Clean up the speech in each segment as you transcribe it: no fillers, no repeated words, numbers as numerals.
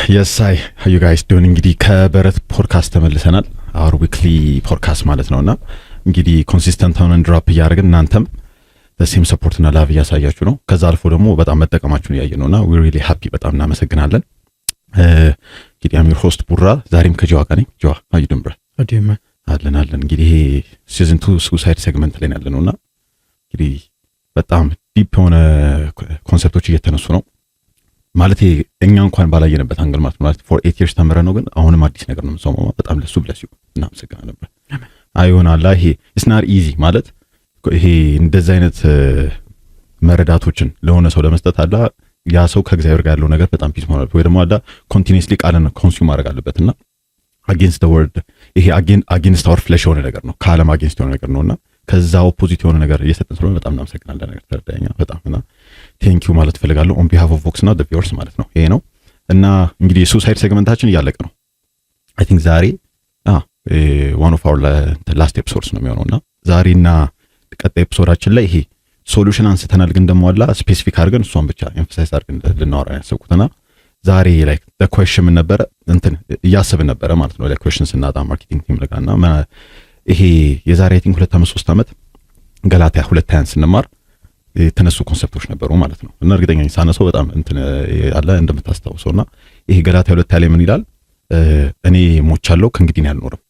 yes I how you guys doing እንግዲህ ከበረት ፖድካስት ተመልሰናል our weekly podcast ማለት ነውና እንግዲህ ኮንሲስተንት ሆነን ድሮፕ ያደርገን እናንተም the same support እና ላቭ ያሳያችሁ ነው ከዛ አልፎ ደግሞ በጣም መጠቀማችሁን ያየነውና we really happy በጣም እናመሰግናለን እንግዲህ I'm your host ቡራ ዛሬም ከጆዋ ጋር ነኝ ጆዋ how you doing bro አዲማ አለን እንግዲህ ሲዝን 2 suicide segment ላይ ያለነውና እንግዲህ በጣም ዲፕ የሆነ ኮንሰፕቶች እየተነሱ ነው ማለት እኛ እንኳን ባላየነበት አንግል ማለት for 8 years ተመረ ነው ግን አሁንም አዲስ ነገር ነው የምሰማው በጣም ለሱ ብለስ ይሁን እናመሰግናለን ነበር አይሆን አላ ይሄ it's not easy ማለት ይሄ እንደዚህ አይነት መረዳቶችን ለሆነ ሰው ለመስጠት አላ ያ ሰው ከእግዚአብሔር ጋር ያለው ነገር በጣም ፒስ ማለት ወይ ደግሞ አላ ኮንቲኒዩስሊ ቃልን ኮንሱም ማድረግ አለበትና against the word ይሄ against our flesh የሆነ ነገር ነው ካለም against የሆነ ነገር ነውና ከዛ ኦፖዚት የሆነ ነገር እየሰጠን ስለሆነ በጣም እናመሰግናለን ነገር ተረዳኛ በጣምና ቴንክ ዩ ማለት ፈልጋለሁ on behalf of Vox እና the viewers ማለት ነው ይሄ ነው እና እንግዲህ ሱሳይድ ሴግመንታችን እያለቀ ነው I think ዛሬ one of our last episodes ነው የሚሆነውና ዛሬና ቀጣይ ኤፒሶዳችን ላይ ይሄ ሶሉሽን አንስተናል ግን ደግሞ አላ ስፔሲፊክ አድርገን እሷን ብቻ ኤምፋሳይዝ አድርገን ልናወራ ያሰብኩትና ዛሬ like the question ምን ነበረ እንትን ያሰብን ነበረ ማለት ነው like question ስናጣ ማርኬቲንግ ቲም ለጋና ይሄ የዛሬ I think 2 ዓመት 3 ዓመት ገላትያ 2:20 ስንማር የተነሱ ኮንሰፕቶች ነበሩ ማለት ነው እና እርግጠኛ ነኝ ሳነሰው በጣም እንትን አለ እንደምታስታውሰውና ይሄ ገላትያ 2:20 ላይ ምን ይላል እኔ ሞቻለሁ ከእንግዲህ ነው ያልኖርም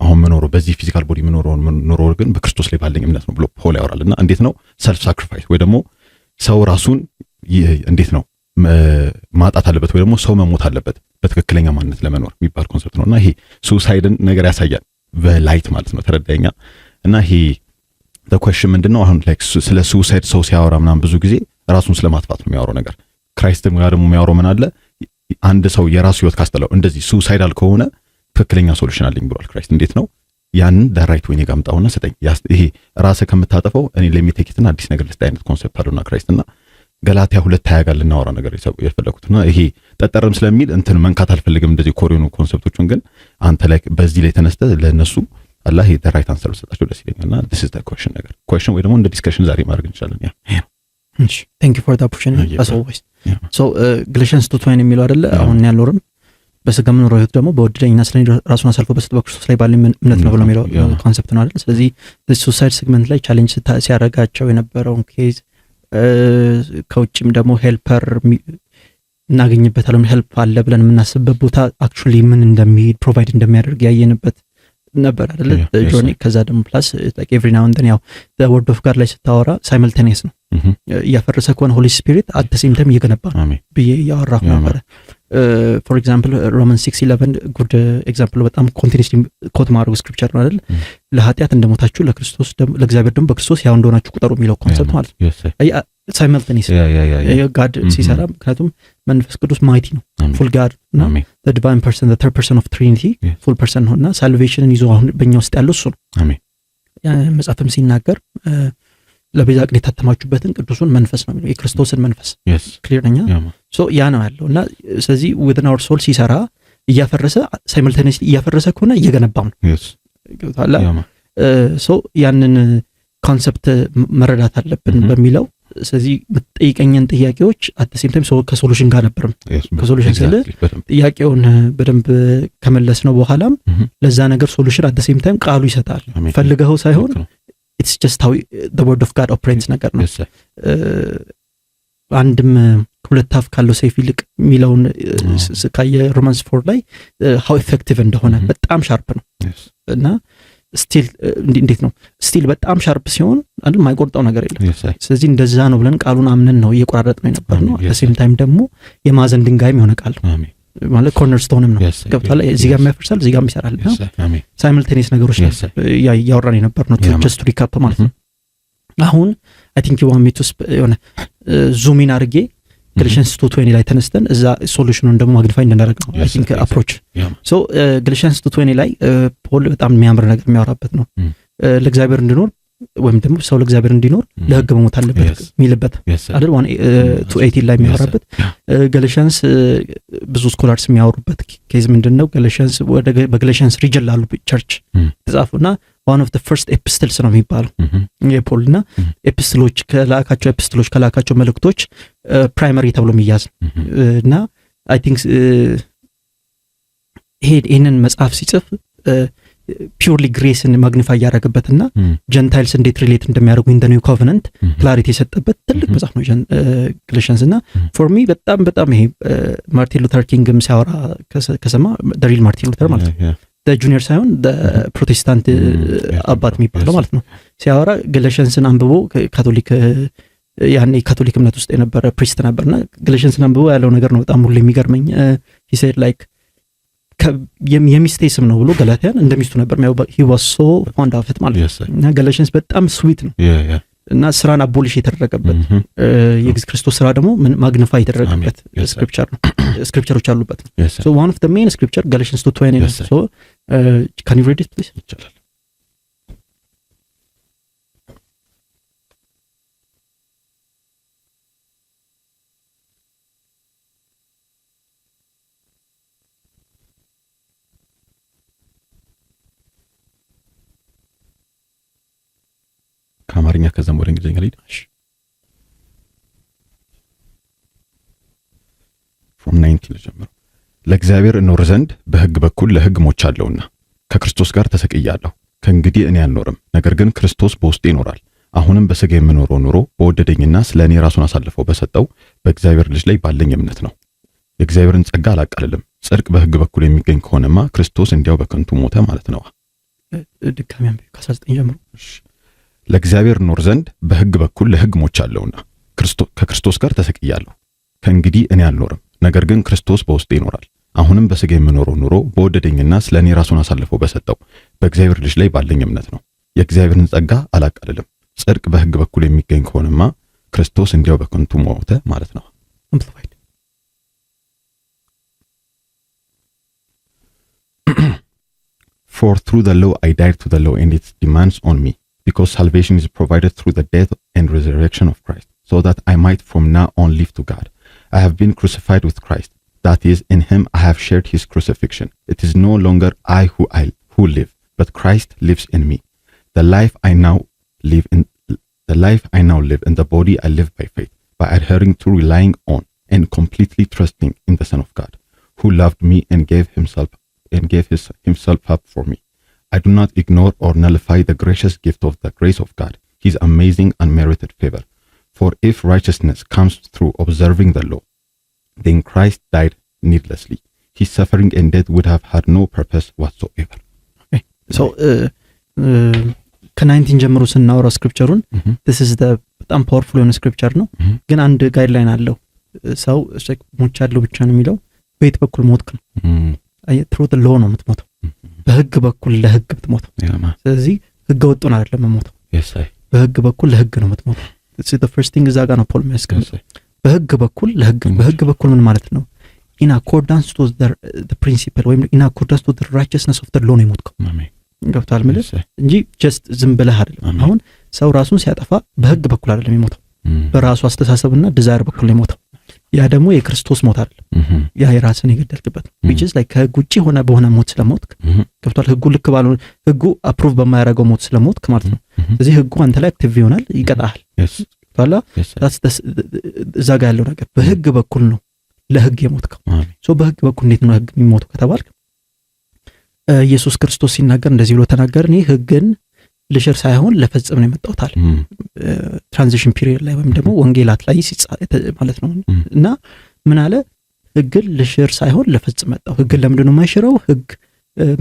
አሁን መኖር በዚህ ፊዚካል ቦዲ መኖር ግን በክርስቶስ ላይ ባለኝ እምነት ነው ብሎ ፖል ያወራልና እንዴት ነው ሰልፍ ሳክሪፋይስ ወይ ደግሞ ሰው ራሱን እንዴት ነው ማጣት አለበት ወይ ደግሞ ሰው መሞት አለበት በትክክለኛ ማንነት ለመኖር የሚባል ኮንሰፕት ነውና ይሄ ሱሳይድን ነገር ያሳያል በላይት ማለት ነው ተረዳኛ እና ይሄ the question ምንድነው አሁን like ስለ ሱሳይድ ሰው ሲያወራ ምናምን ብዙ ጊዜ ራሱን ስለማጥፋት ነው የሚያወራው ነገር ክራይስትም ጋር ደግሞ የሚያወራው ምን አለ አንድ ሰው የራሱ ህይወት ካስተለው እንደዚህ ሱሳይዳል ከሆነ ትክክለኛ ሶሉሽን አለኝ ብሏል ክራይስት እንዴት ነው ያንን ዳይሬክት ወይ ጋምጣውና ሰጠኝ ይሄ ራስ ከምታጠፈው እኔ ለሚቴክትና አዲስ ነገር ለስታይ አይነት ኮንሰፕት አለውና ክራይስትና ገላትያ 2:20 ጋር ልናወራ ነገር የፈለኩትና ይሄ ጠጠርም ስለሚል እንትን መንካት አልፈልግም እንደዚህ ኮሪኑ ኮንሰፕቶችን ግን አንተ ላይ በዚህ ላይ ተነስተ ለነሱ አላህ ይሄ ዳይሬክት አንሰር ሰጣቸው ደስ ይለኛልና this is the question ነገር question ወይ ደግሞ እንደ ዲስከሽን ዛሬ ማድረግ እንችላለን ያ እሺ thank you for the opportunity as always so Galatians 2:20 የሚለው አይደለ አሁን ያልኖርም በስጋ መኖር ህይወት ደግሞ በወደደኝና ስለኔ ራሱን አሳልፎ በሰጠ በክርስቶስ ላይ ባለኝ እምነት ነው ብሎ የሚለው ኮንሰፕት ነው አይደል ስለዚህ suicide segment ላይ ቻሌንጅ ሲያረጋቸው የነበረውን ኬዝ ከውጭም ደግሞ ሄልፐር እናገኝበታለን ሄልፕ አለ ብለን የምናስብበት ቦታ አክቹሊ ምን እንደሚሄድ ፕሮቫይድ እንደሚያደርግ ያየንበት ነበር አይደል ጆኒ ከዛ ደግሞ ፕላስ like every now and then ያው the word of God ላይ ስታወራ simultaneous ነው ያፈረሰ ከሆነ holy spirit at the same time እየገነባ ነው ብዬ ያወራሁ ነበር for example Romans 6:11 good example በጣም continuously ኮት ማድረግ ስክሪፕቸር ነው አይደል ለኃጢአት እንደሞታችሁ ለክርስቶስ ለእግዚአብሔር ደግሞ በክርስቶስ ያው እንደሆናችሁ ቁጠሩ የሚለው ኮንሰፕት ማለት ነው simultaneous God ሲሰራ ምክንያቱም መንፈስ ቅዱስ ማይቲ ነው full God ነው the divine person the third person of trinity full person ነውና salvationን ይዞ አሁን በእኛ ውስጥ ያለው እሱ ነው አሜን መጽሐፍም ሲናገር ለቤዛ ቀን የታተማችሁበትን ቅዱሱን መንፈስ ነው የሚለው የክርስቶስን መንፈስ ክሊር ነኛ ሶ ያ ነው ያለውና ስለዚህ within our soul ሲሰራ እያፈረሰ simultaneously እያፈረሰ ከሆነ እየገነባም ነው ገብቷል ሶ ያንን ኮንሰፕት መረዳት አለብን በሚለው ስለዚህ መጠይቀኛን ጥያቄዎች at the same time ሶ ከሶሉሽን ጋር ነበርም ከሶሉሽን ስለ ጥያቄውን በደንብ ከመለስ ነው በኋላም ለዛ ነገር ሶሉሽን at the same time ቃሉ ይሰጣል ፈልገው ሳይሆን it's just how the word of God operates ነገር ነው አንድም ሁለት አፍ ካለው ሰይፍ ይልቅ ሚለውን ካየ ሮማንስ 4 ላይ how effective እንደሆነ በጣም ሻርፕ ነው እና ስቲል እንዴት ነው ስቲል በጣም ሻርፕ ሲሆን አይደል ማይቆርጠው ነገር የለም ስለዚህ እንደዛ ነው ብለን ቃሉን አምነን ነው እየቆራረጥ ነው የነበር ነው at the same time ደግሞ የማዘን ድንጋይም ይሆነ ቃል ማለት ኮርነርስቶንም ነው ገብቷል እዚህ ጋር የሚያፈርሳል እዚህ ጋር ይሰራል ነው ሳይመልቴኒየስ ነገሮች ያወራን የነበር ነው just to recap ማለት ነው አሁን I think you want me to የሆነ ዙም ኢን አድርጌ Galatians 2:20 ላይ ተነስተን እዛ ሶሉሽኑን ደግሞ ማግኒፋይ እንደናደርግ ነው I think approach so Galatians 2:20 ላይ ፖል በጣም የሚያምር ነገር የሚያወራበት ነው ለእግዚአብሔር እንድኖር ወይም ደግሞ ሰው ለእግዚአብሔር እንዲኖር ለሕግ መሞት አለበት የሚልበት አይደል 2:18 ላይ የሚያወራበት Galatians ብዙ ስኮላርስ የሚያወሩበት ኬዝ ምንድነው Galatians በGalatians ሪጅን ላሉ ቸርች ተጻፉና one of the first epistles ነው የሚባለው የፖልና ኤፒስቶሎች ከላካቸው መልእክቶች ፕራይመሪ ተብሎ የሚያዝ እና I think ይሄንን መጽሐፍ ሲጽፍ ፒውርሊ ግሬስን ማግኒፋይ ያደረገበትና ጀንታይልስ እንዴት ሪሌት እንደሚያደርጉ ኢን ዘ ኒው ኮቨናንት ክላሪቲ የሰጠበት ትልቅ መጽሐፍ ነው ግሌሽንስ። እና ፎር ሚ በጣም ይሄ ማርቲን ሉተር ኪንግም ሲያወራ ከሰማ ሪል ማርቲን ሉተር ማለት ነው ጁኒየር ሳይሆን ፕሮቴስታንት አባት የሚባለው ማለት ነው ሲያወራ ግሌሽንስን አንብቦ ካቶሊክ ያኔ ካቶሊክ እምነት ውስጥ የነበረ ፕሪስት ነበርና ግሌሽንስን አንብቦ ያለው ነገር ነው በጣም ሁሉ የሚገርመኝ። he said like የሚስቴ ስም ነው ብሎ ገላትያን እንደሚስቱ ነበር he was so fond of it ማለት ነው። እና ግሌሽንስ በጣም ስዊት ነው እና ስራን አቦሊሽ የተደረገበት የኢየሱስ ክርስቶስ ስራ ደግሞ ማግኒፋይ የተደረገበት ስክሪፕቸር ነው ስክሪፕቸሮች አሉበት ነው። so one of the main scripture Galatians 2:20 ነው። so can you read it please? ይቻላል። ከአማርኛ ከዛም ወደ እንግሊዝኛ ላይ from 19 ጀምሮ ለእግዚአብሔር እኖር ዘንድ በሕግ በኩል ለሕግ ሞቻለሁና ከክርስቶስ ጋር ተሰቅያለሁ። ከእንግዲህ እኔ አልኖርም፣ ነገር ግን ክርስቶስ በውስጤ ይኖራል። አሁንም በሥጋ የምኖረው ኑሮ በወደደኝና ስለ እኔ ራሱን አሳልፈው በሰጠው በእግዚአብሔር ልጅ ላይ ባለኝ እምነት ነው። የእግዚአብሔርን ጸጋ አላቃልልም። ጽድቅ በሕግ በኩል የሚገኝ ከሆነማ ክርስቶስ እንዲያው በከንቱ ሞተ ማለት ነው። ድጋሚ ከ19 ጀምሮ ለእግዚአብሔር እኖር ዘንድ በሕግ በኩል ለሕግ ሞቻለሁና ከክርስቶስ ጋር ተሰቅያለሁ። ከእንግዲህ እኔ አልኖርም፣ ነገር ግን ክርስቶስ በውስጤ ይኖራል። አሁንም በሥጋ የምኖረው ኑሮ በወደደኝና ስለ እኔ ራሱን አሳልፈው በሰጠው በእግዚአብሔር ልጅ ላይ ባለኝ እምነት ነው። የእግዚአብሔርን ጸጋ አላቃልልም። ጽድቅ በሕግ በኩል የሚገኝ ከሆነማ ክርስቶስ እንዲያው በከንቱ ሞተ ማለት ነው። For through the law I died to the law and its demands on me, because salvation is provided through the death and resurrection of Christ, so that I might from now on live to God. I have been crucified with Christ. That is, in him I have shared his crucifixion. It is no longer I who live, but Christ lives in me. The life I now live in the body I live by faith, by adhering to, relying on, and completely trusting in the Son of God, who loved me and gave himself up for me. I do not ignore or nullify the gracious gift of the grace of God, his amazing unmerited favor. For if righteousness comes through observing the law, then Christ died needlessly. His suffering and death would have had no purpose whatsoever. Okay. So, ከ19 ጀምሮ ስናወራ ስክሪፕቸሩን this is the በጣም ፓወርፉል የሆነ ስክሪፕቸር ነው። ግን አንድ ጋይድላይን አለው። ሰው ሞቻለሁ ብቻ ነው የሚለው በየት በኩል ሞትክ ነው። through the law ነው የምትሞተው፣ በሕግ በኩል ለሕግ የምትሞተው። ስለዚህ ሕገ ወጡን አይደለም የምትሞተው፣ በሕግ በኩል ለሕግ ነው የምትሞተው። it's the first thing እዛ ጋር ነው ፖል የሚያስቀምጠው። በሕግ በኩል ለሕግ፣ በሕግ በኩል ምን ማለት ነው? in accordance to the principle ወይም in accordance to the righteousness of the law ነው የሞትከው። ገብቷል ማለት እንጂ just ዝም ብለህ አይደለም። አሁን ሰው ራሱን ሲያጠፋ በሕግ በኩል አይደለም የሞተው፣ በራሱ አስተሳሰብና ዲዛይር በኩል ነው የሞተው። ያ ደግሞ የክርስቶስ ሞት አይደለም፣ ያ የራስን የገደልክበት which is like ከሕግ ውጪ በሆነ ሞት ስለሞትክ። ገብቷል። ሕጉ ልክ ባልሆነ ሕጉ አፕሩቭ በማያደርገው ሞት ስለሞትክ ማለት ነው። ስለዚህ ሕጉ አንተ ላይ አክቲቭ ይሆናል፣ ይቀጣሃል። ገብቷል። እዛ ጋር ያለው ነገር በሕግ በኩል ነው ለሕግ የሞትከው። ሶ በሕግ በኩል እንዴት ነው ሕግ የሚሞተው ከተባልክ ኢየሱስ ክርስቶስ ሲናገር እንደዚህ ብሎ ተናገረ፣ እኔ ሕግን ልሽር ሳይሆን ለፈጽም ነው የመጣሁት አለ። ትራንዚሽን ፒሪየድ ላይ ወይም ደግሞ ወንጌላት ላይ ማለት ነው። እና ምን አለ? ሕግን ልሽር ሳይሆን ለፈጽም መጣሁ። ሕግን ለምንድን ነው የማይሽረው? ሕግ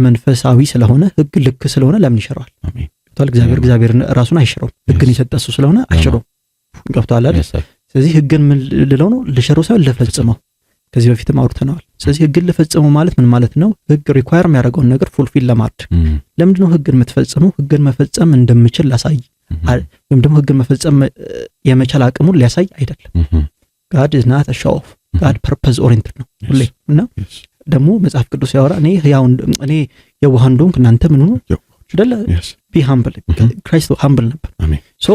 መንፈሳዊ ስለሆነ፣ ሕግ ልክ ስለሆነ ለምን ይሽረዋል? እግዚአብሔር ራሱን አይሽረውም። ሕግን የሰጠ እሱ ስለሆነ አይሽረውም። ገብቶሃል አይደል? ስለዚህ ሕግን ምን ልለው ነው? ልሽረው ሳይሆን ለፈጽመው። ከዚህ በፊትም አውርተናል። ስለዚህ ሕግን ለፈጽመው ማለት ምን ማለት ነው? ሕግ ሪኳየር የሚያደርገውን ነገር ፉልፊል ለማድረግ። ለምንድን ነው ሕግን የምትፈጽመው? ሕግን መፈጸም እንደምችል ላሳይ፣ ወይም ደግሞ ሕግን መፈጸም የመቻል አቅሙን ሊያሳይ አይደለም። ጋድ ኢዝ ናት አ ሾው ኦፍ፣ ጋድ ፐርፐዝ ኦሪየንትድ ነው ሁሌ። እና ደግሞ መጽሐፍ ቅዱስ ያወራ እኔ የዋህ እንደሆንኩ እናንተ ምን ሆኑ አይደለ? ቢ ሃምብል። ክራይስት ሃምብል ነበር። ሶ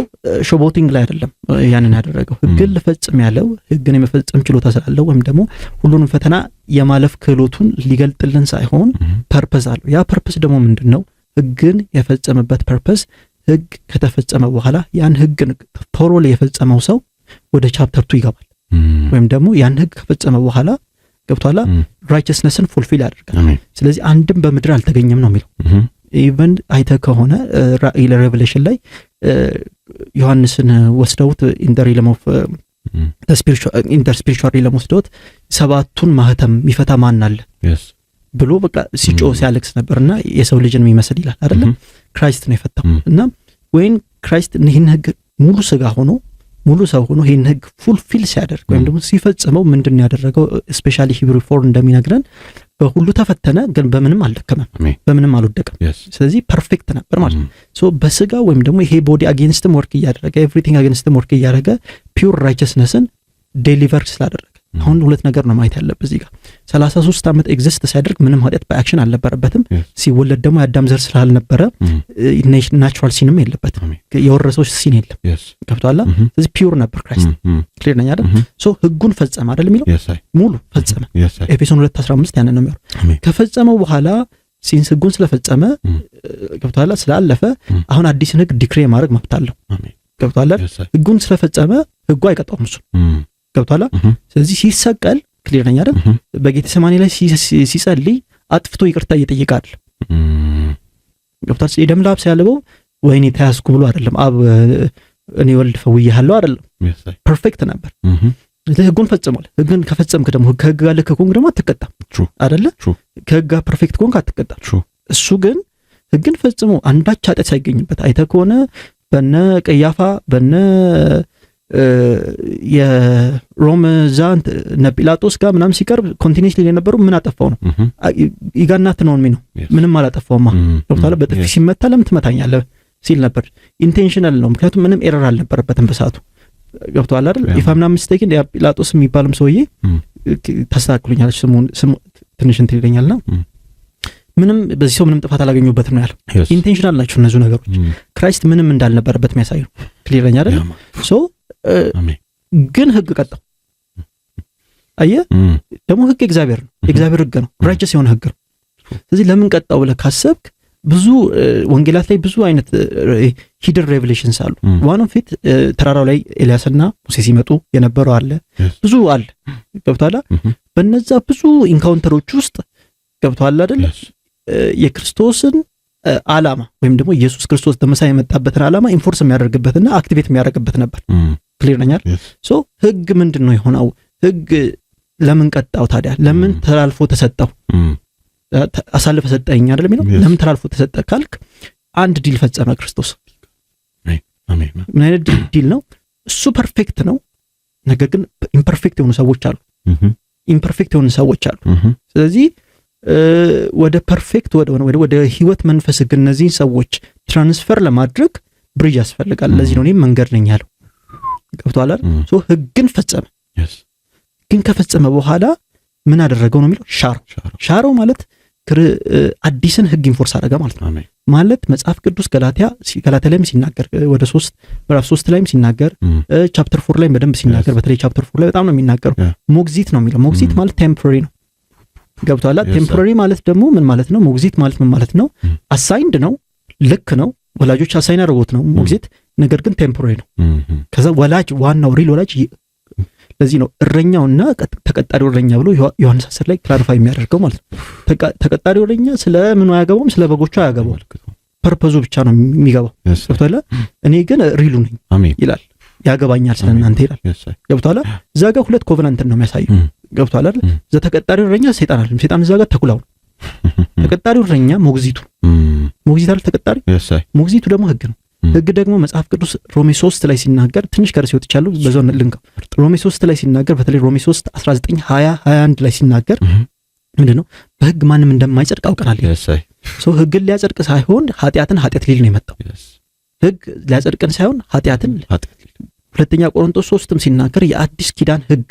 ሾቦቲንግ ላይ አይደለም ያንን ያደረገው። ሕግን ልፈጽም ያለው ሕግን የመፈጸም ችሎታ ስላለው ወይም ደግሞ ሁሉንም ፈተና የማለፍ ክህሎቱን ሊገልጥልን ሳይሆን ፐርፐዝ አለው። ያ ፐርፐዝ ደግሞ ምንድነው? ሕግን የፈጸመበት ፐርፐዝ ሕግ ከተፈጸመ በኋላ ያን ሕግን ቶሮሊ የፈጸመው ሰው ወደ ቻፕተር 2 ይገባል። ወይም ደግሞ ያን ሕግ ከፈጸመ በኋላ ገብቷላ ራይቸስነስን ፉልፊል ያደርጋል። ስለዚህ አንድም በምድር አልተገኘም ነው የሚለው። ኢቨን አይተ ከሆነ ራእይ ለሬቨሌሽን ላይ ዮሐንስን ወስደውት ኢንተር ሪለም ኦፍ ኢንተር ስፒሪቹዋል ሪለም ወስደውት 7ቱን ማህተም የሚፈታ ማን አለ ብሎ በቃ ሲጮ ሲያለቅስ ነበርና የሰው ልጅን የሚመስል ይላል አይደለ? ክራይስት ነው የፈታው። እና ወይን ክራይስት ይህን ህግ ሙሉ ስጋ ሆኖ ሙሉ ሰው ሆኖ ይህን ህግ ፉልፊል ሲያደርግ ወይም ደግሞ ሲፈጽመው ምንድን ነው ያደረገው? ስፔሻሊ ሂብሩ 4 እንደሚነግረን በሁሉ ተፈተነ፣ ግን በምንም አልደከመም፣ በምንም አልወደቀም። ስለዚህ ፐርፌክት ነበር ማለት ነው። ሶ በስጋ ወይም ደግሞ ይሄ ቦዲ አጌንስትም ወርክ እያደረገ ኤቭሪቲንግ አጌንስትም ወርክ እያደረገ ፒውር ራይቸስነስን ዴሊቨር ስላደረገ አሁን ሁለት ነገር ነው ማየት ያለበት እዚህ ጋር 33 ዓመት ኤግዚስት ሲያደርግ ምንም ኃጢአት በአክሽን አልነበረበትም። ሲወለድ ደግሞ የአዳም ዘር ስላልነበረ ናቹራል ሲንም የለበትም፣ የወረሰው ሲን የለም። ገብቶሃል? ስለዚህ ፒውር ነበር ክራይስት። ክሊር ነኝ አይደል? ሶ ህጉን ፈጸመ አይደል የሚለው ሙሉ ፈጸመ። ኤፌሶን 2:15 ያንን ነው የሚያወራው። ከፈጸመው በኋላ ሲንስ ህጉን ስለፈጸመ ገብቶሃል ስላለፈ አሁን አዲስን ህግ ዲክሬ ማድረግ መብት አለው። ገብቶሃል? ህጉን ስለፈጸመ ህጉ አይቀጣውም እሱ ገብቷላ። ስለዚህ ሲሰቀል ክሊር ነኝ አይደል? በጌቴሴማኒ ላይ ሲጸልይ አጥፍቶ ይቅርታ እየጠየቃል። ገብቷል? የደም ላብ ሲያልበው ወይኔ ተያዝኩ ብሎ አይደለም፣ አብ እኔ ወልድ ፈውዬሃለሁ አይደለም። ፐርፌክት ነበር። ህጉን ፈጽሟል። ህግን ከፈጸምክ ደግሞ ከህግ ጋር ልክ ከሆንክ ደግሞ አትቀጣም አይደለ? ከህግ ጋር ፐርፌክት ከሆንክ አትቀጣም። እሱ ግን ህግን ፈጽሞ አንዳች ኃጢአት ሳይገኝበት አይተህ ከሆነ በነ ቀያፋ በነ የሮም ዛንት ነጲላጦስ ጋር ምናምን ሲቀርብ ኮንቲኒስሊ የነበሩ ምን አጠፋው ነው ይጋናት ነው ምን ነው ምንም አላጠፋውማ። ገብቷል? በጥፊ ሲመታ ለምን ትመታኛለህ ሲል ነበር። ኢንቴንሽናል ነው፣ ምክንያቱም ምንም ኤረር አልነበረበትም በሰዓቱ። ገብቷል አይደል? ኢፋምና ሚስቴክን ጲላጦስ የሚባልም ሰውዬ ታስተካክሉኛለች ስሙ ትንሽ እንትን ይለኛልና ምንም በዚህ ሰው ምንም ጥፋት አላገኙበትም ነው ያለው። ኢንቴንሽናል ናቸው እነዚህ ነገሮች። ክራይስት ምንም እንዳልነበረበት የሚያሳዩ ክሊር ነኝ አይደል? ሶ ግን ህግ ቀጣው። አየህ ደግሞ ህግ እግዚአብሔር ነው፣ የእግዚአብሔር ህግ ነው፣ ራይቸስ የሆነ ህግ ነው። ስለዚህ ለምን ቀጣው ብለህ ካሰብክ ብዙ ወንጌላት ላይ ብዙ አይነት ሂድን ሬቨሌሽንስ አሉ። ዋን ኦፍ ኢት ተራራው ላይ ኤልያስና ሙሴ ሲመጡ የነበረው አለ፣ ብዙ አለ። ገብቶሃል? በነዛ ብዙ ኢንካውንተሮች ውስጥ ገብቶሃል አይደል? የክርስቶስን ዓላማ ወይም ደግሞ ኢየሱስ ክርስቶስ ተመሳሳይ የመጣበትን ዓላማ ኢንፎርስ የሚያደርግበትና አክቲቬት የሚያደርግበት ነበር። ክሊር ነኛል? ሶ ህግ ምንድነው የሆነው? ህግ ለምን ቀጣው ታዲያ? ለምን ተላልፎ ተሰጠው? አሳልፈ ሰጠኝ አይደል የሚለው? ለምን ተላልፎ ተሰጠ ካልክ አንድ ዲል ፈጸመ ክርስቶስ። አሜን። ምን አይነት ዲል ነው? እሱ ፐርፌክት ነው፣ ነገር ግን ኢምፐርፌክት የሆኑ ሰዎች አሉ። ኢምፐርፌክት የሆኑ ሰዎች አሉ። ስለዚህ ወደ ፐርፌክት ወደ ህይወት መንፈስ ግን እነዚህን ሰዎች ትራንስፈር ለማድረግ ብሪጅ ያስፈልጋል። ለዚህ ነው እኔ መንገድ ነኝ ያለው። ገብቶሃል አይደል? ሶ ህግን ፈጸመ። ግን ከፈጸመ በኋላ ምን አደረገው ነው የሚለው? ሻረው ማለት አዲስን ህግ ኢንፎርስ አደረገ ማለት ነው። ማለት መጽሐፍ ቅዱስ ገላትያ ላይም ሲናገር ወደ 3 ምዕራፍ 3 ላይም ሲናገር ቻፕተር 4 ላይ በደንብ ሲናገር በተለይ ቻፕተር 4 ላይ በጣም ነው የሚናገረው። ሞግዚት ነው የሚለው። ሞግዚት ማለት ቴምፖራሪ ነው። ገብቶሃል? ቴምፖራሪ ማለት ደግሞ ምን ማለት ነው? ሞግዚት ማለት ምን ማለት ነው? አሳይንድ ነው፣ ልክ ነው፣ ወላጆች አሳይን አድርጎት ነው ሞግዚት፣ ነገር ግን ቴምፖራሪ ነው። ከዛ ወላጅ ዋናው ሪል ወላጅ ለዚህ ነው እረኛውና ተቀጣሪው እረኛ ብሎ ዮሐንስ 10 ላይ ክላሪፋይ የሚያደርገው ማለት ነው። ተቀጣሪው እረኛ ስለ ምኑ አያገባውም፣ ስለ በጎቹ አያገባውም፣ ፐርፐዙ ብቻ ነው የሚገባው። ገብቶሃል? እኔ ግን ሪሉ ነኝ ይላል፣ ያገባኛል ስለናንተ ይላል። ገብቶሃል? እዛ ጋር ሁለት ኮቨናንት ነው የሚያሳየው። ገብቶሃል አይደል? እዛ ተቀጣሪው እረኛ ሰይጣን አይደለም፣ ሰይጣን እዛ ጋር ተኩላው። ተቀጣሪው እረኛ ሞግዚቱ አይደል? ተቀጣሪ ሞግዚቱ ደግሞ ህግ ነው። ህግ ደግሞ መጽሐፍ ቅዱስ ሮሜ 3 ላይ ሲናገር ትንሽ ከርስ ይወጥቻለሁ በዛው ልንገር። ሮሜ 3 ላይ ሲናገር በተለይ ሮሜ 3 19 20 21 ላይ ሲናገር ምንድነው? በህግ ማንም እንደማይጸድቅ አውቀናል። ሶ ህግን ሊያጸድቅ ሳይሆን ኃጢአትን ኃጢአት ሊል ነው የመጣው። ህግ ሊያጸድቅን ሳይሆን ኃጢአትን ሁለተኛ ቆሮንቶስ 3ም ሲናገር የአዲስ ኪዳን ህግ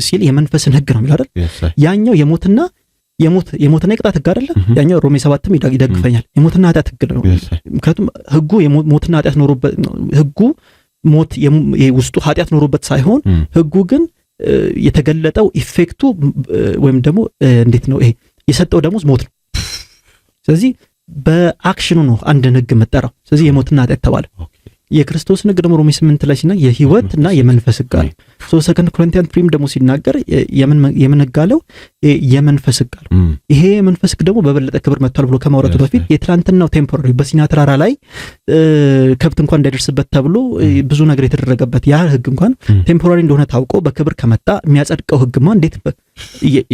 ሲል የመንፈስን ህግ ነው የሚለው አይደል? ያኛው የሞትና የቅጣት ህግ አይደለ? ያኛው ሮሜ 7ም ይደግፈኛል። የሞትና ኃጢአት ህግ ነው። ምክንያቱም ህጉ የሞትና ኃጢአት ኖሮበት ህጉ ሞት ውስጡ ኃጢአት ኖሮበት ሳይሆን ህጉ ግን የተገለጠው ኢፌክቱ ወይም ደግሞ እንዴት ነው ይሄ የሰጠው ደሞዝ ሞት ነው። ስለዚህ በአክሽኑ ነው አንድን ህግ መጠራው። ስለዚህ የሞትና ኃጢአት ተባለ። የክርስቶስ ሕግ ደግሞ ሮሜ 8 ላይ ሲናገር የህይወት እና የመንፈስ ሕግ አለ። ሶ ሰከንድ ኮሪንቲያን 3 ደግሞ ሲናገር የምን ሕግ አለው? የመንፈስ ሕግ አለው። ይሄ የመንፈስ ሕግ ደግሞ በበለጠ ክብር መጥቷል ብሎ ከማውራቱ በፊት የትላንትናው ቴምፖራሪ በሲና ተራራ ላይ ከብት እንኳን እንዳይደርስበት ተብሎ ብዙ ነገር የተደረገበት ያ ሕግ እንኳን ቴምፖራሪ እንደሆነ ታውቆ በክብር ከመጣ የሚያጸድቀው ሕግማ እንዴት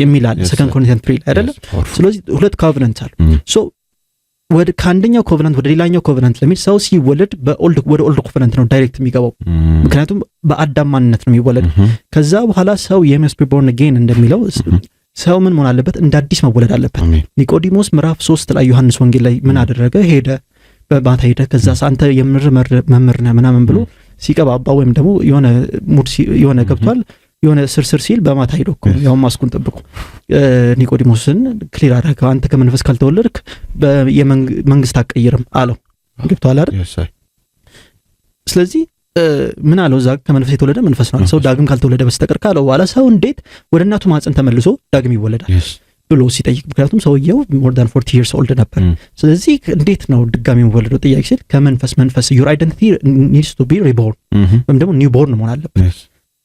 የሚላል ሰከንድ ኮሪንቲያን 3 ላይ አይደለ? ስለዚህ ሁለት ኮቨናንት አሉ። ሶ ወደ ከአንደኛው ኮቨናንት ወደ ሌላኛው ኮቨናንት ለሚል ሰው ሲወለድ ወደ ኦልድ ኮቨናንት ነው ዳይሬክት የሚገባው። ምክንያቱም በአዳም ማንነት ነው የሚወለድ። ከዛ በኋላ ሰው የመስት ቢቦርን አጌን እንደሚለው ሰው ምን መሆን አለበት? እንደ አዲስ መወለድ አለበት። ኒቆዲሞስ ምዕራፍ 3 ላይ ዮሐንስ ወንጌል ላይ ምን አደረገ? ሄደ በማታ ሄደ። ከዛ አንተ የምር መምህር ነህ ምናምን ብሎ ሲቀባባ ወይም ደግሞ የሆነ ገብቷል የሆነ ስርስር ሲል በማታ ሄዶ እኮ ያው ማስኩን ጠብቆ ኒቆዲሞስን ክሊር አደረገው። አንተ ከመንፈስ ካልተወለድክ የመንግስት አትቀይርም አለው። ገብቷል አይደል? ስለዚህ ምን አለው? እዛ ከመንፈስ የተወለደ መንፈስ ነው። ሰው ዳግም ካልተወለደ በስተቀር ካለው በኋላ ሰው እንዴት ወደ እናቱ ማህፀን ተመልሶ ዳግም ይወለዳል ብሎ ሲጠይቅ፣ ምክንያቱም ሰውየው ሞር ዳን 40 years old ነበር። ስለዚህ እንዴት ነው ድጋሚ የሚወለደው ጥያቄ ሲል ከመንፈስ your identity needs to be reborn ወይም ደግሞ ኒው ቦርን መሆን አለበት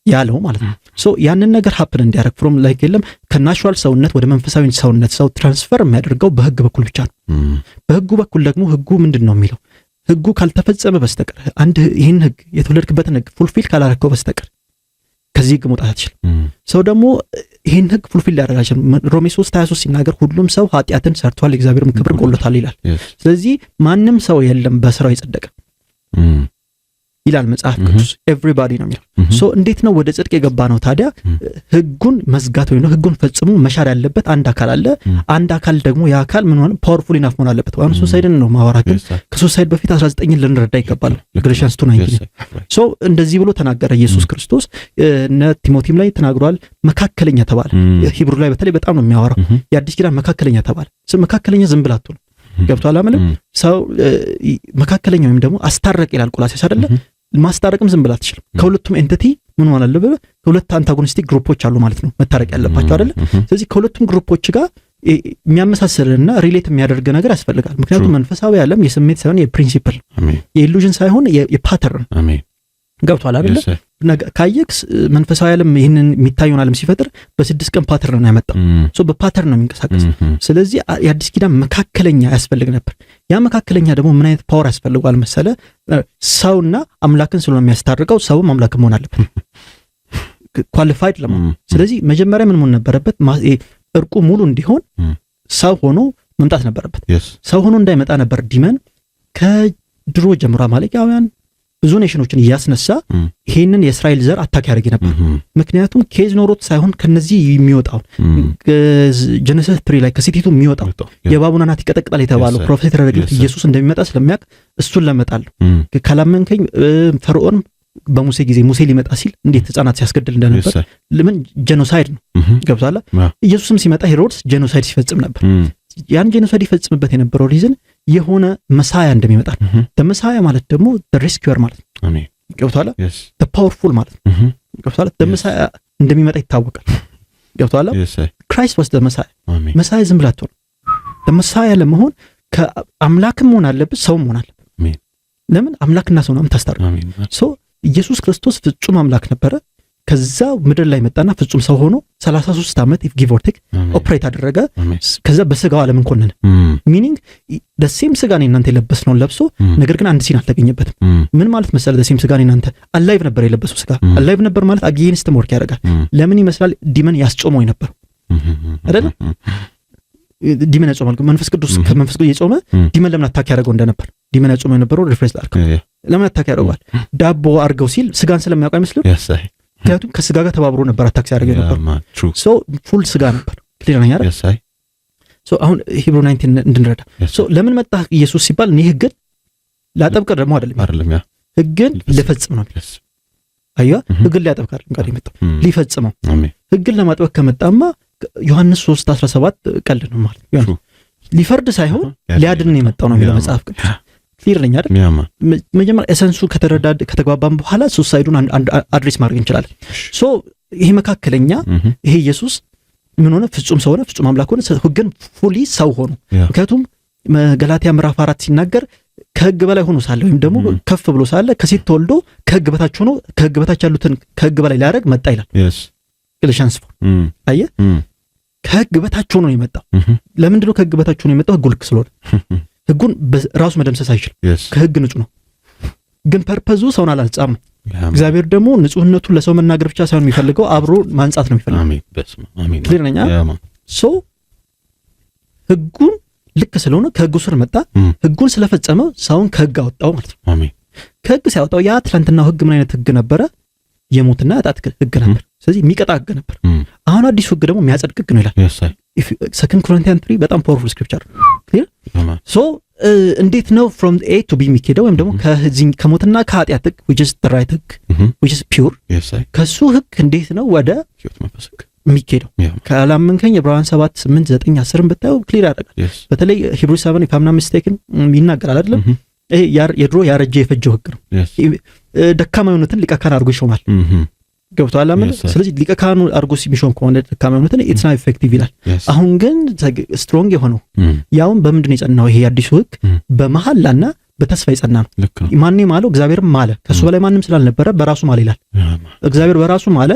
ያለው ማለት ነው። ሶ ያንን ነገር ሀፕን እንዲያደርግ ፍሮም ላይክ የለም ከናቹራል ሰውነት ወደ መንፈሳዊ ሰውነት ሰው ትራንስፈር የሚያደርገው በህግ በኩል ብቻ ነው። በህጉ በኩል ደግሞ ህጉ ምንድን ነው የሚለው? ህጉ ካልተፈጸመ በስተቀር ይህን ህግ የተወለድክበትን ህግ ፉልፊል ካላረከው በስተቀር ከዚህ ህግ መውጣት አትችልም። ሰው ደግሞ ይህን ህግ ፉልፊል ሊያደርግ አይችልም። ሮሜ 3:23 ሲናገር ሁሉም ሰው ኃጢአትን ሰርቷል እግዚአብሔርም ክብር ጎሎታል ይላል። ስለዚህ ማንም ሰው የለም በስራው የጸደቀ ይላል መጽሐፍ ቅዱስ። ኤቭሪባዲ ነው የሚለው። ሶ እንዴት ነው ወደ ጽድቅ የገባ ነው ታዲያ? ህጉን መዝጋት ወይ ነው ህጉን ፈጽሞ መሻር ያለበት አንድ አካል አለ። አንድ አካል ደግሞ ያ አካል ምን ሆነ? ፓወርፉል ኢናፍ መሆን አለበት። ዋን ሱሳይድን ነው ማወራ፣ ግን ከሱሳይድ በፊት 19ን ልንረዳ ይገባል። ግላትያንስ 2:19 ሶ እንደዚህ ብሎ ተናገረ ኢየሱስ ክርስቶስ። ቲሞቲም ላይ ተናግሯል። መካከለኛ ተባለ። ሂብሩ ላይ በተለይ በጣም ነው የሚያወራው። የአዲስ ኪዳን መካከለኛ ተባለ። መካከለኛ ዝም ብላቱ ነው ገብቷል አመለም ሰው መካከለኛ ወይም ደግሞ አስታረቅ ይላል ቆላስይስ አይደለ? ማስታረቅም ዝም ብላ አትችልም። ከሁለቱም ኤንቲቲ ምን ሆነ አለበት? ከሁለት አንታጎኒስቲክ ግሩፖች አሉ ማለት ነው መታረቅ ያለባቸው አይደለ? ስለዚህ ከሁለቱም ግሩፖች ጋር የሚያመሳስልና ሪሌት የሚያደርግ ነገር ያስፈልጋል። ምክንያቱም መንፈሳዊ ዓለም የስሜት ሳይሆን የፕሪንሲፕል የኢሉዥን ሳይሆን የፓተርን ገብቷል አይደለ? ካየክስ መንፈሳዊ ዓለም ይህንን የሚታየውን ዓለም ሲፈጥር በ6 ቀን ፓተርን ነው ያመጣው። ሶ በፓተርን ነው የሚንቀሳቀስ። ስለዚህ የአዲስ ኪዳን መካከለኛ ያስፈልግ ነበር። ያ መካከለኛ ደግሞ ምን አይነት ፓወር ያስፈልጋል መሰለ? ሰውና አምላክን ስለሆነ የሚያስታርቀው ሰውም አምላክ መሆን አለበት ኳሊፋይድ ለመሆን። ስለዚህ መጀመሪያ ምን መሆን ነበረበት? እርቁ ሙሉ እንዲሆን ሰው ሆኖ መምጣት ነበረበት። ሰው ሆኖ እንዳይመጣ ነበር ዲመን ከድሮ ጀምሮ አማሌቃውያን ብዙ ኔሽኖችን እያስነሳ ይሄንን የእስራኤል ዘር አታክ ያደርግ ነበር። ምክንያቱም ኬዝ ኖሮት ሳይሆን ከነዚህ የሚወጣው ጀነሲስ 3 ላይ ከሲቲቱ የሚወጣው የእባቡን አናት ይቀጠቅጣል የተባለው ፕሮፌት የተደረገለት ኢየሱስ እንደሚመጣ ስለሚያውቅ እሱን ለመጣል ካላመንከኝ ፈርዖን በሙሴ ጊዜ ሙሴ ሊመጣ ሲል እንዴት ህፃናት ሲያስገድል እንደነበር ለምን ጄኖሳይድ ነው ገብቷል። ኢየሱስም ሲመጣ ሄሮድስ ጄኖሳይድ ሲፈጽም ነበር። ያን ጄኖሳይድ ይፈጽምበት የነበረው ሪዝን የሆነ መሳያ እንደሚመጣ ነው። መሳያ ማለት ደግሞ ሬስኪዩር ማለት ነው። አሜን ገብቷል። ፓወርፉል ማለት ነው ገብቷል። መሳያ እንደሚመጣ ይታወቃል ገብቷል። ክራይስት ዋስ መሳያ። መሳያ ዝም ብላችሁ ነው መሳያ ለመሆን ከአምላክም መሆን አለበት ሰውም መሆን አለበት። ለምን አምላክና ሰው ነው የምታስታርቀው? ሶ ኢየሱስ ክርስቶስ ፍጹም አምላክ ነበረ። ከዛ ምድር ላይ መጣና ፍጹም ሰው ሆኖ 33 ዓመት ጊቭ ኦር ቴክ ኦፕሬት አደረገ። ከዛ በስጋው ዓለምን ኮነነ። ሚኒንግ ደሴም ስጋን እናንተ የለበስነውን ለብሶ ነገር ግን አንድ ሲን አልተገኘበትም። ምን ማለት መሰለ? ደሴም ስጋን እናንተ አላይቭ ነበር የለበሰው ስጋ አላይቭ ነበር ማለት አጌንስት ሞርክ ያደርጋል። ለምን ይመስላል? ዲመን ያስጾመው ነበር አይደል? ዲመን ያጾማል። መንፈስ ቅዱስ ከመንፈስ ቅዱስ የጾመ ዲመን ለምን አታክ ያደርገው እንደነበር ዲመን ያጾመው የነበረው ሪፍሬሽ አድርገው ለምን አታክ ያደርገዋል? ዳቦ አድርገው ሲል ስጋን ስለሚያውቅ አይመስልም? ምክንያቱም ከስጋ ጋር ተባብሮ ነበር አታክ ሲያደርገው ነበር። ሶ ፉል ስጋ ነበር ክሊር ነው አይደል? ሶ አሁን ሂብሩ 19 እንድንረዳ ሶ ለምን መጣ ኢየሱስ ሲባል እኔ ህግን ላጠብቅ ደግሞ አይደለም ያ ህግን ልፈጽም ነው። አያ ህግን ሊያጠብቅ አይደለም ጋር የመጣው ሊፈጽመው። ህግን ለማጥበቅ ከመጣማ ዮሐንስ 3:17 ቀልድ ነው ማለት ነው። ሊፈርድ ሳይሆን ሊያድን የመጣው ነው የሚለው መጽሐፍ ቅዱስ ክሊር ነኝ አይደል? መጀመሪያ ኤሰንሱ ከተግባባን በኋላ ሱሳይዱን አድሬስ ማድረግ እንችላለን። ሶ ይሄ መካከለኛ ይሄ ኢየሱስ ምን ሆነ? ፍጹም ሰው ሆነ፣ ፍጹም አምላክ ሆነ፣ ግን ፉሊ ሰው ሆኖ። ምክንያቱም ገላትያ ምዕራፍ 4 ሲናገር ከህግ በላይ ሆኖ ሳለ ወይም ደግሞ ከፍ ብሎ ሳለ ከሴት ተወልዶ ከህግ በታች ሆኖ ከህግ በታች ያሉትን ከህግ በላይ ሊያደርግ መጣ ይላል ገላትያስ 4 አየ ከህግ በታች ሆኖ ነው የመጣው ለምንድን ነው ከህግ በታች ሆኖ የመጣው ህጉ ልክ ስለሆነ ህጉን ራሱ መደምሰስ አይችልም ከህግ ንጹህ ነው ግን ፐርፐዙ ሰውን አላልጻም እግዚአብሔር ደግሞ ንጹህነቱን ለሰው መናገር ብቻ ሳይሆን የሚፈልገው አብሮ ማንጻት ነው የሚፈልገው አሜን በስመ አሜን ክሊር ነኛ ሶ ህጉን ልክ ስለሆነ ከህጉ ስር መጣ ህጉን ስለፈጸመ ሰውን ከህግ አወጣው ማለት ነው አሜን ከህግ ሲያወጣው ያ ትላንትናው ህግ ምን አይነት ህግ ነበረ የሞትና የኃጢአት ህግ ነበር ስለዚህ የሚቀጣ ህግ ነበር አሁን አዲሱ ህግ ደግሞ የሚያጸድቅ ህግ ነው ይላል ሰከንድ ኮሪንቲያንስ 3 በጣም ፓወርፉል ስክሪፕቸር ክሊር ሶ እንዴት ነው from A to B የሚሄደው ወይም ደግሞ ከሞትና ከኃጢአት ህግ which is the right ህግ which is pure ከሱ ህግ እንዴት ነው ወደ ህይወት መንፈስ ህግ የሚሄደው ካላመንከኝ ዕብራውያን 7 8 9 10 ብታዩ ክሊር ያደርጋል በተለይ ሂብሩስ 7 if I'm not mistaken ይናገራል አይደለም ይሄ የድሮ ያረጀ የፈጀው ህግ ነው ደካማ የሆኑትን ሊቀ ካህን አድርጎ ይሾማል ገብቷል አመለ ስለዚህ ሊቀ ካህኑ አድርጎ ሲሚሾም ከሆነ ደካማ የሆኑትን it's not effective ይላል አሁን ግን ስትሮንግ የሆነው ያውን በምንድን ነው የጸናው ይሄ አዲሱ ህግ በመሐላና በተስፋ የጸና ነው ማንንም ማለው እግዚአብሔርም ማለ ከሱ በላይ ማንንም ስላልነበረ በራሱ ማለ ይላል እግዚአብሔር በራሱ ማለ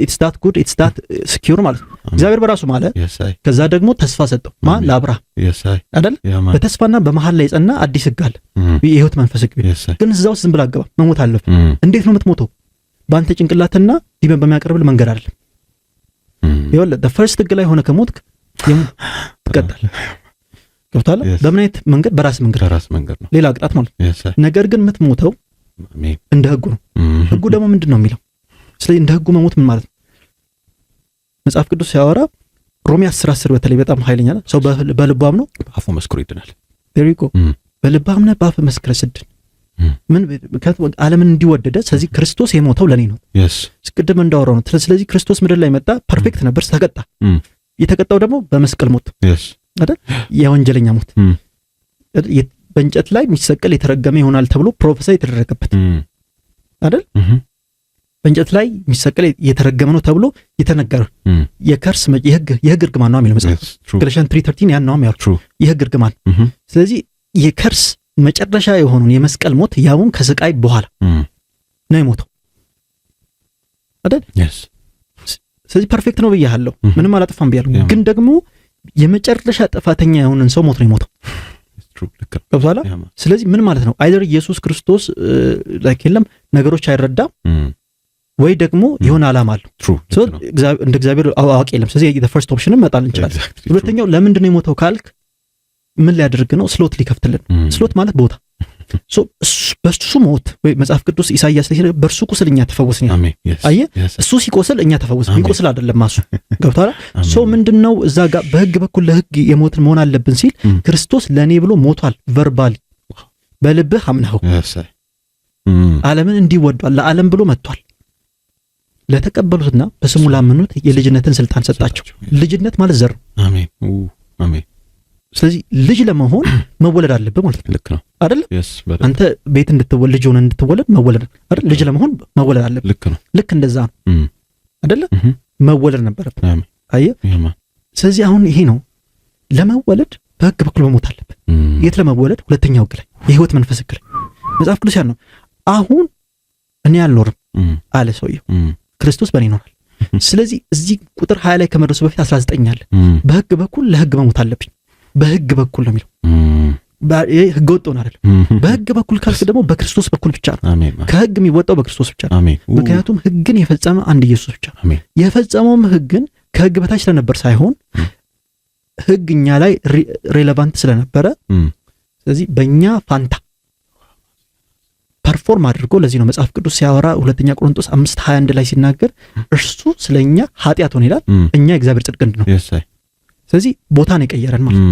it's that good it's that secure ማለት እግዚአብሔር በራሱ ማለ ከዛ ደግሞ ተስፋ ሰጠው ለአብርሃም አይደል በተስፋና በመሐላ የጸና አዲስ ህግ አለ የህይወት መንፈስ ህግ ግን እዛው ዝም ብላ አገባ መሞት አለበት እንዴት ነው የምትሞተው ባንተ ጭንቅላትና ዲበን በሚያቀርብል መንገድ አይደለም ይወለ the first ህግ ላይ ሆነ ከሞትክ ትቀጣለህ ገብቷል በምን አይነት መንገድ በራስ መንገድ ነው ሌላ ቅጣት ማለት ነገር ግን የምትሞተው እንደ ህጉ ነው ህጉ ደግሞ ምንድነው የሚለው ስለዚህ እንደ ህጉ መሞት ምን ማለት ነው መጽሐፍ ቅዱስ ሲያወራ ሮሜ 10:10 በተለይ በጣም ኃይለኛ ነው ሰው በልቡ አምኖ በአፉ መስክሮ ይድናል there you go በልቡ አምነህ በአፍ መስክረህ ትድን ምን ዓለምን እንዲወደደ ስለዚህ ክርስቶስ የሞተው ለኔ ነው ቅድም እንዳወራው ነው ስለዚህ ክርስቶስ ምድር ላይ መጣ ፐርፌክት ነበር ተቀጣ የተቀጣው ደግሞ በመስቀል ሞት አይደል የወንጀለኛ ሞት በእንጨት ላይ የሚሰቀል የተረገመ ይሆናል ተብሎ ፕሮፌሰር የተደረገበት አይደል በእንጨት ላይ የሚሰቀል የተረገመ ነው ተብሎ የተነገረ የከርስ የህግ እርግማን ነው የሚለው መጽሐፍ ገላትያስ 3:13 ያን ነው የሚያወራው የህግ እርግማን ስለዚህ የከርስ መጨረሻ የሆነውን የመስቀል ሞት ያውን ከስቃይ በኋላ ነው የሞተው አይደል ስለዚህ ፐርፌክት ነው ብያለሁ ምንም አላጠፋም ብያለሁ ግን ደግሞ የመጨረሻ ጥፋተኛ የሆነን ሰው ሞት ነው የሞተው ገብቷል ስለዚህ ምን ማለት ነው አይደር ኢየሱስ ክርስቶስ ላይክ የለም ነገሮች አይረዳም ወይ ደግሞ የሆነ ዓላማ አለው እንደ እግዚአብሔር አዋቂ የለም ስለዚህ the first option መጣል እንችላለን ሁለተኛው ለምንድን ነው የሞተው ካልክ ምን ሊያደርግ ነው ስሎት ሊከፍትልን ስሎት ማለት ቦታ በሱ ሞት ወይ መጽሐፍ ቅዱስ ኢሳይያስ ላይ በርሱ ቁስል እኛ ተፈወስን አየ እሱ ሲቆስል እኛ ተፈወስን ይቆስል አይደለም ማሱ ገብቷል ምንድነው እዛ ጋር በህግ በኩል ለህግ የሞትን መሆን አለብን ሲል ክርስቶስ ለኔ ብሎ ሞቷል ቨርባሊ በልብህ አምነው ዓለምን እንዲወዷል ለዓለም ብሎ መጥቷል ለተቀበሉትና በስሙ ላመኑት የልጅነትን ስልጣን ሰጣቸው ልጅነት ማለት ዘር አሜን አሜን ስለዚህ ልጅ ለመሆን መወለድ አለበት ማለት ነው ልክ ነው አይደል አንተ ቤት እንድትወለድ ልጅ ሆነ እንድትወለድ መወለድ አይደል ልጅ ለመሆን መወለድ አለበት ልክ ነው ልክ እንደዛ ነው አይደል መወለድ ነበረበት አየ ስለዚህ አሁን ይሄ ነው ለመወለድ በህግ በኩል መሞት አለበት የት ለመወለድ ሁለተኛው ህግ ላይ የህይወት መንፈስ ህግ ላይ መጽሐፍ ቅዱስ ያለው አሁን እኔ አልኖርም አለ ሰውየው ክርስቶስ በእኔ ይኖራል ስለዚህ እዚህ ቁጥር 20 ላይ ከመድረሱ በፊት 19 አለ በህግ በኩል ለህግ መሞት አለብኝ በህግ በኩል ነው የሚለው ህግ ወጥቶን አይደለም በህግ በኩል ካልክ ደግሞ በክርስቶስ በኩል ብቻ ነው ከህግ የሚወጣው በክርስቶስ ብቻ ነው ምክንያቱም ህግን የፈጸመ አንድ ኢየሱስ ብቻ ነው የፈጸመውም ህግን ከህግ በታች ስለነበር ሳይሆን ህግኛ ላይ ሬሌቫንት ስለነበረ ስለዚህ በእኛ ፋንታ ፐርፎርም አድርጎ ለዚህ ነው መጽሐፍ ቅዱስ ሲያወራ ሁለተኛ ቆሮንቶስ 5:21 ላይ ሲናገር እርሱ ስለኛ ኃጢአት ሆነ ይላል እኛ እግዚአብሔር ጽድቅ ነው ስለዚህ ቦታ ነው የቀየረን ማለት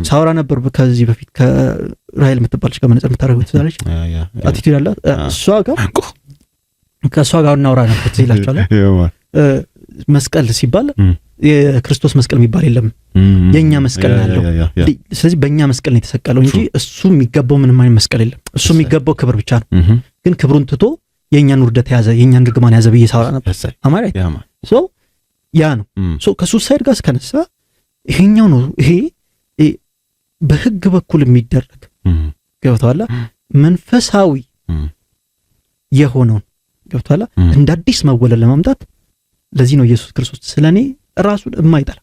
ሳውራ ነበር ከዚህ በፊት ከራይል የምትባልሽ ከመነጽር የምታረገው ትዛለች አቲቲዩድ አላት ከሷ ጋር እናውራ ነበር ትይላችኋል መስቀል ሲባል የክርስቶስ መስቀል የሚባል የለም የኛ መስቀል ያለው ስለዚህ በእኛ መስቀል ነው የተሰቀለው እንጂ እሱ የሚገባው ምንም አይነት መስቀል የለም እሱ የሚገባው ክብር ብቻ ነው ግን ክብሩን ትቶ የኛን ውርደት ያዘ የኛን ርግማን ያዘ ብዬ ሳውራ ነበር አማራይ ሶ ያ ነው ሶ ከሱሳይድ ጋር እስከነሳ ይሄኛው ነው ይሄ በህግ በኩል የሚደረግ ገብቷል መንፈሳዊ የሆነውን ገብቷላ እንደ አዲስ መወለድ ለማምጣት ለዚህ ነው ኢየሱስ ክርስቶስ ስለኔ ራሱን የማይጠላ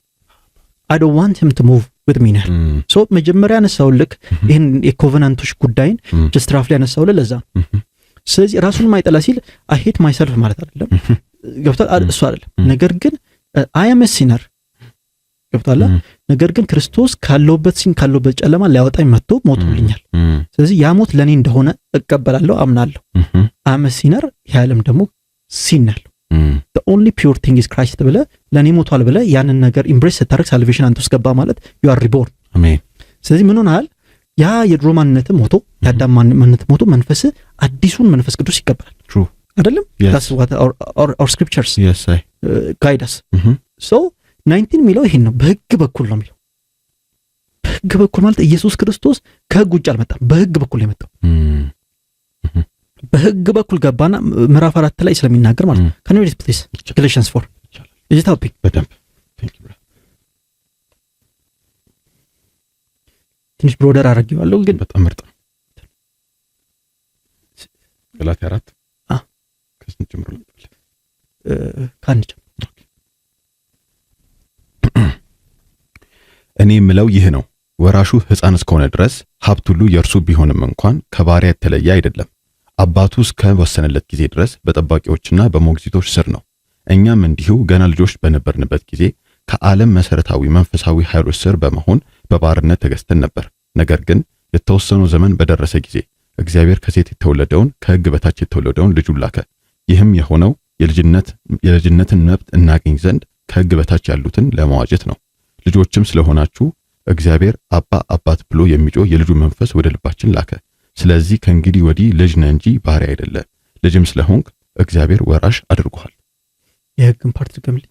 I don't want him to move with me now. So መጀመሪያ ያነሳውልክ ይሄን የኮቨናንቶች ጉዳይን ጀስት ራፍሊ ያነሳውልህ ለዛ ስለዚህ ራሱን የማይጠላ ሲል I hate myself ማለት አይደለም ገብቷል እሱ አይደለም ነገር ግን I am a sinner ገብቷል ነገር ግን ክርስቶስ ካለውበት ሲን ካለውበት ጨለማ ሊያወጣኝ መጥቶ ሞቶልኛል ስለዚህ ያ ሞት ለኔ እንደሆነ እቀበላለሁ አምናለሁ I am a sinner ያለም ደግሞ ሲናል the only pure thing is Christ ብለ ለኔ ሞቷል ብለ ያንን ነገር ኢምብሬስ ስታረግ ሳልቬሽን አንተ ውስጥ ገባ ማለት you are reborn አሜን ስለዚህ ምን ሆነሃል ያ የድሮ ማንነት ሞቶ ያዳም ማንነት ሞቶ መንፈስ አዲሱን መንፈስ ቅዱስ ይቀበላል true አይደለም that's what our scriptures yes I guide us so 19 ሚለው ይሄን ነው በህግ በኩል ነው የሚለው በህግ በኩል ማለት ኢየሱስ ክርስቶስ ከህግ ውጭ አልመጣም በህግ በኩል የመጣው በህግ በኩል ገባና ምዕራፍ 4 ላይ ስለሚናገር ማለት ነው can you read please Galatians 4 is it helping በደንብ thank you ትንሽ ብሮደር አረጋግዋለሁ ግን በጣም ምርጥ ነው ገላትያ 4 ከስንት ጀምሮ ካንድ እኔ የምለው ይህ ነው ወራሹ ሕፃን እስከሆነ ድረስ ሀብት ሁሉ የእርሱ ቢሆንም እንኳን ከባሪያ የተለየ አይደለም አባቱ እስከወሰነለት ጊዜ ድረስ በጠባቂዎችና በሞግዚቶች ስር ነው እኛም እንዲሁ ገና ልጆች በነበርንበት ጊዜ ከዓለም መሰረታዊ መንፈሳዊ ኃይሎች ስር በመሆን በባርነት ተገዝተን ነበር ነገር ግን የተወሰነው ዘመን በደረሰ ጊዜ እግዚአብሔር ከሴት የተወለደውን ከሕግ በታች የተወለደውን ልጁን ላከ ይህም የሆነው የልጅነትን መብት እናገኝ ዘንድ ከሕግ በታች ያሉትን ለማዋጀት ነው ልጆችም ስለሆናችሁ እግዚአብሔር አባ አባት ብሎ የሚጮህ የልጁ መንፈስ ወደ ልባችን ላከ ስለዚህ ከእንግዲህ ወዲህ ልጅ ነህ እንጂ ባሪያ አይደለም ልጅም ስለሆንክ እግዚአብሔር ወራሽ አድርጎሃል የሕግን ፓርት ገምሊ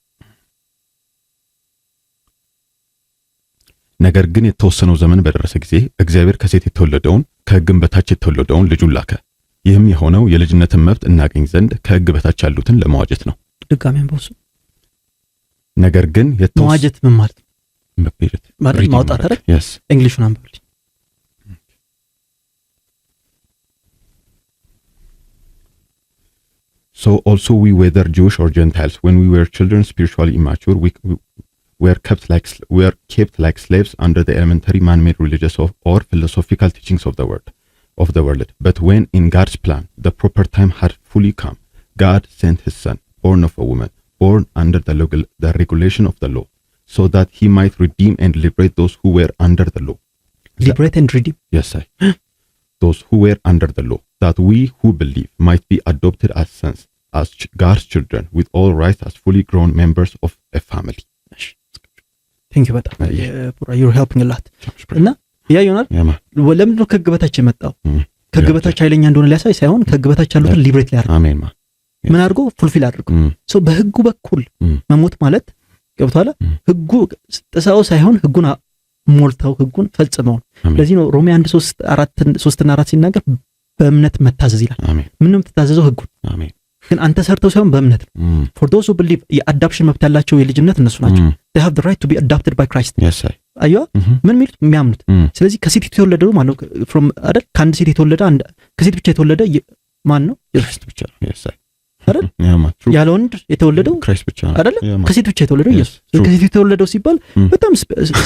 ነገር ግን የተወሰነው ዘመን በደረሰ ጊዜ እግዚአብሔር ከሴት የተወለደውን ከሕግም በታች የተወለደውን ልጁን ላከ ይህም የሆነው የልጅነትን መብት እናገኝ ዘንድ ከሕግ በታች ያሉትን ለማዋጀት ነው ድጋሜን በውሱ ነገር ግን ማዋጀት ምን ማለት ነው መቤዠት ማለት ማውጣት አይደል yes እንግሊሹን አንብብልኝ So also we whether Jewish or Gentiles when we were children spiritually immature we were kept like slaves under the elementary man-made religious or philosophical teachings of the world but when in God's plan the proper time had fully come God sent his son born of a woman born under the regulation of the law so that he might redeem and liberate those who were under the law liberate and redeem yes I those who were under the law that we who believe might be adopted as sons as God's children with all rights as fully grown members of a family thank you በጣም you're helping a lot እና ያ ይሆናል ለምንድን ነው ከሕግ በታች የመጣው ከሕግ በታች ኃይለኛ እንደሆነ ሊያሳይ ሳይሆን ከሕግ በታች ያሉትን ሊብሬት ሊያደርግ አሜን ምን አድርጎ ፉልፊል አድርጎ ሶ በሕጉ በኩል መሞት ማለት ገብቷል ሕጉ ጥሰው ሳይሆን ሕጉን ሞልተው ሕጉን ፈጽመው ለዚህ ነው ሮሜ 1:3 እና 4 ሲናገር በእምነት መታዘዝ ይላል ምንም ተታዘዘው ሕጉን አሜን ግን አንተ ሰርተው ሳይሆን በእምነት ነው for those who believe የአዳፕሽን መብት ያላቸው የልጅነት እነሱ ናቸው they have the right to be adopted by Christ yes I አዮ ምን ሚሉት የሚያምኑት ስለዚህ ከሴት የተወለደው ማን ነው from አይደል ከአንድ ሴት የተወለደ አንድ ከሴት ብቻ የተወለደ ማን ነው ኢየሱስ ብቻ yes I አይደል ያለ ወንድ የተወለደው ክራይስት ብቻ አይደል ከሴት ብቻ የተወለደው ኢየሱስ ከሴት የተወለደው ሲባል በጣም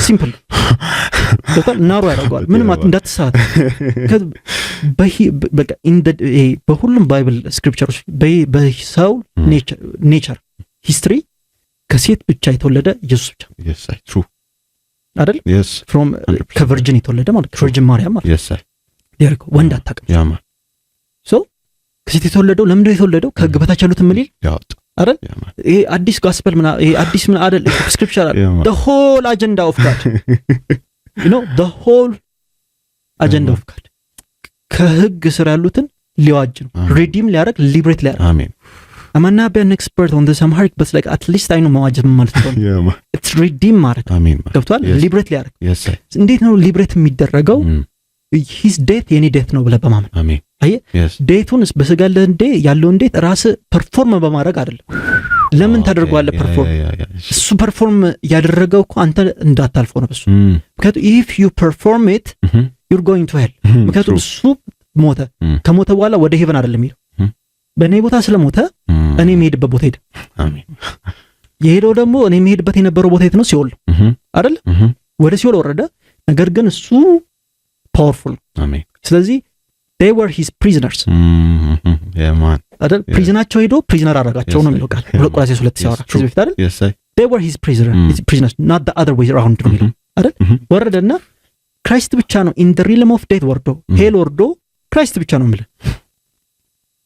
ሲምፕል በጣም ናሮ ያደርገዋል ምንም እንዳትሳት በቃ በሁሉም ባይብል ስክሪፕቸሮች በሰው ኔቸር ሂስትሪ ከሴት ብቻ የተወለደ ኢየሱስ ብቻ yes I true አይደል yes from ከቨርጂን የተወለደ ማለት ከቨርጂን ማርያም ማለት yes I ዲያርኮ ወንድ አታውቅም ያማ ሶ ከሴት የተወለደው ለምን ነው የተወለደው ከሕግ በታች ያሉትን ምን ይል ያወጣ አይደል ይሄ አዲስ ጋስፐል ይሄ አዲስ ምን አይደል ስክሪፕቸር the whole agenda of God you know the whole agenda of God ከሕግ ስር ያሉትን ሊዋጅ ነው ሪዲም ሊያደርግ ሊብሬት ሊያደርግ አሜን I'm not an expert on this Amharic but like at least I know ማዋጀት ማለት ነው it's redeem ማለት አሜን ገብቷል ሊብሬት ሊያደርግ yes እንዴት ነው ሊብሬት የሚደረገው his death የኔ death ነው ብለህ በማመን አሜን አየ ዴቱንስ በስጋ ለንዴ ያለው እንዴት ራስ ፐርፎርም በማድረግ አይደለም ለምን ታደርገዋለህ ፐርፎርም እሱ ፐርፎርም ያደረገው እኮ አንተ እንዳታልፈው ነው በሱ ምክንያቱም if you perform it you're going to hell ምክንያቱም እሱ ሞተ። ከሞተ በኋላ ወደ ሄቨን አይደለም ሄደው በእኔ ቦታ ስለሞተ እኔ የምሄድበት ቦታ ሄደ። አሜን። የሄደው ደግሞ እኔ የምሄድበት የነበረው ቦታ የት ነው? ሲኦል አይደል? ወደ ሲኦል ወረደ። ነገር ግን እሱ ፓወርፉል። አሜን። ስለዚህ they were his prisoners ያማን አይደል? ፕሪዝናቸው ሄዶ ፕሪዝነር አደረጋቸው ነው የሚለው ቃል ቆላስይስ 2 ሲያወራ ከዚህ በፊት አይደል? they were his prisoners not the other way around ነው የሚለው አይደል? ወረደና ክራይስት ብቻ ነው in the realm of death ወርዶ ሄል ወርዶ ክራይስት ብቻ ነው የሚለው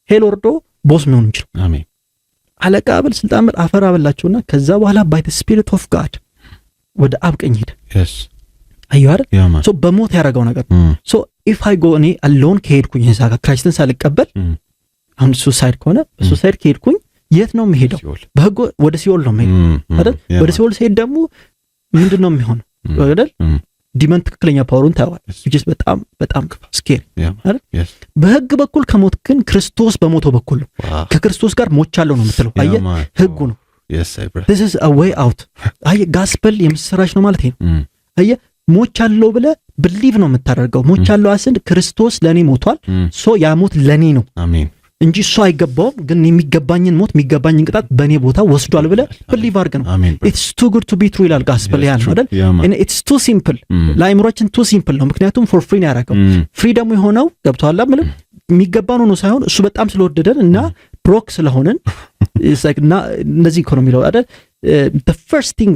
ሄል ወርዶ ቦስ ነው የሚችለው። አሜን። አለቃ አበል ስልጣን አበል አፈር አበላቸውና ከዛ በኋላ by the spirit of God ወደ አብ ቀኝ ሄደ። yes አየሁ አይደል? ሶ በሞት ያደረገው ነገር ሶ if I go እኔ alone ከሄድኩኝ እዛ ጋር ክራይስትን ሳልቀበል አሁን ሱሳይድ ከሆነ ሱሳይድ ከሄድኩኝ የት ነው የምሄደው? በህግ ወደ ሲኦል ነው የምሄደው አይደል? ወደ ሲኦል ሲሄድ ደግሞ ምንድነው የሚሆነው አይደል? ዲመን ትክክለኛ ፓወሩን ታያዋል which is በጣም በጣም ስኬሪ አይደል? በህግ በኩል ከሞት ግን ክርስቶስ በሞተው በኩል ነው። ከክርስቶስ ጋር ሞቻለሁ ነው የምትለው። አየህ ህጉ ነው። this is a way out። አየህ ጋስፐል የምስራች ነው ማለት ነው። አየህ ሞቻለሁ ብለህ ብሊቭ ነው የምታደርገው። ሞቻለሁ አስንድ ክርስቶስ ለኔ ሞቷል ሶ ያ ሞት ለኔ ነው አሜን እንጂ እሱ አይገባውም። ግን የሚገባኝን ሞት የሚገባኝን ቅጣት በኔ ቦታ ወስዷል ብለህ ብሊቭ አድርግ ነው። it's too good to be true ይላል ጋስፐል ያ ነው አይደል? it's too simple ለአይምሮአችን too simple ነው። ምክንያቱም for free ነው ያደረገው። ፍሪ ደግሞ የሆነው ገብቶሃል አይደል? የሚገባን ሆኖ ሳይሆን እሱ በጣም ስለወደደን እና ብሮክ ስለሆነን እና እነዚህ ኢኮኖሚ ነው አይደል? the first thing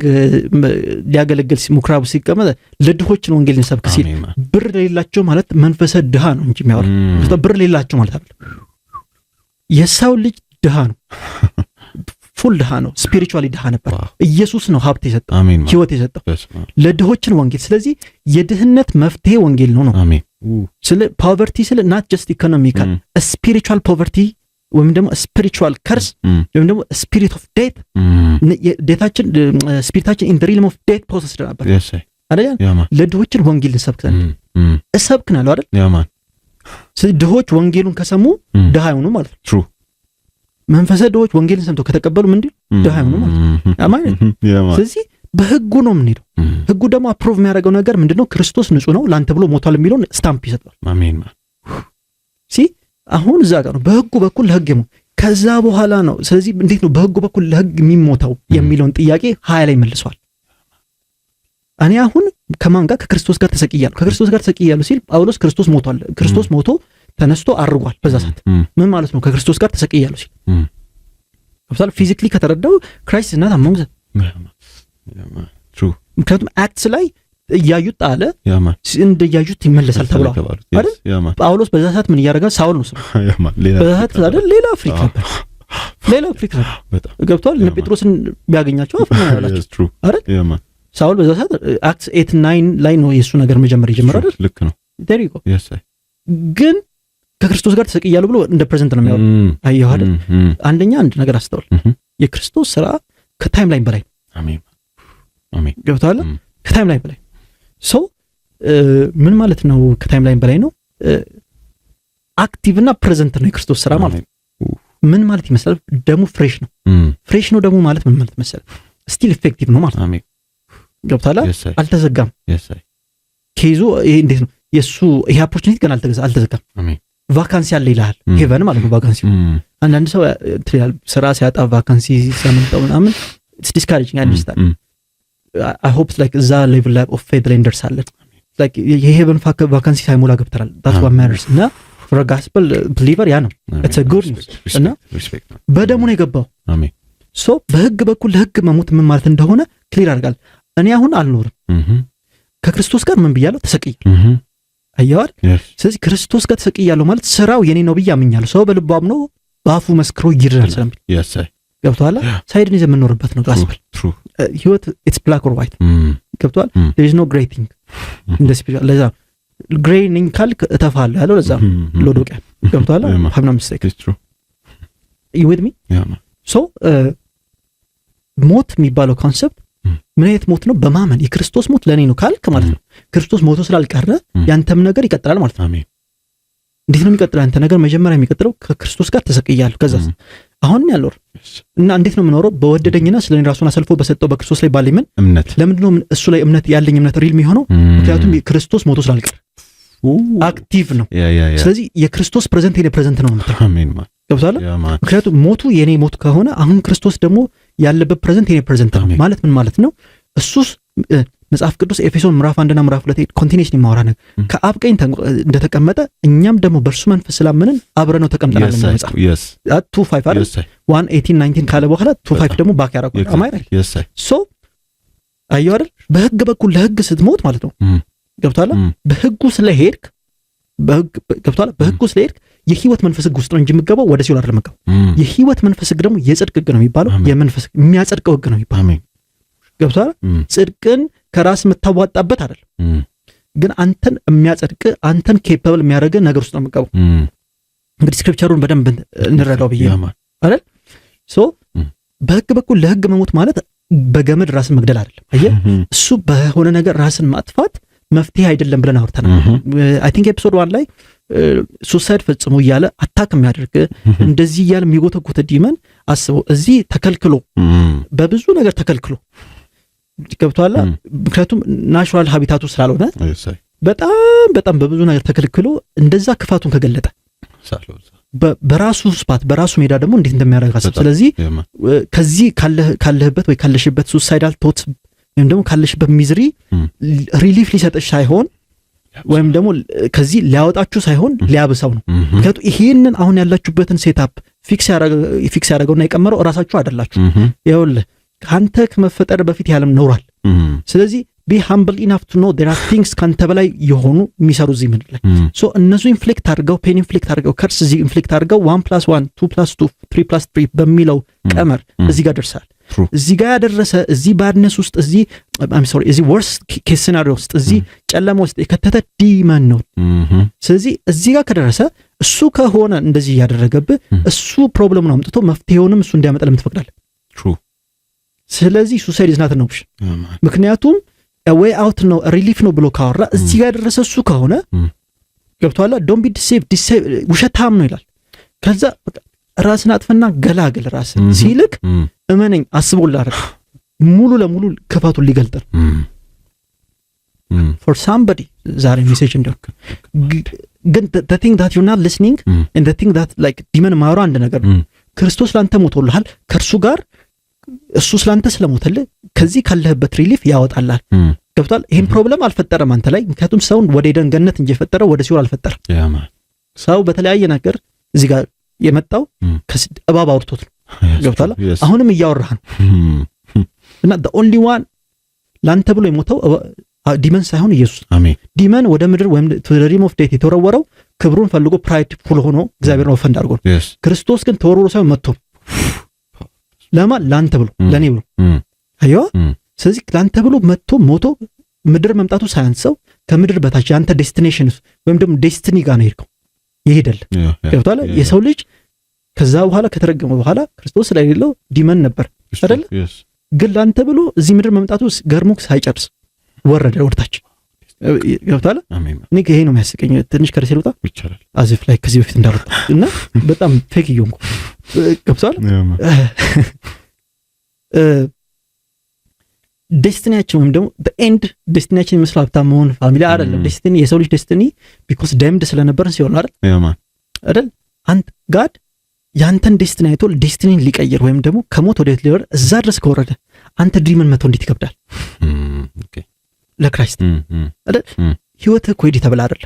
ሊያገለግል ሙክራቡ ሲቀመጥ ለድሆችን ወንጌልን ሰብክ ሲል ብር ለሌላቸው ማለት መንፈሰ ድሃ ነው እንጂ የሚያወራ ብር ለሌላቸው ማለት አይደል። የሰው ልጅ ድሃ ነው፣ ፉል ድሃ ነው፣ ስፒሪቹዋሊ ድሃ ነበር። ኢየሱስ ነው ሀብት የሰጠው ህይወት የሰጠው ለድሆችን ወንጌል። ስለዚህ የድህነት መፍትሄ ወንጌል ነው ነው። አሜን። ስለ ፖቨርቲ ስለ not just economical spiritual poverty ወይም ደግሞ ስፒሪቹዋል ከርስ ወይም ደግሞ ስፒሪት ኦፍ ዴት ዴታችን ስፒሪታችን ኢን ዘ ሪልም ኦፍ ዴት ፕሮሰስ ነበር አይደል? ለድሆችን ወንጌል ሰብክ እሰብክናለሁ አይደል? ያማን ስለዚህ ድሆች ወንጌሉን ከሰሙ ድሃ ይሆኑ ማለት ነው። ትሩ መንፈሰ ድሆች ወንጌልን ሰምተው ከተቀበሉ ምንድን ድሃ ይሆኑ ማለት ነው። ያማን ስለዚህ በህጉ ነው የምንሄደው። ህጉ ደግሞ አፕሩቭ የሚያደርገው ነገር ምንድነው? ክርስቶስ ንጹህ ነው ላንተ ብሎ ሞቷል የሚለውን ስታምፕ ይሰጣል። አሜን። አሁን እዛ ጋር ነው በህጉ በኩል ለህግ ነው። ከዛ በኋላ ነው ስለዚህ እንዴት ነው በህጉ በኩል ለህግ የሚሞተው የሚለውን ጥያቄ ሀያ ላይ መልሷል። እኔ አሁን ከማን ጋር? ከክርስቶስ ጋር ተሰቅያለሁ። ከክርስቶስ ጋር ተሰቅያለሁ ሲል ጳውሎስ ክርስቶስ ሞቷል፣ ክርስቶስ ሞቶ ተነስቶ አርጓል። በዛ ሰዓት ምን ማለት ነው? ከክርስቶስ ጋር ተሰቅያለሁ ሲል ለምሳሌ ፊዚካሊ ከተረዳው ክራይስት እና ታማኝ ትሩ ምክንያቱም አክትስ ላይ እያዩት ጣለ እንደያዩት ይመለሳል ተብሏል አይደል? ጳውሎስ በዛ ሰዓት ምን እያደረገ? ሳውል ነው ስሙ። በዛ ሰዓት አይደል? ሌላ አፍሪካ ነበር፣ ሌላ አፍሪካ ነበር። ገብቷል። እነ ጴጥሮስን ቢያገኛቸው አፍሪካ ነው ያላቸው አይደል? ሳውል በዛ ሰዓት አክት 8-9 ላይ ነው የሱ ነገር መጀመር የጀመረው አይደል? ልክ ነው። ዴሪጎ ግን ከክርስቶስ ጋር ተሰቅያለሁ ብሎ እንደ ፕሬዘንት ነው የሚያወራው። አየሁ አይደል? አንደኛ አንድ ነገር አስተውል። የክርስቶስ ስራ ከታይም ላይን በላይ ነው። አሜን አሜን። ገብቷል። ከታይም ላይን በላይ ሶ ምን ማለት ነው? ከታይም ላይን በላይ ነው። አክቲቭ እና ፕሬዘንት ነው የክርስቶስ ስራ ማለት ነው። ምን ማለት ይመስላል? ደሙ ፍሬሽ ነው። ፍሬሽ ነው ደሙ ማለት ምን ማለት መሰለህ? ስቲል ኢፌክቲቭ ነው ማለት ነው። አሜን። ገብቷል። አልተዘጋም። ኬዙ ይሄ እንዴት ነው? የሱ ይሄ ኦፖርቹኒቲ ገና አልተዘጋም። አሜን። ቫካንሲ አለ ይላል። ሄቨን ማለት ነው ቫካንሲ። አንዳንድ ሰው ትሪያል ስራ ሲያጣ ቫካንሲ ሲያመጣው ምናምን ኢትስ ዲስካሬጂንግ አንደርስታንድ I hope like እዛ ሌቭል ላይ ኦፍ ፌት ላይ እንደርሳለን። like የሄቨን ቫካንሲ ሳይሞላ ገብተናል። that's what matters እና for a gospel believer ያ ነው it's a good news እና በደሙ ነው የገባው። አሜን። ሶ በህግ በኩል ለህግ መሞት ምን ማለት እንደሆነ ክሊር አድርጋል። እኔ አሁን አልኖርም ከክርስቶስ ጋር ምን ብያለሁ? ተሰቅያለሁ። አያዋል። ስለዚህ ክርስቶስ ጋር ተሰቅያለሁ ማለት ስራው የኔ ነው ብዬ አምኛለሁ። ሰው በልቡ አምኖ በአፉ መስክሮ ይድናል ስለሚል ገብቷል። ሳይድን ይዘህ የምንኖርበት ነው ጋስፐል ህይወት። ኢትስ ብላክ ኦር ዋይት ገብቷል። there is no gray thing in the spirit። ለዛ ግሬይ ነኝ ካልክ እተፋለሁ ያለው ለዛ ሎዶቂያ ገብቷል። have no mistake it's true you with me so ሞት የሚባለው ኮንሰፕት ምን አይነት ሞት ነው? በማመን የክርስቶስ ሞት ለኔ ነው ካልክ ማለት ነው ክርስቶስ ሞቶ ስላልቀረ ያንተም ነገር ይቀጥላል ማለት ነው። አሜን። እንዴት ነው የሚቀጥለው? አንተ ነገር መጀመሪያ የሚቀጥለው ከክርስቶስ ጋር ተሰቅያለሁ። ከዛ አሁን ያለው እና እንዴት ነው የምኖረው? በወደደኝና ስለኔ ራሱን አሳልፎ በሰጠው በክርስቶስ ላይ ባለኝ እምነት። ለምንድን ነው እሱ ላይ እምነት ያለኝ እምነት ሪል የሚሆነው? ምክንያቱም ክርስቶስ ሞቶ ስላልቀረ አክቲቭ ነው። ስለዚህ የክርስቶስ ፕሬዘንት የኔ ፕሬዘንት ነው ማለት ነው። አሜን ማን ገብቷል። ምክንያቱም ሞቱ የኔ ሞት ከሆነ አሁን ክርስቶስ ደግሞ ያለበት ፕሬዘንት የኔ ፕሬዘንት ነው ማለት ምን ማለት ነው? እሱስ መጽሐፍ ቅዱስ ኤፌሶን ምዕራፍ 1 እና ምዕራፍ 2 ኮንቲኒዩስሊ ማውራ ነገር ከአብ ቀኝ እንደተቀመጠ እኛም ደግሞ በእርሱ መንፈስ ስላመንን አብረነው ተቀምጠናል ነው መጽሐፍ 2:5 አይደል 1:18-19 ካለ በኋላ 2:5 ደግሞ ባክ ያደርጋል። አማይ ሶ አየሁ አይደል በህግ በኩል ለህግ ስትሞት ማለት ነው ገብቷል። በህጉ ስለሄድክ በህጉ ስለሄድክ የህይወት መንፈስ ህግ ውስጥ ነው እንጂ የምገባው ወደ ሲኦል አይደለም የምገባው። የህይወት መንፈስ ህግ ደግሞ የጽድቅ ህግ ነው የሚባለው። የመንፈስ የሚያጸድቀው ህግ ነው የሚባለው። ገብቷል። ጽድቅን ከራስ የምታዋጣበት አይደለም፣ ግን አንተን የሚያጸድቅ አንተን ኬፓብል የሚያደርግ ነገር ውስጥ ነው የምገባው። እንግዲህ ስክሪፕቸሩን በደንብ እንረዳው ብዬ አይደል። ሶ በህግ በኩል ለህግ መሞት ማለት በገመድ ራስን መግደል አይደለም። አየህ እሱ በሆነ ነገር ራስን ማጥፋት መፍትሄ አይደለም ብለን አውርተናል። አይ ቲንክ ኤፒሶድ 1 ላይ ሱሳይድ ፈጽሞ እያለ አታክ የሚያደርግ እንደዚህ እያለ የሚጎተጉት ዲመን አስበው እዚህ ተከልክሎ በብዙ ነገር ተከልክሎ ገብቷል። ምክንያቱም ናቹራል ሃቢታቱ ስላልሆነ በጣም በብዙ ነገር ተከልክሎ እንደዛ ክፋቱን ከገለጠ በራሱ ስፓት በራሱ ሜዳ ደግሞ እንዴት እንደሚያደርግ አስብ። ስለዚህ ከዚህ ካለህበት ወይ ካለሽበት ሱሳይዳል ቶት ወይም ደግሞ ካለሽበት ሚዝሪ ሪሊፍ ሊሰጥሽ ሳይሆን ወይም ደግሞ ከዚህ ሊያወጣችሁ ሳይሆን ሊያብሰው ነው። ምክንያቱም ይሄንን አሁን ያላችሁበትን ሴታፕ ፊክስ ያደረገውና የቀመረው እራሳችሁ አይደላችሁ። ይኸውልህ ካንተ ከመፈጠር በፊት ያለም ኖሯል። ስለዚህ be humble enough to know there are things ካንተ በላይ የሆኑ የሚሰሩ እዚህ ምድር ላይ ሶ እነሱ ኢንፍሊክት አድርገው ፔን ኢንፍሊክት አድርገው ከርስ እዚህ ኢንፍሊክት አድርገው 1+1 2+2 3+3 በሚለው ቀመር እዚህ ጋር ደርሳል። እዚህ ጋር ያደረሰ እዚህ ባድነስ ውስጥ እዚህ እዚህ ወርስ ኬስ ሲናሪዮ ውስጥ እዚህ ጨለማ ውስጥ የከተተ ዲመን ነው። ስለዚህ እዚህ ጋር ከደረሰ እሱ ከሆነ እንደዚህ ያደረገብህ እሱ ፕሮብሌሙን አምጥቶ መፍትሄውንም እሱ እንዲያመጣ ለምትፈቅዳለህ። ስለዚህ ሱሳይድ ኢዝ ናት አን ኦፕሽን። ምክንያቱም ዌይ አውት ነው ሪሊፍ ነው ብሎ ካወራ እዚህ ጋር ያደረሰ እሱ ከሆነ ገብቶሃል። ዶንት ቢ ዲሴቭ ውሸታም ነው ይላል። ከዛ ራስን አጥፍና ገላግል ራስን ሲልክ እመነኝ አስቦልህ አይደል ሙሉ ለሙሉ ክፋቱን ሊገልጥ ነው። for somebody ዛሬ ሜሴጅ እንደው ግን the thing that you're not listening and the thing that like ዲመን ማውራ አንድ ነገር ነው። ክርስቶስ ላንተ ሞቶልሃል። ከእርሱ ጋር እሱ ስላንተ ስለሞተልህ ከዚህ ካለህበት ሪሊፍ ያወጣልሃል። ገብቷል። ይሄን ፕሮብለም አልፈጠረም አንተ ላይ። ምክንያቱም ሰውን ወደ ኤደን ገነት እንጂ የፈጠረው ወደ ሲኦል አልፈጠረም። ሰው በተለያየ ነገር እዚህ ጋር የመጣው እባብ አውርቶት ነው። ገብቷል። አሁንም እያወራህ ነው። እና the only one ላንተ ብሎ የሞተው ዲመን ሳይሆን ኢየሱስ። አሜን። ዲመን ወደ ምድር ወይም to the realm of death የተወረወረው ክብሩን ፈልጎ ፕራይድ ፉል ሆኖ እግዚአብሔርን ኦፈንድ አድርጎ ነው። ክርስቶስ ግን ተወርውሮ ሳይሆን መጥቶ ለማን ላንተ ብሎ ለኔ ብሎ አዮ። ስለዚህ ላንተ ብሎ መጥቶ ሞቶ ምድር መምጣቱ ሳያንሰው ከምድር በታች ያንተ ዴስቲኔሽን ወይም ደግሞ ዴስቲኒ ጋር ነው ሄድከው ይሄዳል። ገብቷል። የሰው ልጅ ከዛ በኋላ ከተረገመ በኋላ ክርስቶስ ስለሌለው ዲመን ነበር አይደል? ግን ላንተ ብሎ እዚህ ምድር መምጣቱ ገርሞክ ሳይጨርስ ወረደ ወርታች። ገብቷል። እኔ ይሄ ነው የሚያስቀኝ። ትንሽ ከርሴ ልውጣ ይቻላል አዚፍ ላይ ከዚህ በፊት እንዳልወጣ እና በጣም ፌክ ይሆንኩ። ገብቷል። ዴስቲኒያችን ወይም ደግሞ በኤንድ ዴስቲኒያችን ይመስላል ሀብታም መሆን ፋሚሊ አይደለም። ዴስቲኒ የሰው ልጅ ዴስቲኒ ቢኮዝ ደምድ ስለነበርን ሲሆን አይደል አንተ ጋድ ያንተን ዴስቲኒ አይቶ ዴስቲኒን ሊቀይር ወይም ደግሞ ከሞት ወደ ህይወት ሊወርድ እዛ ድረስ ከወረደ አንተ ድሪምን መተው እንዴት ይከብዳል? ኦኬ ለክራይስት አይደል ህይወት እኮ ኤዲት ተብላ አይደል?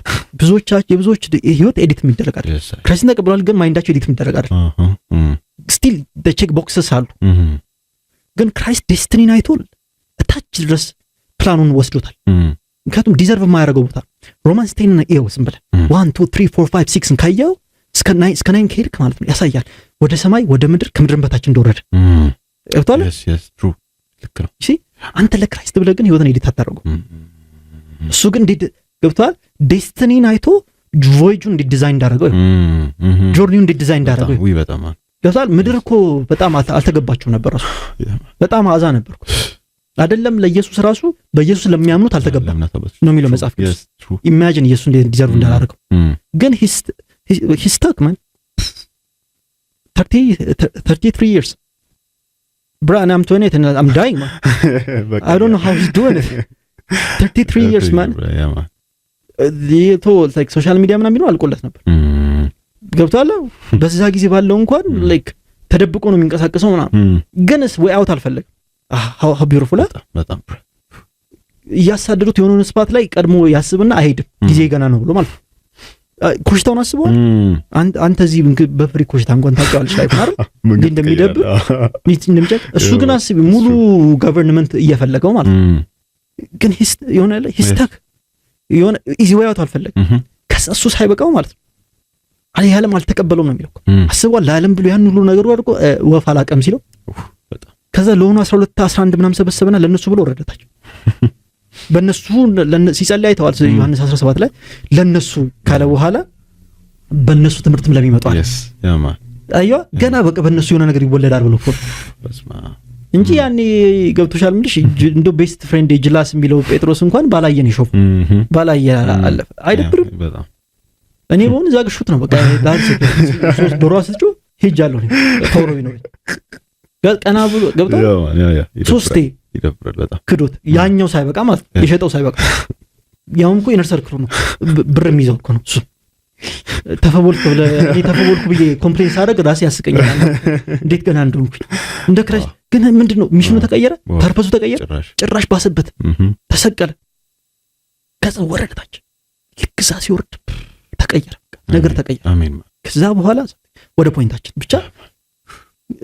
የብዙዎች ህይወት ኤዲት የሚደረግ አይደል? ክራይስትን ተቀብሏል፣ ግን ማይንዳቸው ኤዲት የሚደረግ አይደል? ስቲል ዘ ቼክ ቦክስስ አሉ። ግን ክራይስት ዴስቲኒን አይቶ እታች ድረስ ፕላኑን ወስዶታል። ምክንያቱም ዲዘርቭ የማያደርገው ቦታ ሮማንስ 10 እና ኤው ዝም ብለህ 1 2 3 4 5 6 ካየው እስከ 9 ከሄድክ ማለት ነው ያሳያል ወደ ሰማይ ወደ ምድር ከምድርን በታች እንደወረደ እርቷል። ትሩ ልክ ነው። እሺ አንተ ለክራይስት ብለህ ግን ህይወትን ኤዲት አታደርገው። እሱ ግን ገብቷል። ዴስቲኒን አይቶ ቮይጁን እንዴት ዲዛይን እንዳደረገው ጆርኒውን እንዴት ዲዛይን እንዳደረገው ወይ በጣም ገብቷል። ምድር እኮ በጣም አልተገባችው ነበር። ራሱ በጣም አዛ ነበርኩ አይደለም። ለኢየሱስ ራሱ በኢየሱስ ለሚያምኑት አልተገባም ነው የሚለው መጽሐፍ ቅዱስ። ኢማጂን ኢየሱስ እንዴት ዲዘርቭ እንዳደረገው ግን he stuck man 33 years bro and I'm 28 and I'm dying man I don't know how he's doing it 33 years man ላይክ ሶሻል ሚዲያ ምናምን ቢለው አልቆለት ነበር። ገብቷል። በዛ ጊዜ ባለው እንኳን ላይክ ተደብቆ ነው የሚንቀሳቀሰው ምናምን፣ ግንስ ወይ አውት አልፈለግም። ሃው ቢዩቲፉል በጣም እያሳደዱት የሆነውን ስፓት ላይ ቀድሞ ያስብና አይሄድም ጊዜ ገና ነው ብሎ ማለት ነው። ኮሽታውን አስበዋል። አንተ እዚህ በፍሪ ኮሽታ እንኳን ታውቂዋለሽ ላይ ማለት እንዴ እንደሚደብር ሚት እንደምጨቅ እሱ ግን አስቢ ሙሉ ገቨርንመንት እየፈለገው ማለት ነው። ግን የሆነ ሂስታክ የሆነ ኢዚ ወይ አውት አልፈለግም። ከዛ እሱ ሳይበቃው ማለት ነው አለ ያለም አልተቀበለውም ነው የሚለው። አስበዋል ለዓለም ብሎ ያን ሁሉ ነገር አድርጎ ወፍ አላቀም ሲለው ከዛ ለሆኑ 12 11 ምናምን ሰበሰበና ለነሱ ብሎ ወረደታቸው። በነሱ ሲጸልይ አይተዋል ዮሐንስ 17 ላይ ለነሱ ካለ በኋላ በነሱ ትምህርትም ለሚመጣው አይዋ ገና በቃ በነሱ የሆነ ነገር ይወለዳል ብሎ እንጂ ያኔ ገብቶሻል ምንድሽ እንደ ቤስት ፍሬንድ ጅላስ የሚለው ጴጥሮስ እንኳን ባላየን ይሾፍ ባላየ አለፈ አይደብርም በጣም እኔ በሆነ ዛግሹት ነው በቃ ዳንስ ሶስት ዶሮ አስጮ ሄጃለሁ ተውሮኝ ነው ቀና ብሎ ገብቶ ሶስቴ ይደብራል በጣም ክዶት ያኛው ሳይበቃ ማለት የሸጠው ሳይበቃ ያውም እኮ ኢነር ሰርክል ነው ብር የሚይዘው እኮ ነው እሱ ተፈቦልኩ ብዬ ኮምፕሌን ሳደርግ ራሴ ያስቀኛል እንዴት ገና እንደሆንኩኝ እንደ ክራሽ ግን ምንድነው ሚሽኑ ተቀየረ ፐርፐሱ ተቀየረ ጭራሽ ባሰበት ተሰቀለ ከዛ ወረደታች ልክዛ ሲወርድ ተቀየረ ነገር ተቀየረ አሜን ከዛ በኋላ ወደ ፖይንታችን ብቻ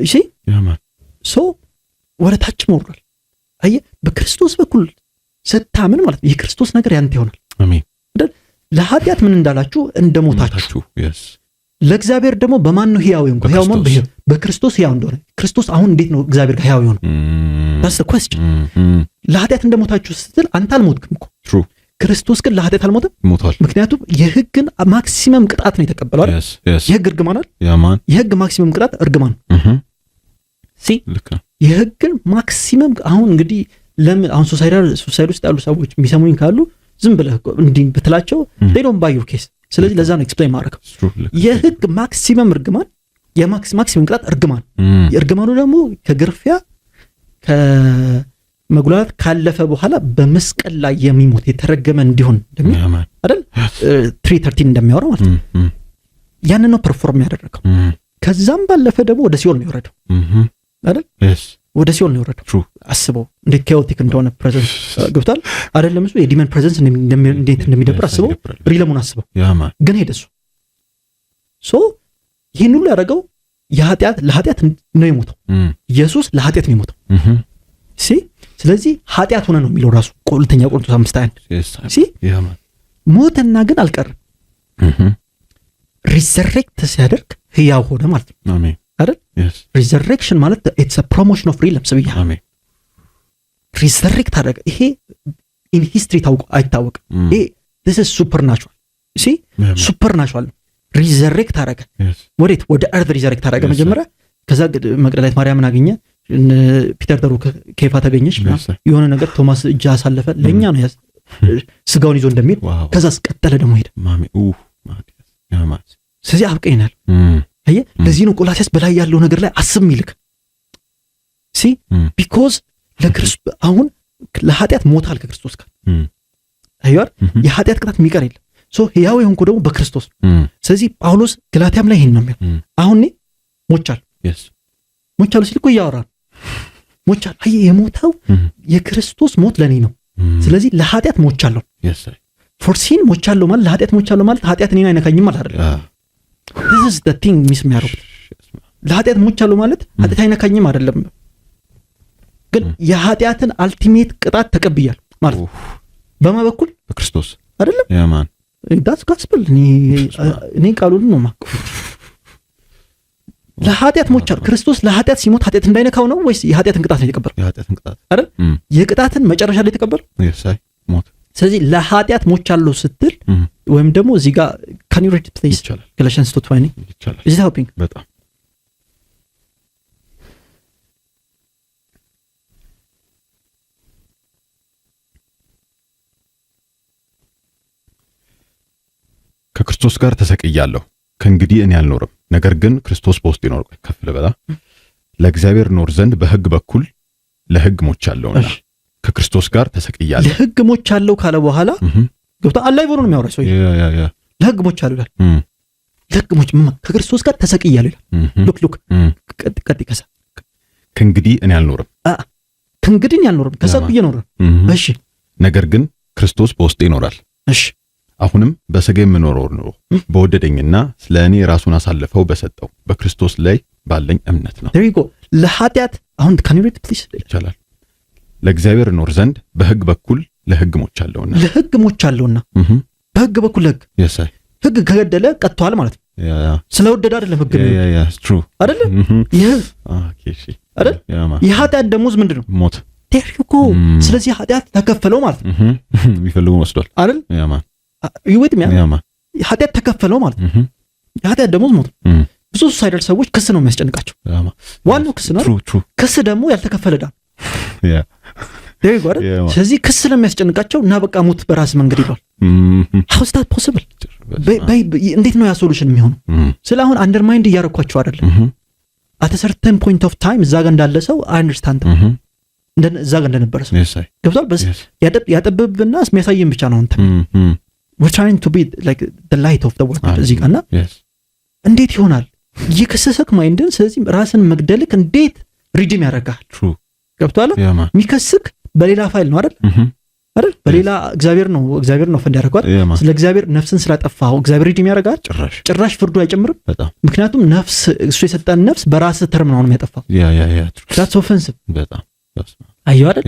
እሺ ያማ ሶ ወደ ታች ወርዷል አየ በክርስቶስ በኩል ስታምን ማለት የክርስቶስ ነገር ያንተ ይሆናል አሜን ለኃጢአት ምን እንዳላችሁ እንደሞታችሁ yes ለእግዚአብሔር ደግሞ በማን ነው ሕያው የሆንኩ ሕያው ማን በክርስቶስ ሕያው እንደሆነ ክርስቶስ አሁን እንዴት ነው እግዚአብሔር ጋር ሕያው የሆነው that's the question ለኃጢአት እንደሞታችሁ ስትል አንተ አልሞትክም እኮ true ክርስቶስ ግን ለኃጢአት አልሞተም ሞቷል ምክንያቱም የሕግን ማክሲመም ቅጣት ነው የተቀበለው አይደል የሕግ እርግማን አይደል ያማን የሕግ ማክሲመም ቅጣት እርግማን ሲ የሕግን ማክሲመም አሁን እንግዲህ ለምን አሁን ሶሳይድ ውስጥ ያሉ ሰዎች የሚሰሙኝ ካሉ ዝም ብለህ እንዲህ ብትላቸው they don't buy your case ስለዚህ ለዛ ነው ኤክስፕሌን ማድረግ የሕግ ማክሲመም እርግማን የማክሲመም ቅጣት እርግማን የእርግማኑ ደግሞ ከግርፊያ ከመጉላላት ካለፈ በኋላ በመስቀል ላይ የሚሞት የተረገመ እንዲሆን እንደሚል አይደል 3:13 እንደሚያወራው ማለት ነው ያን ነው ፐርፎርም ያደረገው ከዛም ባለፈ ደግሞ ወደ ሲኦል ነው የወረደው አይደል ወደ ሲኦል ነው የወረደው አስበው እንዴት ኬኦቲክ እንደሆነ ፕሬዘንስ ገብቷል አይደለም እሱ የዲመን ፕሬዘንስ እንዴት እንደሚደብር አስበው ሪለሙን አስበው ግን ሄደሱ ሶ ይሄን ሁሉ ያደረገው ለኃጢአት ነው የሞተው ኢየሱስ ለኃጢአት ነው የሞተው ሲ ስለዚህ ኃጢአት ሆነ ነው የሚለው ራሱ ሁለተኛ ቆሮንቶስ 5:1 ሲ ሞተና ግን አልቀረም ሪዘሬክት ሲያደርግ ሕያው ሆነ ማለት ነው አሜን አይደል ሪዘሬክሽን ማለት ኢትስ አ ፕሮሞሽን ኦፍ ፍሪደም ሰብያ አሜን ሪዘሬክት አደረገ ይሄ ኢን ሂስትሪ ታውቆ አይታወቅም ይሄ this is supernatural see supernatural ሪዘሬክት አደረገ ወዴት ወደ አርት ሪዘሬክት አደረገ መጀመሪያ ከዛ መቅደላዊት ማርያምን አገኘ ፒተር ደሩ ከይፋ ተገኘች የሆነ ነገር ቶማስ እጅ አሳለፈ ለኛ ነው ስጋውን ይዞ እንደሚል ከዛ አስቀጠለ ደግሞ ሄደ ማሚ ያማስ ስለዚህ አብቀይናል አየ ለዚህ ነው ቆላሲያስ በላይ ያለው ነገር ላይ አስብ ሚልክ ሲ ቢኮዝ ለክርስቶስ አሁን ለኃጢአት ሞታል ከክርስቶስ ጋር አይዋር የኃጢአት ቅጣት የሚቀር የለም ሶ ሕያው የሆንኩ ደግሞ በክርስቶስ ስለዚህ ጳውሎስ ገላትያም ላይ ይሄን ነው የሚለው አሁን እኔ ሞቻለሁ ሲል እኮ ያወራል ሞቻለሁ አየ የሞተው የክርስቶስ ሞት ለኔ ነው ስለዚህ ለኃጢአት ሞቻለሁ ፎር ሲን ሞቻለሁ ማለት ለኃጢአት ሞቻለሁ ማለት ኃጢአት እኔን አይነካኝም ማለት አይደለም this is the thing ሚስ የሚያደርጉት ለኃጢአት ሞቻለሁ ማለት ኃጢአት አይነካኝም አይደለም ግን የኃጢአትን አልቲሜት ቅጣት ተቀብያለሁ ማለት በማ በኩል በክርስቶስ አይደለም ያማን that's gospel እኔ ቃሉን ነው ማቀ ለኃጢአት ሞቻለሁ ክርስቶስ ለኃጢአት ሲሞት ኃጢአት እንዳይነካው ነው ወይስ የኃጢአትን ቅጣት ነው የተቀበለው የኃጢአትን ቅጣት አይደል የቅጣትን መጨረሻ ላይ የተቀበለው የሳይ ሞት ስለዚህ ለኃጢአት ሞቻለሁ ስትል ወይም ደግሞ እዚህ ጋር can you read it please Galatians 2:20 ይቻላል is it helping በጣም ከክርስቶስ ጋር ተሰቅያለሁ ከእንግዲህ እኔ አልኖርም ነገር ግን ክርስቶስ በውስጤ ይኖር ከፍ ልበላ ለእግዚአብሔር ኖር ዘንድ በሕግ በኩል ለሕግ ሞቻለሁና ከክርስቶስ ጋር ተሰቅያለሁ ለሕግ ሞቻለሁ ካለ በኋላ ገብቶሃል? አላይ ሆኖ ነው የሚያወራው ሰው ለሕግ ሞቻለሁ ይላል። ለሕግ ሞች ከክርስቶስ ጋር ተሰቅያለሁ ይላል። ሉክ ቀጥ ከሳ ከእንግዲህ እኔ አልኖርም ከእንግዲህ እኔ አልኖርም ከሰቅዬ እኖራለሁ። እሺ ነገር ግን ክርስቶስ በውስጤ ይኖራል። እሺ አሁንም በሥጋ የምኖረው ኑሮ በወደደኝና ስለ እኔ ራሱን አሳልፈው በሰጠው በክርስቶስ ላይ ባለኝ እምነት ነው። there you go ለኃጢአት አሁን can you read please? ይቻላል። ለእግዚአብሔር እኖር ዘንድ በሕግ በኩል ለሕግ ሞቻለሁና በሕግ በኩል ለሕግ ሕግ ከገደለ ቀጥቷል ማለት ነው። ስለወደደ አይደለም ሕግ ነው አይደለ? ይህ አይደል? የኃጢአት ደሞዝ ምንድን ነው? ሞት። there you go ስለዚህ ኃጢአት ተከፈለው ማለት ነው። የሚፈልጉ መስሏል አይደል? ይወት ኃጢአት ተከፈለው ማለት ነው። የኃጢአት ደሞዝ ሞት። ብዙ ሱሳይዳል ሰዎች ክስ ነው የሚያስጨንቃቸው። ዋናው ክስ ነው። ክስ ደግሞ ያልተከፈለ ዕዳ ስለዚህ ክስ ስለሚያስጨንቃቸው እና በቃ ሙት በራስ መንገድ ይሏል። how is that possible? እንዴት ነው ያ ሶሉሽን የሚሆነው? ስለ አሁን አንደርማይንድ እያረኳቸው አይደለም። at a certain point of time እዛ ጋር እንዳለ ሰው I understand እዛ ጋር እንደነበረ ሰው ገብቷል። በስ ያጠብብና የሚያሳየን ብቻ ነው። አንተ we're trying to be like the light of the world እዚህ ጋርና እንዴት ይሆናል ይከሰሰክ ማይንድን። ስለዚህ ራስን መግደልክ እንዴት ሪዲም ያደርጋል? ገብቷል። የሚከስክ በሌላ ፋይል ነው አይደል? በሌላ እግዚአብሔር ነው ፈንድ ያደርጋል። ስለ እግዚአብሔር ነፍስን ስላጠፋው እግዚአብሔር ሪዲም ያደርጋል። ጭራሽ ፍርዱ አይጨምርም። ምክንያቱም ነፍስ እሱ የሰጠን ነፍስ በራስ ተርም ነው የሚያጠፋው። that's offensive በጣም አየው አይደል?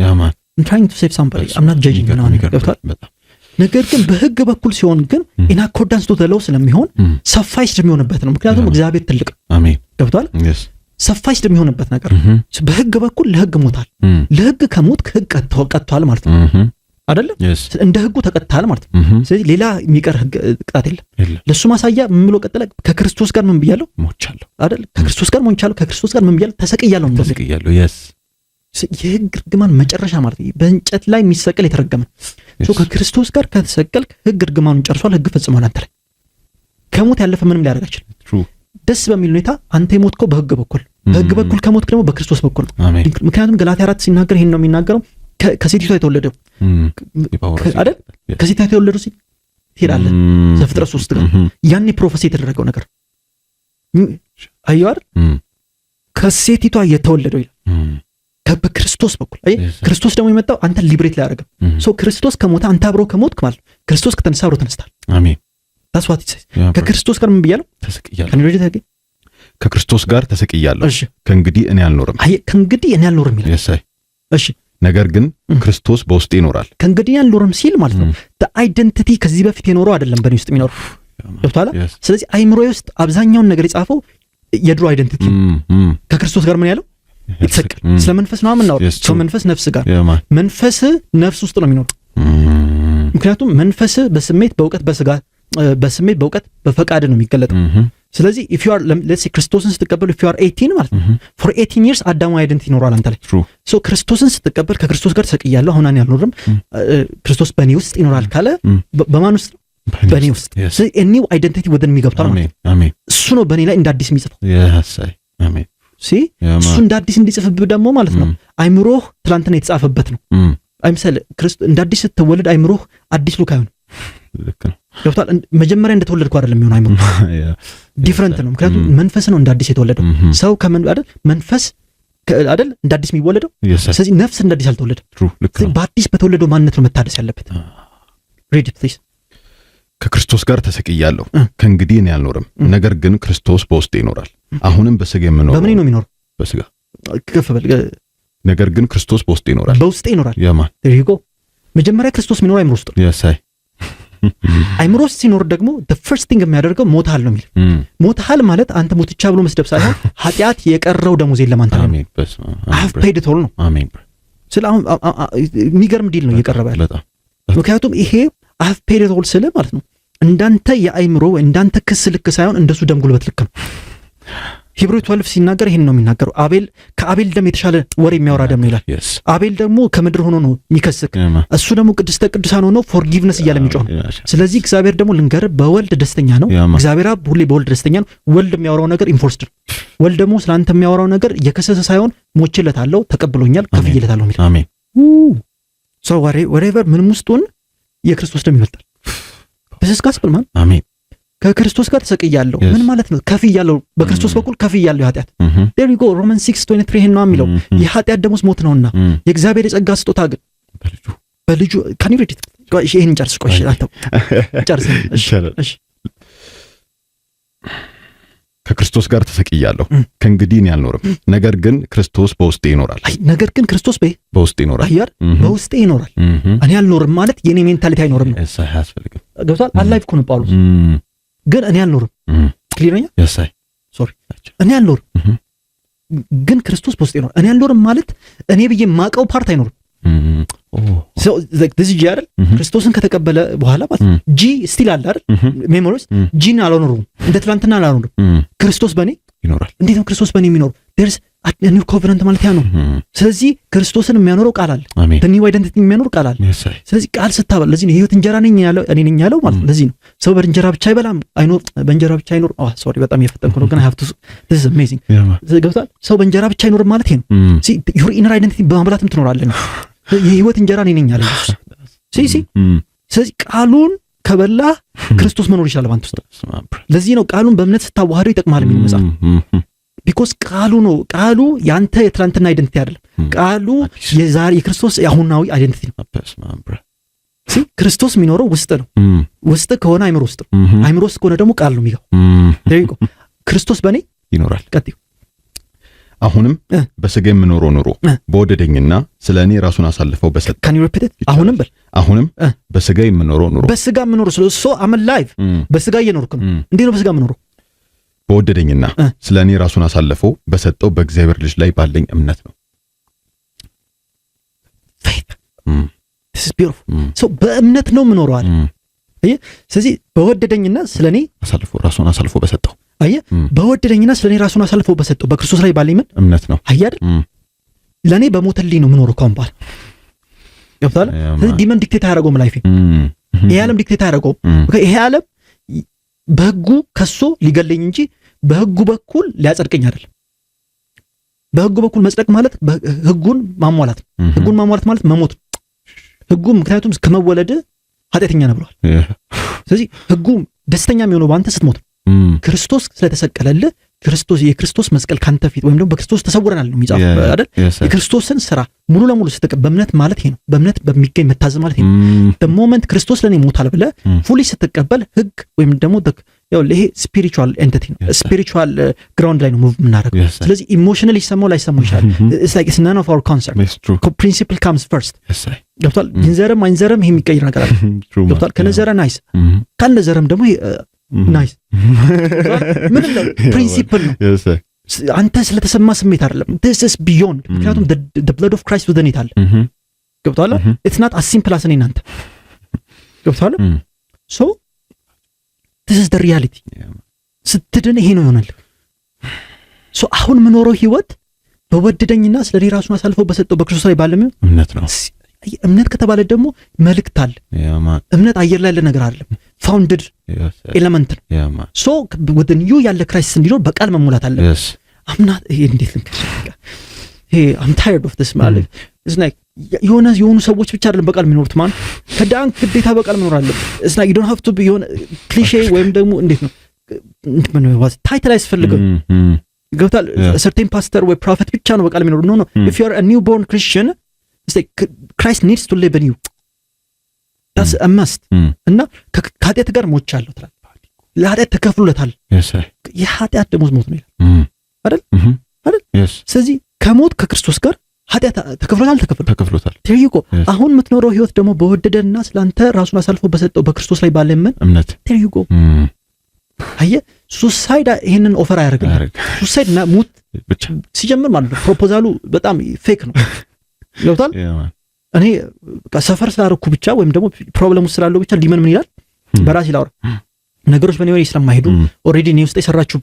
I'm trying to save somebody I'm not judging ነው። ገብቷል። ነገር ግን በሕግ በኩል ሲሆን ግን in accordance to the law ስለሚሆን ሰፋይስ የሚሆንበት ነው። ምክንያቱም እግዚአብሔር ትልቅ አሜን። ገብቷል። ሰፋይስ የሚሆንበት ነገር በሕግ በኩል ለሕግ ሞታል። ለሕግ ከሞት ሕግ ቀጥቷል ማለት ነው አይደል? እንደ ሕጉ ተቀጥቷል ማለት ነው። ስለዚህ ሌላ የሚቀር ሕግ ቅጣት የለም። ለሱ ማሳያ ምን ብሎ ቀጠለ? ከክርስቶስ ጋር ምን ብያለሁ? ሞቻለሁ አይደል? ከክርስቶስ ጋር ሞቻለሁ። ከክርስቶስ ጋር ምን ብያለሁ? ተሰቅያለሁ። የሕግ እርግማን መጨረሻ ማለት ነው። በእንጨት ላይ የሚሰቀል የተረገመ ከክርስቶስ ጋር ከተሰቀልክ ሕግ እርግማኑን ጨርሷል። ሕግ ፈጽሟል። አንተ ላይ ከሞት ያለፈ ምንም ሊያደርግ አይችልም። ደስ በሚል ሁኔታ አንተ የሞትከው በሕግ በኩል ከሞትክ ደግሞ በክርስቶስ በኩል ነው። ምክንያቱም ገላትያ 4 ሲናገር ይሄን ነው የሚናገረው። ከሴቲቷ የተወለደው አይደል? ከሴቲቷ የተወለደው ሴት ትሄዳለህ ዘፍጥረት 3 ጋር ያኔ ፕሮፌሲ የተደረገው ነገር አየው አይደል? ከሴቲቷ የተወለደው ይላል በክርስቶስ በኩል ክርስቶስ ደግሞ የመጣው አንተ ሊብሬት ላይ ያደርገው ክርስቶስ ከሞተ አንተ አብሮ ከሞትክ ማለት ክርስቶስ ከተነሳ አብሮ ተነስታል። አሜን። that's what it says ከክርስቶስ ጋር ምን ብያለሁ? ተሰቅያለሁ። ከክርስቶስ ጋር ተሰቅያለሁ። ከእንግዲህ እኔ አልኖርም ይላል። እሺ ነገር ግን ክርስቶስ በውስጤ ይኖራል። ከእንግዲህ አልኖርም ሲል ማለት ነው አይደንቲቲ ከዚህ በፊት የኖረው አይደለም በእኔ ውስጥ የሚኖረው ገብቶሃል። ስለዚህ አይምሮዬ ውስጥ አብዛኛውን ነገር የጻፈው የድሮ አይደንቲቲ ከክርስቶስ ጋር ምን ያለው ይተሰቀል። ስለ መንፈስ ነው የምናወራው። ሰው መንፈስ ነፍስ ጋር መንፈስ ነፍስ ውስጥ ነው የሚኖረው። ምክንያቱም መንፈስ በስሜት በእውቀት በፈቃድ ነው የሚገለጠው። ስለዚህ if you are let's say ክርስቶስን ስትቀበል if you are 18 ማለት ነው for 18 years አዳማዊ አይደንቲቲ ይኖራል አንተ ላይ። so ክርስቶስን ስትቀበል ከክርስቶስ ጋር ተሰቅያለሁ አሁን እኔ አልኖርም ክርስቶስ በእኔ ውስጥ ይኖራል ካለ በማን ውስጥ? በእኔ ውስጥ። ስለዚህ a new identity ወደን የሚገብታው ማለት ነው። አሜን። እሱ ነው በእኔ ላይ እንደ አዲስ የሚጽፈው። አሜን። እሱ እንደ አዲስ እንዲጽፍብህ ደግሞ ማለት ነው አይምሮህ ትላንትና የተጻፈበት ነው። አይምሰል ክርስቶስ እንደ አዲስ ስትወለድ አይምሮህ አዲስ ሉክ አይሆንም። ልክ ነው። ገብቷል። መጀመሪያ እንደተወለድኩ አይደለም የሚሆነው አይምሮ ዲፍረንት ነው። ምክንያቱም መንፈስ ነው እንደ አዲስ የተወለደው ሰው አይደል? መንፈስ አይደል እንደ አዲስ የሚወለደው። ስለዚህ ነፍስ እንደ አዲስ አልተወለደም። በአዲስ በተወለደው ማንነት ነው መታደስ ያለበት። ሪድ ፕሊዝ። ከክርስቶስ ጋር ተሰቅያለሁ ከእንግዲህ እኔ አልኖርም ነገር ግን ክርስቶስ በውስጤ ይኖራል። አሁንም በሥጋ የምኖረው በምን ነው የሚኖረው? በሥጋ ከፍ በል። ነገር ግን ክርስቶስ በውስጤ ይኖራል። በውስጤ ይኖራል። ያማን ሪጎ መጀመሪያ ክርስቶስ የሚኖረው አይምሮ ውስጥ ነው። ያሳይ አይምሮ ውስጥ ሲኖር ደግሞ the first thing የሚያደርገው ሞታል ነው የሚል። ሞታል ማለት አንተ ሞትቻ ብሎ መስደብ ሳይሆን ኃጢአት የቀረው ደሞዝ የለም አንተ ላይ። አሜን። I've paid it all ነው። አሜን። ስለዚህ የሚገርም ዲል ነው እየቀረበ ያለው። ምክንያቱም ይሄ I've paid it all ስለ ማለት ነው እንዳንተ የአይምሮ እንዳንተ ክስ ልክ ሳይሆን እንደሱ ደም ጉልበት ልክ ነው። ሂብሩ 12 ሲናገር ይሄን ነው የሚናገረው። ከአቤል ደም የተሻለ ወሬ የሚያወራ ደም ነው ይላል። አቤል ደግሞ ከምድር ሆኖ ነው የሚከስክ፣ እሱ ደግሞ ቅድስተ ቅዱሳን ሆኖ ፎርጊቭነስ እያለ የሚጮህ። ስለዚህ እግዚአብሔር ደግሞ ልንገር በወልድ ደስተኛ ነው። እግዚአብሔር አብ ሁሌ በወልድ ደስተኛ ነው። ወልድ የሚያወራው ነገር ኢንፎርስድ ነው። ወልድ ደግሞ ስላንተ የሚያወራው ነገር የከሰሰ ሳይሆን ሞችለታለሁ፣ ተቀብሎኛል፣ ከፍዬለታለሁ የሚል። አሜን። ሶ whatever ምንም ውስጥ ሆነ የክርስቶስ ደም ይበልጣል። this is gospel man አሜን። ከክርስቶስ ጋር ተሰቅያለሁ ምን ማለት ነው? ከፍያለሁ፣ በክርስቶስ በኩል ከፍያለሁ ኃጢአት። there you go Romans 6:23 ይሄን ነው የሚለው የኃጢአት ደሞዝ ሞት ነውና የእግዚአብሔር የጸጋ ስጦታ ግን በልጁ can you read it? ይሄን ጨርስ ቆይ አንተ ጨርስ። እሺ ከክርስቶስ ጋር ተሰቅያለሁ ከእንግዲህ እኔ አልኖርም፣ ነገር ግን ክርስቶስ በውስጤ ይኖራል። ነገር ግን ክርስቶስ በውስጤ ይኖራል። አያር በውስጤ ይኖራል። እኔ አልኖርም ማለት የኔ ሜንታሊቲ አይኖርም ነው። እሱ አያስፈልግም። ገብቷል? አላይፍ እኮ ነው ጳውሎስ። ግን እኔ አልኖርም ክሊር ነኝ። የሳይ ሶሪ እኔ አልኖርም ግን ክርስቶስ በውስጤ ይኖራል። እኔ አልኖርም ማለት እኔ ብዬ ማቀው ፓርት አይኖርም። so like this is G አይደል? ክርስቶስን ከተቀበለ በኋላ ማለት ጂ ስቲል አለ አይደል? ሜሞሪስ ጂን አልኖርም፣ እንደ ትላንትና አልኖርም። ክርስቶስ በኔ ይኖራል። እንዴት ነው ክርስቶስ በኔ የሚኖር? there's a new covenant ማለት ያ ነው። ስለዚህ ክርስቶስን የሚያኖረው ቃል አለ፣ the new identity የሚያኖር ቃል አለ። ስለዚህ ቃል ስታበል ለዚህ ነው የህይወት እንጀራ ነኝ ያለው እኔ ነኝ ያለው ማለት ለዚህ ነው ሰው በእንጀራ ብቻ አይበላም አይኖር፣ በእንጀራ ብቻ አይኖር። ሶሪ በጣም እየፈጠንኩ ነው ግን I have to this is amazing ገብቷል? ሰው በእንጀራ ብቻ አይኖር ማለት ይሄ ነው። see your inner identity በማብላትም ትኖራለህ ነው የህይወት እንጀራ ነኝ ያለ ኢየሱስ። ሲ ስለዚህ ቃሉን ከበላ ክርስቶስ መኖር ይችላል ባንተ ውስጥ። ለዚህ ነው ቃሉን በእምነት ስታዋህደው ይጠቅማል የሚል መጽሐፍ። ቢኮዝ ቃሉ ነው ቃሉ ያንተ የትላንትና አይደንቲቲ አይደለም። ቃሉ የዛሬ የክርስቶስ የአሁናዊ አይደንቲቲ ነው። ሲ ክርስቶስ የሚኖረው ውስጥ ነው። ውስጥ ከሆነ አይምሮ ውስጥ ነው። አይምሮ ውስጥ ከሆነ ደግሞ ቃል ነው የሚገባው። ክርስቶስ በእኔ ይኖራል። ቀጥዩ አሁንም በስጋ የምኖረው ኑሮ በወደደኝና ስለኔ ራሱን አሳልፈው በሰጠ Can you repeat it? አሁንም በስጋ የምኖረው ኑሮ በስጋ የምኖረው so I'm alive በስጋ እየኖርኩ ነው። እንዴት ነው በስጋ የምኖረው? በወደደኝና ስለኔ ራሱን አሳልፈው በሰጠው በእግዚአብሔር ልጅ ላይ ባለኝ እምነት ነው። faith this is beautiful so በእምነት ነው የምኖረው አለ። ስለዚህ በወደደኝና ስለኔ ራሱን አሳልፈው በሰጠው አየ በወደደኝና ስለኔ ራሱን አሳልፎ በሰጠው በክርስቶስ ላይ ባለኝ ምን እምነት ነው። አያድ ለኔ በሞተልኝ ነው የምኖረው ካምባል ገብቷል። ስለዚህ ዲመን ዲክቴት አያደርገውም ላይፌ። ይሄ ዓለም ዲክቴት አያደርገውም። ይሄ ዓለም በህጉ ከሶ ሊገለኝ እንጂ በህጉ በኩል ሊያጸድቀኝ አይደለም። በህጉ በኩል መጽደቅ ማለት ህጉን ማሟላት ነው። ህጉን ማሟላት ማለት መሞት ነው። ህጉ ምክንያቱም ከመወለድ ኃጢአተኛ ነው ብሏል። ስለዚህ ህጉ ደስተኛ የሚሆነው ባንተ ስትሞት ነው። ክርስቶስ ስለተሰቀለልህ ክርስቶስ የክርስቶስ መስቀል ካንተ ፊት ወይም ደግሞ በክርስቶስ ተሰውረናል ነው የሚጻፍ አይደል? የክርስቶስን ስራ ሙሉ ለሙሉ ስትቀበል በእምነት ማለት ይሄ ነው። በእምነት በሚገኝ መታዘዝ ማለት ይሄ ነው። the moment ክርስቶስ ለኔ ሞታል ብለህ ፉሊ ስትቀበል ህግ ወይም ደግሞ ያው ይሄ ስፒሪቹዋል ኤንቲቲ ነው። ስፒሪቹዋል ግራውንድ ላይ ነው ሙቭ የምናደርገው። ስለዚህ ኢሞሽናሊ ይሰማው ላይሰማው ይችላል። it's like it's none of our concern. principle comes first. ገብቷል? ይንዘረም አይንዘረም ይሄ የሚቀይር ነገር አለ። ገብቷል? ከነዘረ ናይስ ካነዘረም ደግሞ ናይስ ምን ነው ፕሪንሲፕል ነው። አንተ ስለተሰማ ስሜት አይደለም። this is beyond ምክንያቱም the blood of Christ within it አለ። ገብቷል? it's not as simple as እናንተ ገብቷል? so this is the reality ስትድን ይሄ ነው ይሆናል። so አሁን የምኖረው ህይወት በወደደኝና ስለኔ ራሱን አሳልፎ በሰጠው በክርስቶስ ላይ ባለኝ እምነት ነው። እምነት ከተባለ ደግሞ መልእክት አለ። እምነት አየር ላይ ያለ ነገር አይደለም። ፋውንድድ ኤሌመንት ነው። ሶ within you ያለ ክራይስት እንዲኖር በቃል መሙላት አለ። አምና ይሄ እንዴት ልንከሽ ይሄ I'm tired of this ማለት it's like የሆኑ ሰዎች ብቻ አይደለም በቃል የሚኖሩት ማለት ከዳንክ ግዴታ በቃል መኖር አለ። it's like you don't have to be የሆነ ክሊሼ ወይም ደግሞ እንዴት ነው ምን ነው ታይትል አያስፈልግም። ገብታል? certain pastor ወይ ፕሮፌት ብቻ ነው በቃል የሚኖር ነው። if you are a newborn Christian it's like Christ needs to live in you. that's a must. እና ከኃጢአት ጋር ሞቻለሁ ትላለህ። ለኃጢአት ተከፍሎለታል። የኃጢአት ደሞዝ ሞት ነው ይላል አይደል? ስለዚህ ከሞት ከክርስቶስ ጋር ኃጢአት ተከፍሎታል። ተይቆ አሁን የምትኖረው ህይወት ደግሞ በወደደና ስላንተ ራሱን አሳልፎ በሰጠው በክርስቶስ ላይ ባለ እምነት ተይቆ አየ ሱሳይድ ይሄንን ኦፈር አያደርግም። ሱሳይድ እና ሞት ብቻ ሲጀምር ማለት ነው ፕሮፖዛሉ በጣም ፌክ ነው። ይወጣል እኔ ሰፈር ስላደረኩ ብቻ ወይም ደግሞ ፕሮብለም ውስጥ ስላለው ብቻ ዲመን ምን ይላል በራስ ይላል ነገሮች በኔ ወይ ስለማይሄዱ ኦሬዲ እኔ ውስጥ የሰራችሁ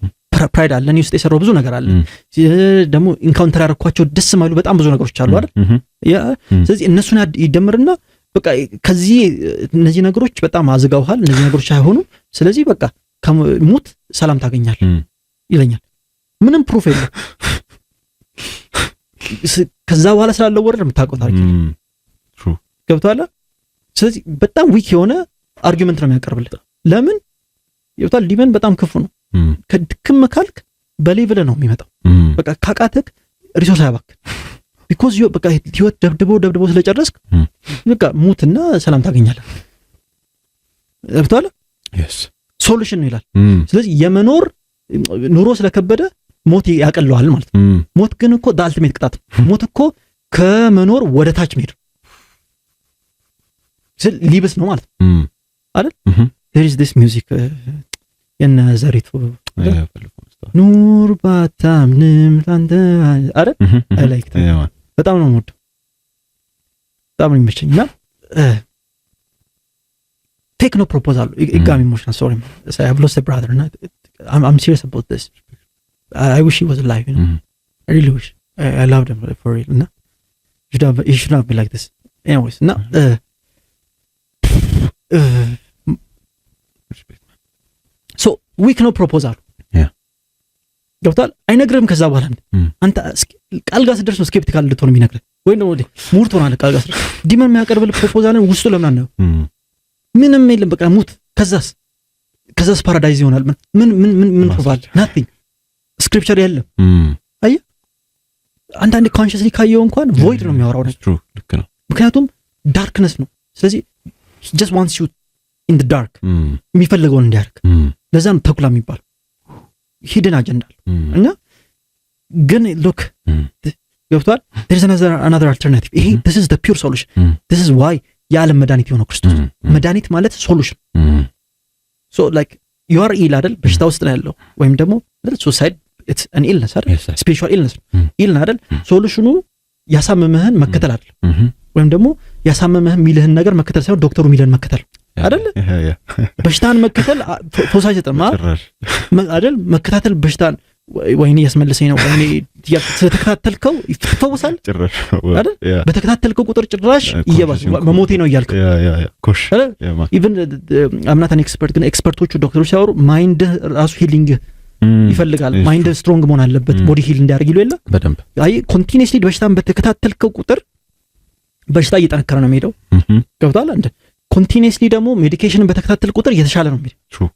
ፕራይድ አለ። እኔ ውስጥ የሰራው ብዙ ነገር አለ። ደግሞ ኢንካውንተር ያደረኳቸው ደስ ማይሉ በጣም ብዙ ነገሮች አሉ አይደል? ስለዚህ እነሱን ይደምርና በቃ ከዚህ እነዚህ ነገሮች በጣም አዝጋውሃል። እነዚህ ነገሮች አይሆኑም። ስለዚህ በቃ ከሞት ሰላም ታገኛለህ ይለኛል። ምንም ፕሩፍ የለም። ከዛ በኋላ ስላለው ወርድ የምታውቀው ታሪክ ገብቶሃል? ስለዚህ በጣም ዊክ የሆነ አርጊውመንት ነው የሚያቀርብልህ። ለምን ይወጣል? ዲመን በጣም ክፉ ነው። ከድክም ካልክ በሌቭል ነው የሚመጣው። በቃ ካቃተክ ሪሶርስ አያባክን። ቢኮዝ በቃ ህይወት ደብድቦ ስለጨረስክ በቃ ሙትና ሰላም ታገኛለህ። አብቷል ሶሉሽን ነው ይላል። ስለዚህ የመኖር ኑሮ ስለከበደ ሞት ያቀለዋል ማለት ነው። ሞት ግን እኮ ዳልቲሜት ቅጣት ነው። ሞት እኮ ከመኖር ወደ ታች መሄድ ሊብስ ነው ማለት ነው አይደል? there is this music የነ ዘሪቱ ኑር ባታምንም ታንተ አይደል? I like that በጣም ነው የምወደው፣ በጣም ነው የሚመቸኝና take no proposal. It got me emotional. Sorry, so I've lost a brother, and I'm serious about this. I wish he was alive. You know, I really wish. I loved him for real. No, he should not be like this. Anyways, no. So weak no proposal. Yeah. ገብቷል። አይነግርህም። ከዛ በኋላ አንተ ቃል ጋር ስትደርስ ነው ስኬፕቲካል ልትሆን የሚነግርህ ወይ ነው ወደ ሙር ትሆናለህ። ቃል ጋር ስትደርስ ዲመን የሚያቀርብልህ ፕሮፖዛልን ውስጡ ለምን አናየው? ምንም የለም። በቃ ሙት። ከዛስ ፓራዳይዝ ይሆናል። ምን ፕሮቫል ናቲንግ ስክሪፕቸር የለም። አየህ አንዳንዴ ኮንሽስሊ ካየው እንኳን ቮይድ ነው የሚያወራው ነገር። ልክ ነው። ምክንያቱም ዳርክነስ ነው። ስለዚህ he just wants you in the dark የሚፈልገውን እንዲያርክ። ለዛ ነው ተኩላ የሚባል ሂድን አጀንዳ እና ግን ሉክ ገብቷል። there is another alternative. ይሄ this is the pure solution. This is why የዓለም መድኃኒት የሆነው ክርስቶስ። መድኃኒት ማለት ሶሉሽን። ሶ ላይክ ዩ አር ኢል አይደል? በሽታ ውስጥ ነው ያለው ወይም ደግሞ ሱሳይድ ኢትስ አን ኢልነስ አይደል? ስፒሪቹዋል ኢልነስ ኢል አይደል? ሶሉሽኑ ያሳመመህን መከተል አይደል? ወይም ደግሞ ያሳመመህን ሚልህን ነገር መከተል ሳይሆን ዶክተሩ ሚልህን መከተል አይደል? በሽታን መከተል ፈውስ አይሰጥም አይደል? መከታተል በሽታን ወይኔ ያስመልሰኝ ነው ወይኔ ስለተከታተልከው ይፈወሳል አይደል? በተከታተልከው ቁጥር ጭራሽ ይየባስ መሞቴ ነው እያልክ ኮሽ ኢቭን አምናት አን ኤክስፐርት ግን ኤክስፐርቶቹ ዶክተሮች ሲያወሩ ማይንድ ራሱ ሂሊንግ ይፈልጋል። ማይንድ ስትሮንግ መሆን አለበት ቦዲ ሂል እንዲያደርግ ይሉ የለ በደንብ። አይ ኮንቲኒየስሊ በሽታን በተከታተልከው ቁጥር በሽታ እየጠነከረ ነው የሚሄደው። ገብቷል እንዴ? ኮንቲኒየስሊ ደግሞ ሜዲኬሽንን በተከታተል ቁጥር እየተሻለ ነው የሚሄደው።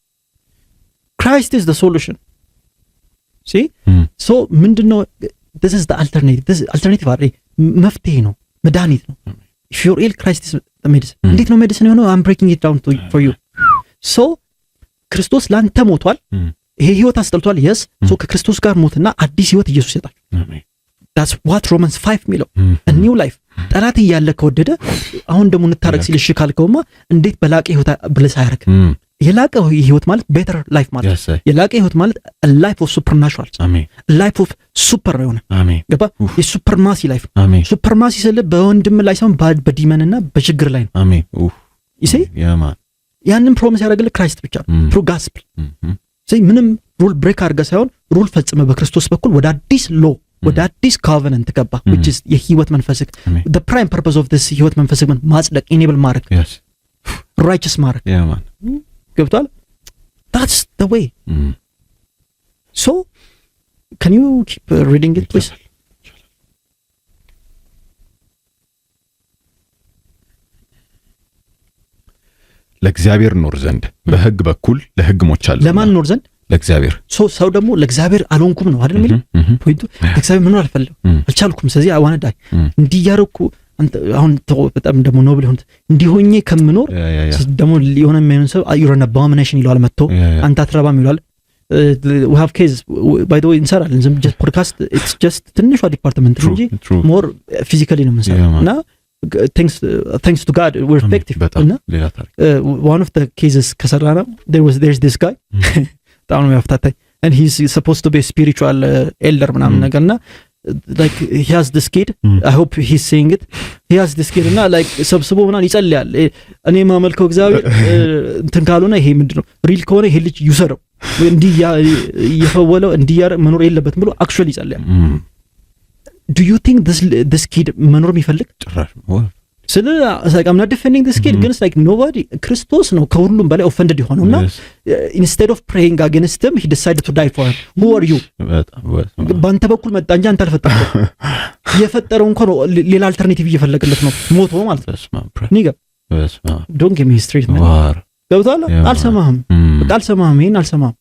ክራይስት ኢዝ ዘ ሶሉሽን። ሲ ሶ ምንድነው? this is the alternative አይደል? መፍትሄ ነው፣ መድኃኒት ነው። if you're ill Christ is the medicine. እንዴት ነው ሜዲሲን የሆነው? I'm breaking it down for you. so ክርስቶስ ላንተ ሞቷል። ይሄ ህይወት አስጠልቷል። yes so ከክርስቶስ ጋር ሞትና አዲስ ህይወት ኢየሱስ ይሰጣል። that's what Romans 5 ሚለው a new life። ጠላት እያለ ከወደደ አሁን ደግሞ እንታረቅ ሲል እሺ ካልከውማ እንዴት በላቀ ህይወት ብለስ አያረክ? የላቀ ህይወት ማለት better life ማለት የላቀ ህይወት ማለት a life of supernatural አሜን life of super ነው አሜን ገባ የሱፐርማሲ ላይፍ ሱፐርማሲ ስለ በወንድም ላይ ሳይሆን በዲመንና በችግር ላይ ነው አሜን ይሴ ያማን ያንን ፕሮሚስ ያደረገልህ ክራይስት ብቻ ትሩ ጋስፕል ምንም ሩል ብሬክ አድርገ ሳይሆን ሩል ፈጽመ በክርስቶስ በኩል ወደ አዲስ ሎ ወደ አዲስ ኮቨናንት ገባ which is የህይወት መንፈስክ the prime purpose of this ህይወት መንፈስክ ማጽደቅ enable ማድረግ righteous ማድረግ ያማን ገብቷል። that's the way. so can you keep reading it please? ለእግዚአብሔር ኖር ዘንድ በሕግ በኩል ለሕግ ሞቻለሁ። ለማን ኖር ዘንድ? ለእግዚአብሔር። ሰው ደግሞ ለእግዚአብሔር አልሆንኩም ነው አይደል የሚለው ፖይንቱ። ለእግዚአብሔር ምን አልፈልግም አልቻልኩም፣ ስለዚህ I want to die እንዲያረኩ አንተ አሁን በጣም ደግሞ ኖብል ሆንት እንዲሆኜ ከምኖር ደግሞ የሆነ የሚሆን ሰው you're an abomination ይላል መጥቶ አንተ አትረባም ይላል። we have cases by the way እንሰራለን ዝም just podcast it's just ትንሿ ዲፓርትመንት እንጂ more physically ነው የምንሰራው እና thanks to God we're effective እና one of the cases ከሰራና there's this guy በጣም ነው ያፍታታኝ and he's supposed to be a spiritual elder ምናምን ነገርና like he has this kid I hope he's saying it he has this kid እና like ሰብስቦ ምናምን ይጸልያል እኔ ማመልከው እግዚአብሔር እንትን ካልሆነ ይሄ ምንድነው ሪል ከሆነ ይሄ ልጅ ይውሰደው እንዲህ እየፈወለው እንዲያር መኖር የለበትም ብሎ actually ይጸልያል። do you think this kid መኖር የሚፈልግ ጭራሽ so like I'm not defending this kid ግን like nobody ክርስቶስ ነው ከሁሉም በላይ offended የሆነውና instead of praying against him he decided to die for him. who are you? ባንተ በኩል መጣ እንጂ አንተ አልፈጠረው የፈጠረው እንኳን ሌላ አልተርናቲቭ እየፈለገለት ነው ሞቶ ማለት ነው። ኒጋ don't give me straight man ገብቷል። አልሰማህም፣ በቃ አልሰማህም፣ ይሄን አልሰማህም፣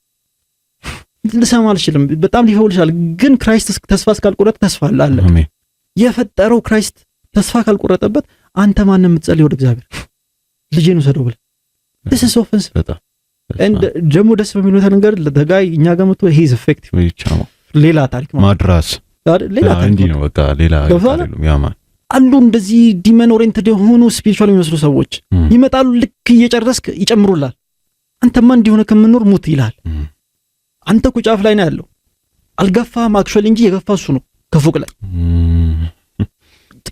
ልሰማ አልችልም። በጣም ሊፈውልሻል። ግን ክራይስት ተስፋ እስካልቆረጠ ተስፋ አለ። የፈጠረው ክራይስት ተስፋ ካልቆረጠበት አንተ ማን የምትጸልይ ወደ እግዚአብሔር ልጄን ውሰደው ብለህ this is offensive ደግሞ ደስ በሚለው ነገር ለተጋይ እኛ ጋር መጥቶ he is effective ሌላ ታሪክ ማድራስ ሌላ ታሪክ ነው። በቃ ሌላ አይደለም። ያማን አሉ እንደዚህ ዲመን ኦሪየንትድ የሆኑ ስፒሪቹዋል የሚመስሉ ሰዎች ይመጣሉ። ልክ እየጨረስክ ይጨምሩላል። አንተማ እንዲሆነ ከምንኖር ሙት ይላል። አንተ እኮ ጫፍ ላይ ነው ያለው። አልገፋህም አክቹዋሊ እንጂ የገፋ እሱ ነው ከፎቅ ላይ።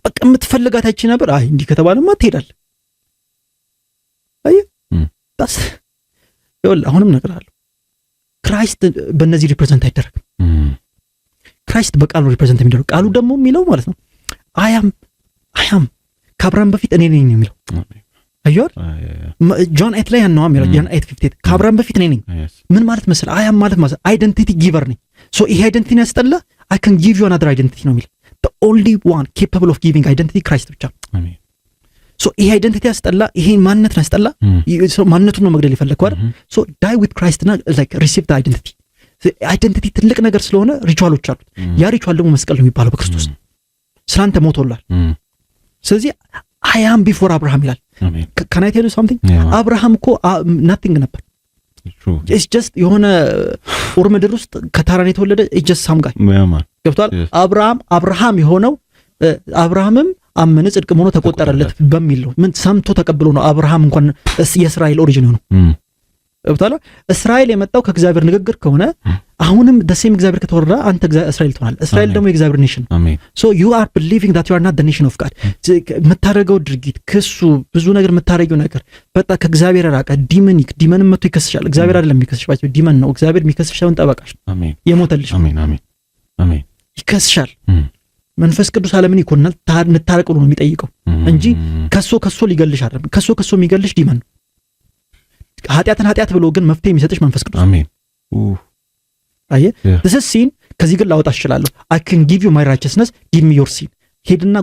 በቃ የምትፈልጋት አይቺ ነበር። አይ እንዲህ ከተባለማ ትሄዳለህ። አየህ ታስ ይኸውልህ አሁንም ነገር አለ። ክራይስት በእነዚህ ሪፕሬዘንት አይደረግም። ክራይስት በቃሉ ሪፕሬዘንት የሚደረግ ቃሉ ደግሞ የሚለው ማለት ነው አያም ከአብርሃም በፊት እኔ ነኝ የሚለው አየህ ጆን 8 ላይ ያነው የሚለው ጆን 8:58 ከአብርሃም በፊት እኔ ነኝ። ምን ማለት መሰለህ አያም ማለት አይደንቲቲ ጊቨር ነኝ። ሶ ይሄ አይደንቲቲ ያስጠላ I can give you another identity ነው የሚለው the only one capable of giving identity ክራይስት ብቻ። አሜን። ሶ ይሄ አይደንቲቲ ያስጠላ ይሄ ማንነት ያስጠላ ማንነቱን ነው መግደል የፈለከው አይደል? ሶ die with Christ እና like receive the identity አይደንቲቲ ትልቅ ነገር ስለሆነ ሪቹዋሎች አሉት። ያ ሪቹዋል ደግሞ መስቀል ነው የሚባለው በክርስቶስ ስላንተ ሞቶላል። ስለዚህ I am before አብርሃም ይላል። can I tell you something አብርሃም እኮ nothing ነበር። it's just የሆነ ኡር ምድር ውስጥ ከታራን የተወለደ it's just some guy ገብቷል። አብርሃም የሆነው አብርሃምም አመነ ጽድቅ ሆኖ ተቆጠረለት በሚል ነው። ምን ሰምቶ ተቀብሎ ነው አብርሃም እንኳን የእስራኤል ኦሪጂን ነው ገብቷል። እስራኤል የመጣው ከእግዚአብሔር ንግግር ከሆነ አሁንም ደሴም እግዚአብሔር ከተወራ አንተ እስራኤል ትሆናለህ። እስራኤል ደግሞ የእግዚአብሔር ኔሽን so you are believing that you are not the nation of God መታረገው ድርጊት ክሱ ብዙ ነገር መታረጊው ነገር በጣም ከእግዚአብሔር ራቀ ዲመን መጥቶ ይከስሻል። እግዚአብሔር አይደለም የሚከስሽባቸው ዲመን ነው። እግዚአብሔር የሚከስሽውን ጠበቃሽ አሜን የሞተልሽ አሜን ይከስሻል። መንፈስ ቅዱስ ዓለምን ይኮናል እንታረቅ ብሎ ነው የሚጠይቀው እንጂ ከሶ ሊገልሽ አይደለም። ከሶ የሚገልሽ ዲመን ነው። ኃጢአት ብሎ ግን መፍትሄ የሚሰጥሽ መንፈስ ቅዱስ አሜን። አየህ this is sin ከዚህ ግን ላወጣ እችላለሁ። I can give you my righteousness give me your sin ሄድና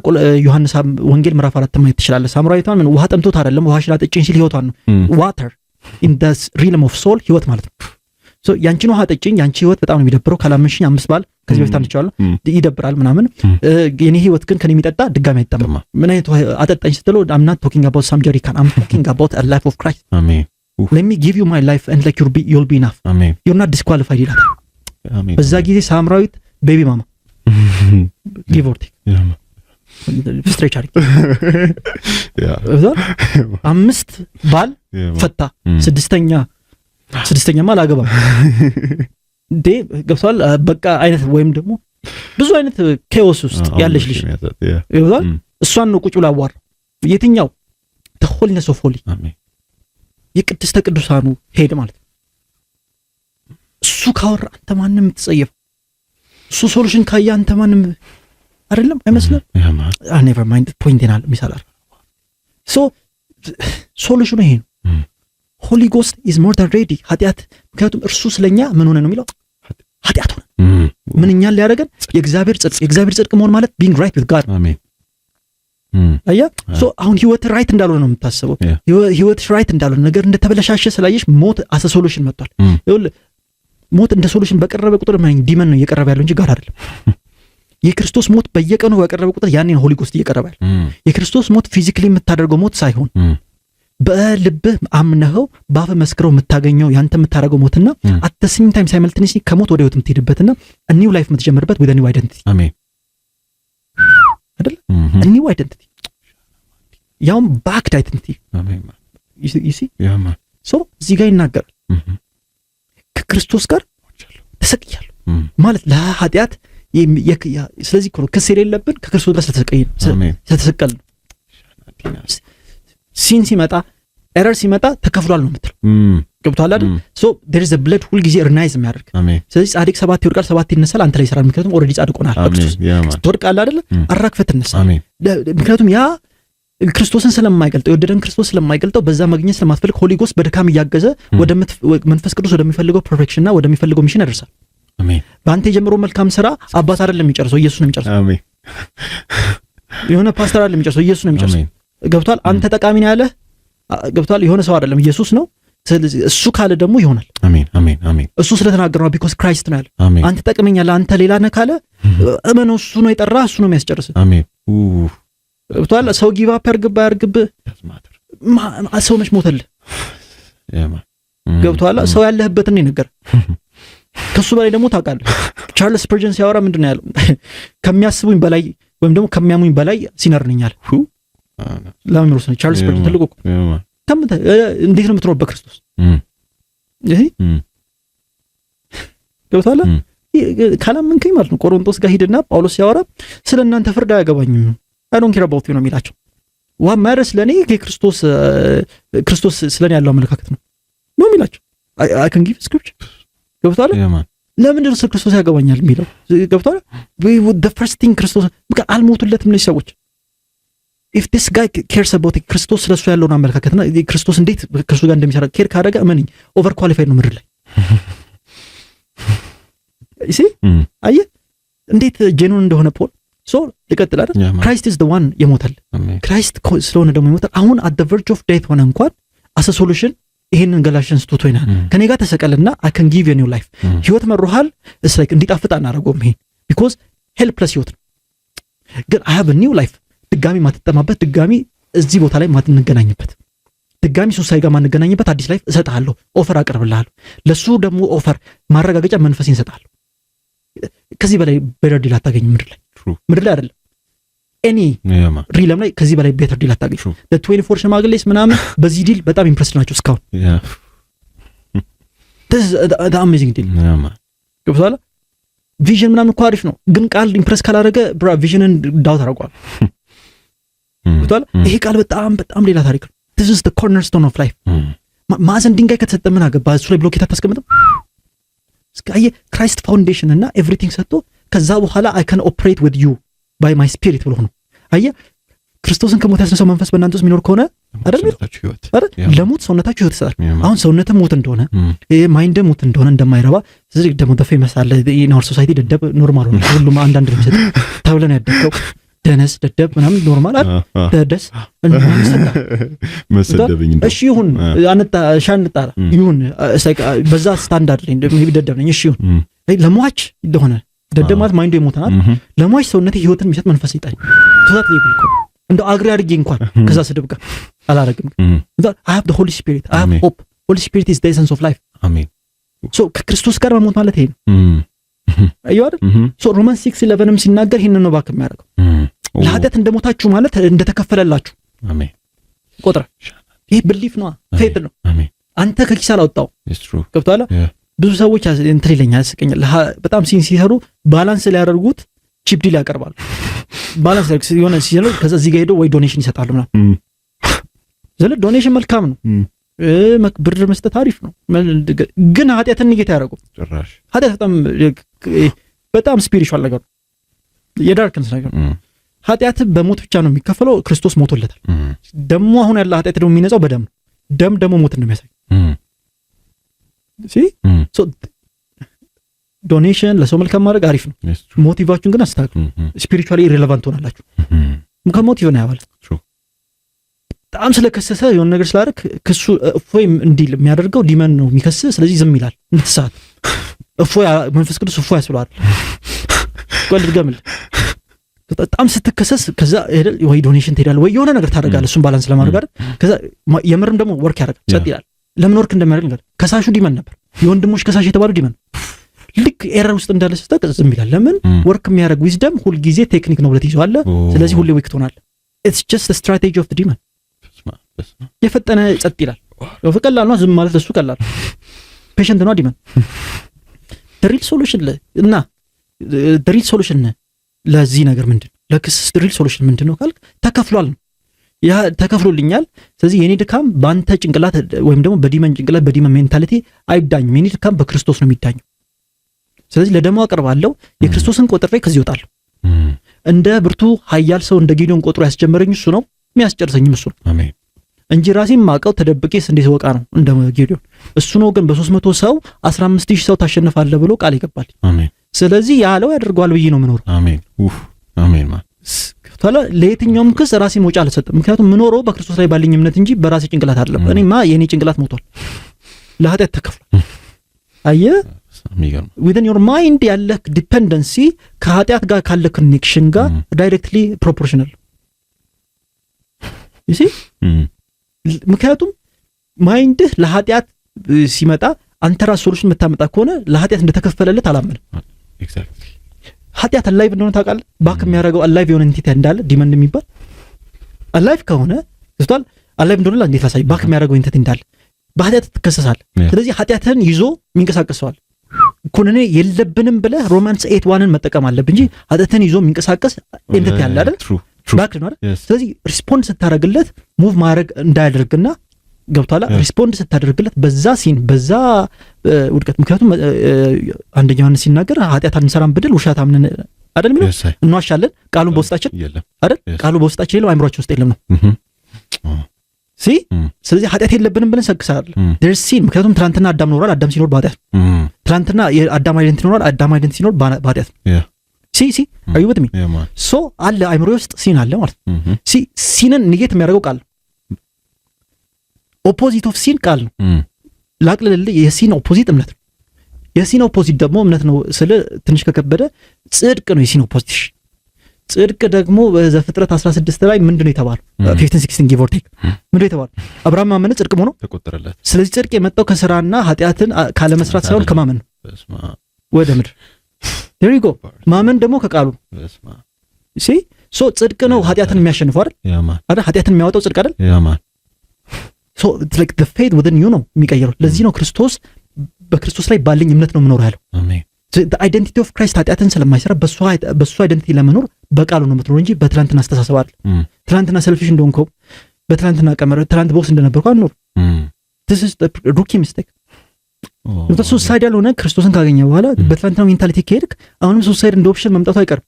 ዮሐንስ ወንጌል ምዕራፍ 4 ማየት ትችላለህ። ሳምራዊቷን ምን ውሃ ጠምቶት አይደለም ውሃሽን አጠጪኝ ሲል ህይወቷን ነው water in the realm of soul ህይወት ማለት ነው። so ያንቺን ውሃ ጠጪኝ ያንቺ ህይወት በጣም ነው የሚደብረው። ካላመንሽኝ 5 ባል ከዚህ በፊት አንቻለሁ ይደብራል ምናምን የኔ ህይወት ግን ከኔ የሚጠጣ ድጋሚ አይጠማም። ምን አይነት አጠጣኝ ስትለው I'm not talking about some jerrycan I'm talking about a life of Christ አሜን። let me give you my life and like you'll be enough amen you're not disqualified ይላል አሜን። በዛ ጊዜ ሳምራዊት ቤቢ ማማ give or take ስትሬች አድርጊ አምስት ባል ፈታ ስድስተኛማ አላገባም እንዴ ገብቷል። በቃ አይነት ወይም ደግሞ ብዙ አይነት ኬዎስ ውስጥ ያለሽ ልጅ ይወጣል። እሷን ነው ቁጭ ብላ አዋራ የትኛው the holiness of holy አሜን የቅድስተ ቅዱሳኑ ሄድ ማለት እሱ ካወራ አንተ ማንም የምትጸየፍ እሱ ሶሉሽን ካያ አንተ ማንም አይደለም አይመስልም። never mind point ይናል ሚሳላር so ሶሉሽኑ ይሄ ነው። ሆሊ ጎስት is more than ready ኃጢአት ምክንያቱም እርሱ ስለኛ ምን ሆነ ነው የሚለው ኃጢአት ሆነ ምን እኛን ሊያደርገን የእግዚአብሔር ጽድቅ መሆን ማለት being right with God አሜን። አያ ሶ አሁን ህይወት ራይት እንዳልሆነ ነው የምታስበው። ህይወት ራይት እንዳልሆነ ነገር እንደተበለሻሸ ስላየሽ ሞት አሰ ሶሉሽን መጥቷል። ይኸውልህ ሞት እንደ ሶሉሽን በቀረበ ቁጥር ዲመን ነው እየቀረበ ያለው እንጂ ጋር አይደለም። የክርስቶስ ሞት በየቀኑ በቀረበ ቁጥር ያኔ ሆሊ ጎስት እየቀረበ ያለው የክርስቶስ ሞት ፊዚካሊ የምታደርገው ሞት ሳይሆን በልብህ አምነኸው ባፈ መስክረው የምታገኘው ያንተ የምታደርገው ሞትና at the same time simultaneously ከሞት ወደ ህይወት የምትሄድበትና a new life የምትጀምርበት with a new identity አሜን አይደል? a new identity ያውም backed identity አሜን you see ያማ so እዚህ ጋር ይናገራል ከክርስቶስ ጋር ተሰቅያለሁ ማለት ለኃጢአት ስለዚህ ክስ የሌለብን ከክርስቶስ ጋር ስለተሰቀልን ሲን ሲመጣ ኤረር ሲመጣ ተከፍሏል ነው የምትለው ገብቶሃል አይደል? so there is a blood ሁሉ ጊዜ ሪናይዝ የሚያደርግ ስለዚህ ጻድቅ 7 ይወድቃል 7 ይነሳል አንተ ላይ ይሰራል። ምክንያቱም ኦሬዲ ጻድቅ ሆነሃል በክርስቶስ ትወድቃለህ አይደል? አራክፈህ ትነሳለህ። ምክንያቱም ያ ክርስቶስን ስለማይገልጠው የወደደን ክርስቶስ ስለማይገልጠው በዛ ማግኘት ስለማትፈልግ ሆሊ ጎስት በድካም እያገዘ ወደ መንፈስ ቅዱስ ወደሚፈልገው ፐርፌክሽን እና ወደሚፈልገው ሚሽን ያደርሳል። አሜን። በአንተ የጀመረው መልካም ስራ አባት አይደለም የሚጨርሰው ኢየሱስ ነው የሚጨርሰው። አሜን። የሆነ ፓስተር አይደለም የሚጨርሰው ኢየሱስ ነው የሚጨርሰው። ገብቷል? አንተ ጠቃሚ ነህ ያለህ ገብቷል? የሆነ ሰው አይደለም ኢየሱስ ነው ስለዚህ እሱ ካለ ደግሞ ይሆናል። አሜን አሜን አሜን። እሱ ስለተናገረ ነው ቢኮዝ ክራይስት ነው ያለ። አሜን። አንተ ጠቅመኛለህ አንተ ሌላ ነህ ካለ እመነው፣ እሱ ነው የጠራ፣ እሱ ነው የሚያስጨርስ። አሜን። ብቷል። ሰው ጊቭ አፕ ያርግብህ ሰው መች ሞተልህ? ገብቶሃል? ሰው ያለህበትን ነው የነገረ። ከሱ በላይ ደግሞ ታውቃለህ፣ ቻርልስ ስፐርጀን ሲያወራ ምንድን ነው ያለው? ከሚያስቡኝ በላይ ወይም ደግሞ ከሚያሙኝ በላይ ሲነር ነኝ አለ። ለምን ነው ቻርልስ ስፐርጀን ትልቁ እንዴት ነው የምትኖር በክርስቶስ? ይሄ ገብቶሃል? ካላመንከኝ ማለት ነው ቆሮንቶስ ጋር ሂድና ጳውሎስ ሲያወራ ስለ እናንተ ፍርድ አያገባኝም አይ ዶንት ኬር አባውት ዩ ነው የሚላቸው። ዋ ማረስ ለኔ ክርስቶስ ስለኔ ያለው አመለካከት ነው የሚላቸው። አይ ካን ጊቭ ስክሪፕቸር ገብቶሃል? ለምንድን ነው ክርስቶስ ያገባኛል የሚለው? ገብቶሃል? the first thing ክርስቶስ በቃ አልሞቱለትም እነዚህ ሰዎች። if this guy cares about ክርስቶስ ስለሱ ያለውን አመለካከትና ክርስቶስ እንዴት ከሱ ጋር እንደሚሰራ ኬር ካደረገ እመነኝ ኦቨር ኳሊፋይድ ነው ምድር ላይ። እሺ አየህ እንዴት ጄኑን እንደሆነ ፖል ሶ ልቀጥል አይደል? ክራይስት is the one የሞተል ክራይስት ስለሆነ ደግሞ ይሞታል። አሁን at the verge of death ሆነ እንኳን as a solution ይሄንን ገላሽንስ ቱቶይና ከኔ ጋር ተሰቀልና I can give you a new life ህይወት መሮሃል it's like እንዲጣፍጥ አናረገውም ይሄን because helpless ህይወት ነው። ግን I have a new life ድጋሚ ማትጠማበት ድጋሚ እዚህ ቦታ ላይ ማትንገናኝበት ድጋሚ ሱሳይ ጋር ማንገናኝበት አዲስ ላይፍ እሰጥሃለሁ፣ ኦፈር አቀርብልሃለሁ። ለሱ ደግሞ ኦፈር ማረጋገጫ መንፈሴን እሰጥሃለሁ። ከዚህ በላይ ቤተር ዲል አታገኝም ምድር ላይ አይደለም ኤኒ ሪለም ላይ ከዚህ በላይ ቤተር ዲል አታገኝም። ለ24 ሽማግሌስ ምናምን በዚህ ዲል በጣም ኢምፕረስድ ናቸው እስካሁን። this is the amazing deal ገብቶሃል? ቪዥን ምናምን እኮ አሪፍ ነው፣ ግን ቃል ኢምፕረስ ካላደረገ ብራ ቪዥንን ዳውት አድርጓል። ገብቶሃል? ይሄ ቃል በጣም በጣም ሌላ ታሪክ ነው። this is the cornerstone of life ማዕዘን ድንጋይ ከተሰጠ ምን አገባ እሱ ላይ ብሎኬት አታስቀምጥም? እስካየ ክራይስት ፋውንዴሽን እና ኤቭሪቲንግ ሰጥቶ ከዛ በኋላ I can operate with you by my spirit ብሎ ነው። አየ ክርስቶስን ከሞት ያስነሳው መንፈስ በእናንተ ውስጥ የሚኖር ከሆነ አይደል ለሞት ሰውነታችሁ ህይወት ይሰጣል። አሁን ሰውነትህ ሞት እንደሆነ ማይንድ ሞት እንደሆነ እንደማይረባ ስለዚህ ደግሞ በፌመስ አለ in our society ደደብ ኖርማል ነው ሁሉም አንዳንድ ነው የሚሰጥ ተብለን ያደግከው ደነስ ደደብ ምናምን ኖርማል አይደል ደስ መሰደብኝ እሺ ይሁን አንጣ ሻንጣራ ይሁን በዛ ስታንዳርድ ላይ እንደዚህ ደደብ ነኝ እሺ ይሁን ለሟች እንደሆነ ደደብ ማለት ማይንዱ ይሞታል። ለሟች ሰውነቴ ህይወትን የሚሰጥ መንፈስ ይጣል ተዛት ሌብል እኮ እንደ አግሪ አድርጌ እንኳን ከዛ ስድብ ጋር አላረግም። I have the Holy Spirit I have hope Holy Spirit is the essence of life አሜን። so ከክርስቶስ ጋር መሞት ማለት ይሄ ነው። አዩ አይደል? so Romans 6:11ም ሲናገር ይሄንን ነው ባክ የሚያደርገው ለኃጢአት እንደሞታችሁ ማለት እንደተከፈለላችሁ አሜን ቆጥራ። ይሄ ብሊፍ ነው ፌት ነው አሜን። አንተ ከኪስ አላወጣው ገብቶሃል? ብዙ ሰዎች እንትን ይለኛል ያስቀኛል። በጣም ሲሰሩ ባላንስ ላይ ያደርጉት ቺፕ ዲል ያቀርባሉ። ባላንስ ላይ የሆነ ሲሰሩ ከዛ እዚህ ጋር ሄዶ ወይ ዶኔሽን ይሰጣሉ ምናምን ዘለ ዶኔሽን መልካም ነው ብር መስጠት አሪፍ ነው። ግን ኃጢአትን ንጌታ ያደርጉ ጭራሽ ኃጢአት በጣም ስፒሪቹዋል ነገር ነው የዳርክነስ ነገር ነው። ኃጢአት በሞት ብቻ ነው የሚከፈለው። ክርስቶስ ሞቶለታል። ደሞ አሁን ያለ ኃጢአት ደግሞ የሚነጻው በደም ነው። ደም ደግሞ ሞትን ነው የሚያሳይ ሶ ዶኔሽን ለሰው መልካም ማድረግ አሪፍ ነው። ሞቲቫችሁን ግን አስተካክሉ። ስፒሪቹዋሊ ኢሬሌቫንት ሆናላችሁ ከሞቲቭ ነው ያባል በጣም ስለከሰሰ የሆነ ነገር ስላደረክ ክሱ እፎይ እንዲል የሚያደርገው ዲመን ነው የሚከስ። ስለዚህ ዝም ይላል እንትሳት እፎይ መንፈስ ቅዱስ እፎይ ያስብላል ወልድ ገምል በጣም ስትከሰስ ከዛ ወይ ዶኔሽን ትሄዳለህ ወይ የሆነ ነገር ታደርጋለህ እሱን ባላንስ ለማድረግ አይደል። ከዛ የምርም ደግሞ ወርክ ያደርጋል ጸጥ ይላል። ለምን ወርክ እንደሚያደርግ ነገር ከሳሹ ዲመን ነበር። የወንድሞች ከሳሽ የተባለው ዲመን ልክ ኤረር ውስጥ እንዳለ ስትጠቅ ዝም ይላል። ለምን ወርክ የሚያደርግ ዊዝደም ሁሉ ጊዜ ቴክኒክ ነው ብለህ ትይዘዋለህ። ስለዚህ ሁሌ ዊክ ትሆናለህ። ኢትስ ጀስት ስትራቴጂ ኦፍ ዘ ዲመን። የፈጠነ ጸጥ ይላል። ቀላል ነው ዝም ማለት ለሱ ቀላል ፔሸንት ነው ዲመን። ሪል ሶሉሽን እና ሪል ሶሉሽን ለዚህ ነገር ምንድን ለክስ ሪል ሶሉሽን ምንድነው ካልክ ተከፍሏል ነው ያ ተከፍሎልኛል። ስለዚህ የኔ ድካም ባንተ ጭንቅላት ወይም ደግሞ በዲመን ጭንቅላት በዲመን ሜንታሊቲ አይዳኝም። የኔ ድካም በክርስቶስ ነው የሚዳኘው። ስለዚህ ለደሙ አቀርባለሁ የክርስቶስን ቆጥሬ ከዚህ ይወጣል። እንደ ብርቱ ኃያል ሰው እንደ ጌዲዮን ቆጥሮ ያስጀመረኝ እሱ ነው፣ የሚያስጨርሰኝም እሱ ነው። አሜን እንጂ ራሴን ማቀው ተደብቄስ እንዴት ወቃ ነው እንደ ጌዲዮን እሱ ነው። ግን በ300 ሰው 15000 ሰው ታሸንፋለህ ብሎ ቃል ይገባል። አሜን ስለዚህ ያለው ያደርገዋል ብዬ ነው የምኖረው። አሜን አሜን ታላ ለየትኛውም ክስ ራሴ መውጫ አልሰጥም። ምክንያቱም ምኖረው በክርስቶስ ላይ ባለኝ እምነት እንጂ በራሴ ጭንቅላት አይደለም። እኔማ የኔ ጭንቅላት ሞቷል። ለኃጢአት ተከፍሏል። አየህ within your mind ያለ ዲፔንደንሲ ከኃጢአት ጋር ካለ ኮኔክሽን ጋር ዳይሬክትሊ ፕሮፖርሽናል ይሲ ምክንያቱም ማይንድህ ለኃጢአት ሲመጣ አንተ ራስ ሶሉሽን መታመጣ ከሆነ ለኃጢአት እንደተከፈለለት አላመንም። ኤግዛክትሊ ኃጢአት አላይቭ እንደሆነ ታውቃለህ። ባክ የሚያደርገው አላይቭ የሆነ ኢንቲቲ እንዳለ ዲመንድ የሚባል አላይቭ ከሆነ ዝቷል አላይቭ እንደሆነ እንዴት ላሳይ ባክ የሚያደርገው ኢንቲቲ እንዳለ በኃጢአት ትከሰሳለህ። ስለዚህ ኃጢአትን ይዞ የሚንቀሳቀሰዋል ኩነኔ የለብንም ብለህ ሮማንስ 8:1ን መጠቀም አለብህ እንጂ ኃጢአትን ይዞ የሚንቀሳቀስ ኢንቲቲ ያለ አይደል ባክ ነው አይደል? ስለዚህ ሪስፖንድ ስታደርግለት ሙቭ ማድረግ እንዳያደርግና ገብቷላ ሪስፖንድ ስታደርግለት በዛ ሲን በዛ ውድቀት ምክንያቱም አንደኛ ዮሐንስ ሲናገር ኃጢአት አንሰራም ብድል ውሸት አምነን አይደል የሚለው እንዋሻለን ቃሉን በውስጣችን አይደል ቃሉ በውስጣችን የለም አይምሮአችን ውስጥ የለም ነው ስለዚህ ኃጢአት የለብንም ብለን ሰክሳለን there's sin ምክንያቱም ትናንትና አዳም ኖሯል አዳም ሲኖር በኃጢአት ትናንትና የአዳም አይደንቲቲ ኖሯል አዳም አይደንቲቲ ሲኖር በኃጢአት ሲ are you with me so አለ አይምሮ ውስጥ ሲን አለ ማለት ሲንን ኔጌት የሚያደርገው ቃል ኦፖዚት ኦፍ ሲን ቃል ነው ላቅልልህ የሲን ኦፖዚት እምነት ነው የሲን ኦፖዚት ደግሞ እምነት ነው ስለ ትንሽ ከከበደ ጽድቅ ነው የሲን ኦፖዚት ጽድቅ ደግሞ በዘፍጥረት 16 ላይ ምንድነው የተባለው 15-16 ጊቭ ኦር ቴክ ምንድነው የተባለው አብርሃም ማመነ ጽድቅ ሆኖ ተቆጠረለት ስለዚህ ጽድቅ የመጣው ከሥራና ኃጢአትን ካለ መስራት ሳይሆን ከማመን ወደ ምድር there you go ማመን ደግሞ ከቃሉ ሲ ጽድቅ ነው ኃጢአትን የሚያሸንፈው አይደል ኃጢአትን የሚያወጣው ጽድቅ አይደል so it's like the faith within you ነው የሚቀየረው ለዚህ ነው ክርስቶስ በክርስቶስ ላይ ባለኝ እምነት ነው የምኖረው ያለው አሜን the identity of Christ ኃጢአትን ስለማይሰራ በሱ አይደንቲቲ ለመኖር በቃሉ ነው የምትኖር እንጂ በትላንትና አስተሳሰብ አይደል ትላንትና ሰልፊሽ እንደሆንከው በትላንትና ቀመረ ትላንት ቦስ እንደነበርኩ አልኖር this is the rookie mistake ሱሳይዳል ሆነ ክርስቶስን ካገኘ በኋላ በትላንትና ሜንታሊቲ ከሄድክ አሁንም ሱሳይድ እንደ ኦፕሽን መምጣቱ አይቀርም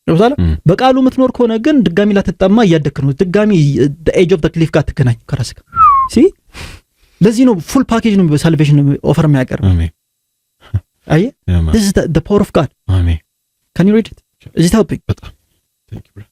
ለምሳሌ በቃሉ የምትኖር ከሆነ ግን ድጋሚ ላተጣማ እያደክ ነው ድጋሚ the edge of the cliff ጋር ትገናኝ ከራስህ ሲ ለዚህ ነው ፉል ፓኬጅ ነው ሳልቬሽን ኦፈር የሚያቀርብ አሜን አይ this is the power of God አሜን can you read it is it helping በጣም thank you bro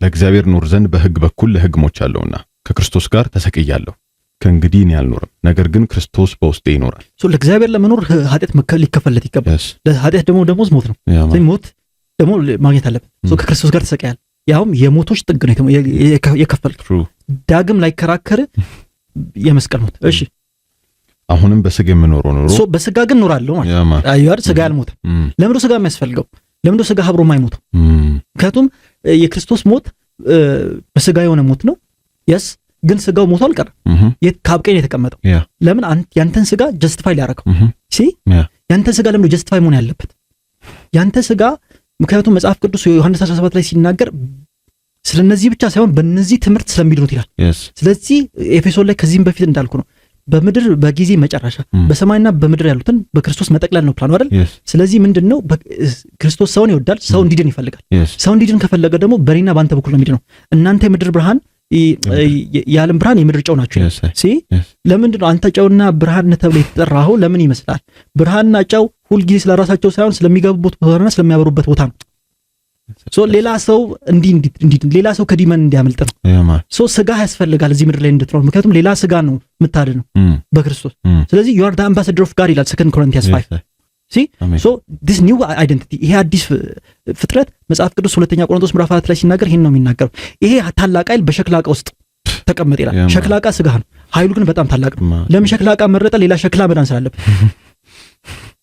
ለእግዚአብሔር ኑር ዘንድ በሕግ በኩል ለሕግ ሞቻለሁና ከክርስቶስ ጋር ተሰቅያለሁ ከእንግዲህ እኔ አልኖርም ነገር ግን ክርስቶስ በውስጤ ይኖራል ለእግዚአብሔር ለመኖር ኃጢአት ሊከፈለት ይገባል ለኃጢአት ደግሞ ደሞዝ ሞት ነው ስለዚህ ሞት ደግሞ ማግኘት አለበት ከክርስቶስ ጋር ተሰቅያለሁ ያውም የሞቶች ጥግ ነው የከፈል ዳግም ላይ ከራከረ የመስቀል ሞት እሺ አሁንም በስጋ የምኖረው ኖሮ በስጋ ግን ኖራለሁ ማለት አይዋር ስጋ ያልሞተ ለምንድነው ስጋ የሚያስፈልገው ለምንድነው ስጋ አብሮ የማይሞተው ምክንያቱም የክርስቶስ ሞት በስጋ የሆነ ሞት ነው yes ግን ስጋው ሞቶ አልቀረም ካብቀኝ የተቀመጠው ለምን ያንተን ስጋ ጀስቲፋይ ሊያደርገው ያንተን ስጋ ለምን ጀስቲፋይ መሆን ያለበት ያንተ ስጋ ምክንያቱም መጽሐፍ ቅዱስ ዮሐንስ 17 ላይ ሲናገር ስለነዚህ ብቻ ሳይሆን በእነዚህ ትምህርት ስለሚድኑት ይላል ስለዚህ ኤፌሶን ላይ ከዚህም በፊት እንዳልኩ ነው በምድር በጊዜ መጨረሻ በሰማይና በምድር ያሉትን በክርስቶስ መጠቅለል ነው ፕላኑ አይደል ስለዚህ ምንድነው ክርስቶስ ሰውን ይወዳል ሰው እንዲድን ይፈልጋል ሰው እንዲድን ከፈለገ ደግሞ በእኔና በአንተ በኩል ነው የሚድነው እናንተ የምድር ብርሃን የዓለም ብርሃን የምድር ጨው ናቸው ለምንድነው አንተ ጨውና ብርሃን ተብለ የተጠራኸው ለምን ይመስላል ብርሃንና ጨው ሁልጊዜ ስለራሳቸው ሳይሆን ስለሚገቡበት ቦታና ስለሚያበሩበት ቦታ ነው ሌላ ሰው እንዲ ሌላ ሰው ከዲመን እንዲያመልጥ ነው ስጋ ያስፈልጋል እዚህ ምድር ላይ እንድትኖር ምክንያቱም ሌላ ስጋ ነው የምታድነው በክርስቶስ ስለዚህ you are the ambassador of God ይላል 2 Corinthians 5 see so this new identity ይሄ አዲስ ፍጥረት መጽሐፍ ቅዱስ ሁለተኛ ቆሮንቶስ ምዕራፍ 4 ላይ ሲናገር ይሄን ነው የሚናገረው ይሄ ታላቅ ኃይል በሸክላ ዕቃ ውስጥ ተቀመጠ ይላል ሸክላ ዕቃ ስጋ ነው ኃይሉ ግን በጣም ታላቅ ነው ለምን ሸክላ ዕቃ መረጠ ሌላ ሸክላ መዳን ስላለበት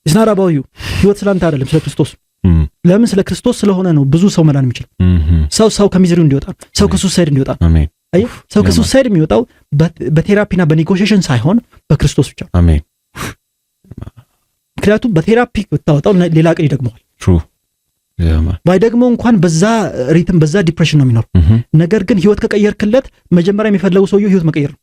it's not about you ህይወት ስላንተ አይደለም ስለ ክርስቶስ ለምን ስለ ክርስቶስ ስለሆነ ነው ብዙ ሰው መዳን የሚችለው ሰው ከሚዝሪው እንዲወጣ ሰው ከሱሳይድ እንዲወጣ አሜን አይ ሰው ከሱሳይድ የሚወጣው በቴራፒና በኔጎሺዬሽን ሳይሆን በክርስቶስ ብቻ አሜን ምክንያቱም በቴራፒ ብታወጣው ሌላ ቀን ይደግመዋል ትሩ ባይ ደግሞ እንኳን በዛ ሪትም በዛ ዲፕሬሽን ነው የሚኖር ነገር ግን ህይወት ከቀየርክለት መጀመሪያ የሚፈልገው ሰውየው ህይወት መቀየር ነው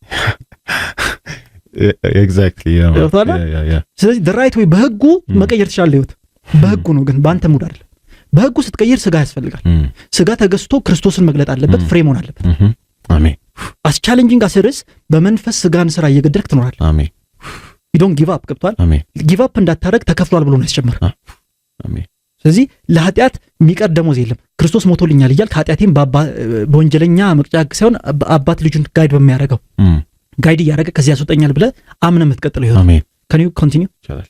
ኤግዛክትሊ ያ ስለዚህ the right way በህጉ መቀየር ትችላለህ ህይወት በህጉ ነው ግን ባንተ ሙድ አይደለም በህጉ ስትቀየር ስጋ ያስፈልጋል ስጋ ተገዝቶ ክርስቶስን መግለጥ አለበት ፍሬ መሆን አለበት አሜን as challenging as it is በመንፈስ ስጋን ስራ እየገደልክ ትኖራለህ አሜን you don't give up ገብቷል አሜን give up እንዳታረግ ተከፍሏል ብሎ ነው ያስጀመረው አሜን ስለዚህ ለኃጢአት የሚቀር ደሞዝ የለም። ክርስቶስ ሞቶልኛል እያልክ ኃጢአቴን በወንጀለኛ መቅጫ ሕግ ሳይሆን አባት ልጁን ጋይድ በሚያደርገው ጋይድ እያደረገ ከዚህ ያስወጣኛል ብለህ አምነህ የምትቀጥለው ይሆናል። አሜን። ከኒ ኮንቲኒው ይቻላል።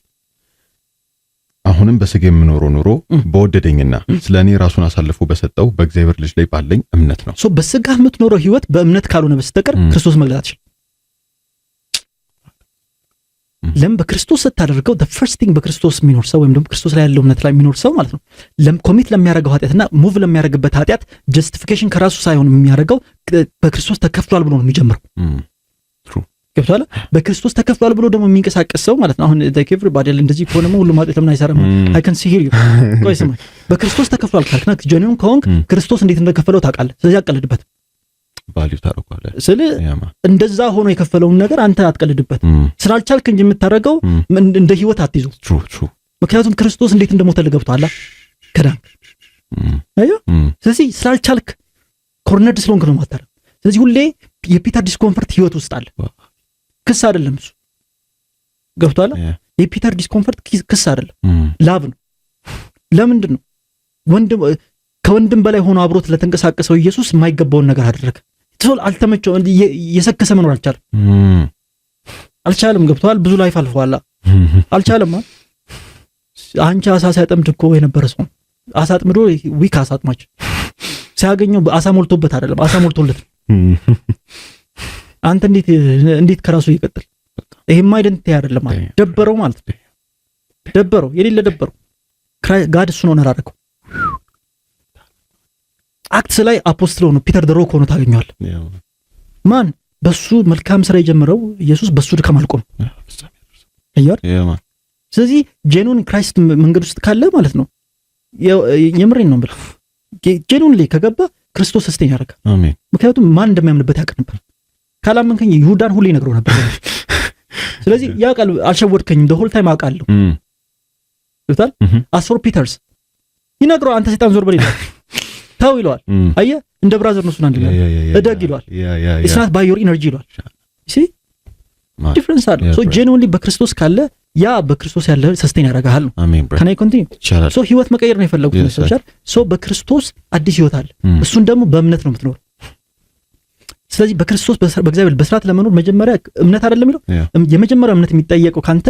አሁንም በስጋ የምኖረው ኑሮ በወደደኝና ስለኔ ራሱን አሳልፎ በሰጠው በእግዚአብሔር ልጅ ላይ ባለኝ እምነት ነው። ሶ በስጋ የምትኖረው ህይወት በእምነት ካልሆነ በስተቀር ክርስቶስ መግለጥ አትችልም። ለምን? በክርስቶስ ስታደርገው the first thing በክርስቶስ የሚኖር ሰው ወይም ደግሞ ክርስቶስ ላይ ያለው እምነት ላይ የሚኖር ሰው ማለት ነው ኮሚት ለሚያደርገው ኃጢአትና ሙቭ ለሚያደርግበት ኃጢአት ጀስቲፊኬሽን ከራሱ ሳይሆን የሚያደርገው በክርስቶስ ተከፍሏል ብሎ ነው የሚጀምረው። ገብቷል? በክርስቶስ ተከፍሏል ብሎ ደግሞ የሚንቀሳቀስ ሰው ማለት ነው። አሁን everybody እንደዚህ ከሆነማ ሁሉም ኃጢአት ለምን አይሰራም? I can see here ቆይ ስማኝ፣ በክርስቶስ ተከፍሏል ካልክና ጀኒውን ከሆንክ ክርስቶስ እንዴት እንደከፈለው ታውቃለህ። ስለዚህ አትቀልድበት። ቫልዩ ታረጋለህ። እንደዛ ሆኖ የከፈለውን ነገር አንተ አትቀልድበት። ስላልቻልክ እንጂ የምታረገው እንደ ህይወት አትይዙ። ምክንያቱም ክርስቶስ እንዴት እንደሞተ ገብቶሃል ከዳን አዮ። ስለዚህ ስላልቻልክ ኮርነርድ ስለሆንክ ነው ማታረግ። ስለዚህ ሁሌ የፒተር ዲስኮምፈርት ህይወት ውስጥ አለ። ክስ አይደለም እሱ ገብቶሃል። የፒተር ዲስኮምፈርት ክስ አይደለም፣ ላቭ ነው። ለምንድን ነው ከወንድም በላይ ሆኖ አብሮት ለተንቀሳቀሰው ኢየሱስ የማይገባውን ነገር አደረገ። ቶል አልተመቸው፣ የሰከሰ መኖር አልቻለም። ገብቷል። ብዙ ላይፍ አልፏል። አልቻለም። አንቺ አሳ ሲያጠምድ እኮ የነበረ ሰው አሳ አጥምዶ ዊክ አሳ አጥማች ሲያገኘው አሳ ሞልቶበት አይደለም፣ አሳ ሞልቶለት። አንተ እንዴት ከራሱ ይቀጥል? ይሄማ አይደንቲቲ አይደለም ማለት ደበረው ማለት ደበረው፣ የሌለ ደበረው። ጋድ እሱ ነው ነራረከው። አክትስ ላይ አፖስትል ሆኖ ፒተር ደሮክ ሆኖ ታገኘዋለህ። ማን በሱ መልካም ስራ የጀመረው ኢየሱስ በሱ ድካም አልቆም አያር። ስለዚህ ጄኑን ክራይስት መንገድ ውስጥ ካለ ማለት ነው የምሬን ነው ብለህ ጄኑን ላይ ከገባ ክርስቶስ ሰስተኛ ያደርጋል። አሜን። ምክንያቱም ማን እንደሚያምንበት ያውቅ ነበር። ካላመንከኝ ይሁዳን ሁሉ ይነግረው ነበር። ስለዚህ ያ ቃል አልሸወድከኝም the whole time አውቃለሁ ይታል። አስር ፒተርስ ይነግረው አንተ ሰይጣን ዞር በል ይላል፣ ታው ይለዋል። አየህ እንደ ብራዘር ነው ሱናን ይላል፣ እደግ ይለዋል። it's not by your energy ይለዋል። see difference አለ። so genuinely በክርስቶስ ካለ ያ በክርስቶስ ያለ ሰስቴን ያደርጋል ነው። ከናይ ኮንቲኒው so ህይወት መቀየር ነው የፈለጉት ነው ሰውቻር። so በክርስቶስ አዲስ ህይወት አለ። እሱን ደግሞ በእምነት ነው የምትኖር። ስለዚህ በክርስቶስ በእግዚአብሔር በስርዓት ለመኖር መጀመሪያ እምነት አይደለም የሚለው የመጀመሪያው እምነት የሚጠየቀው ካንተ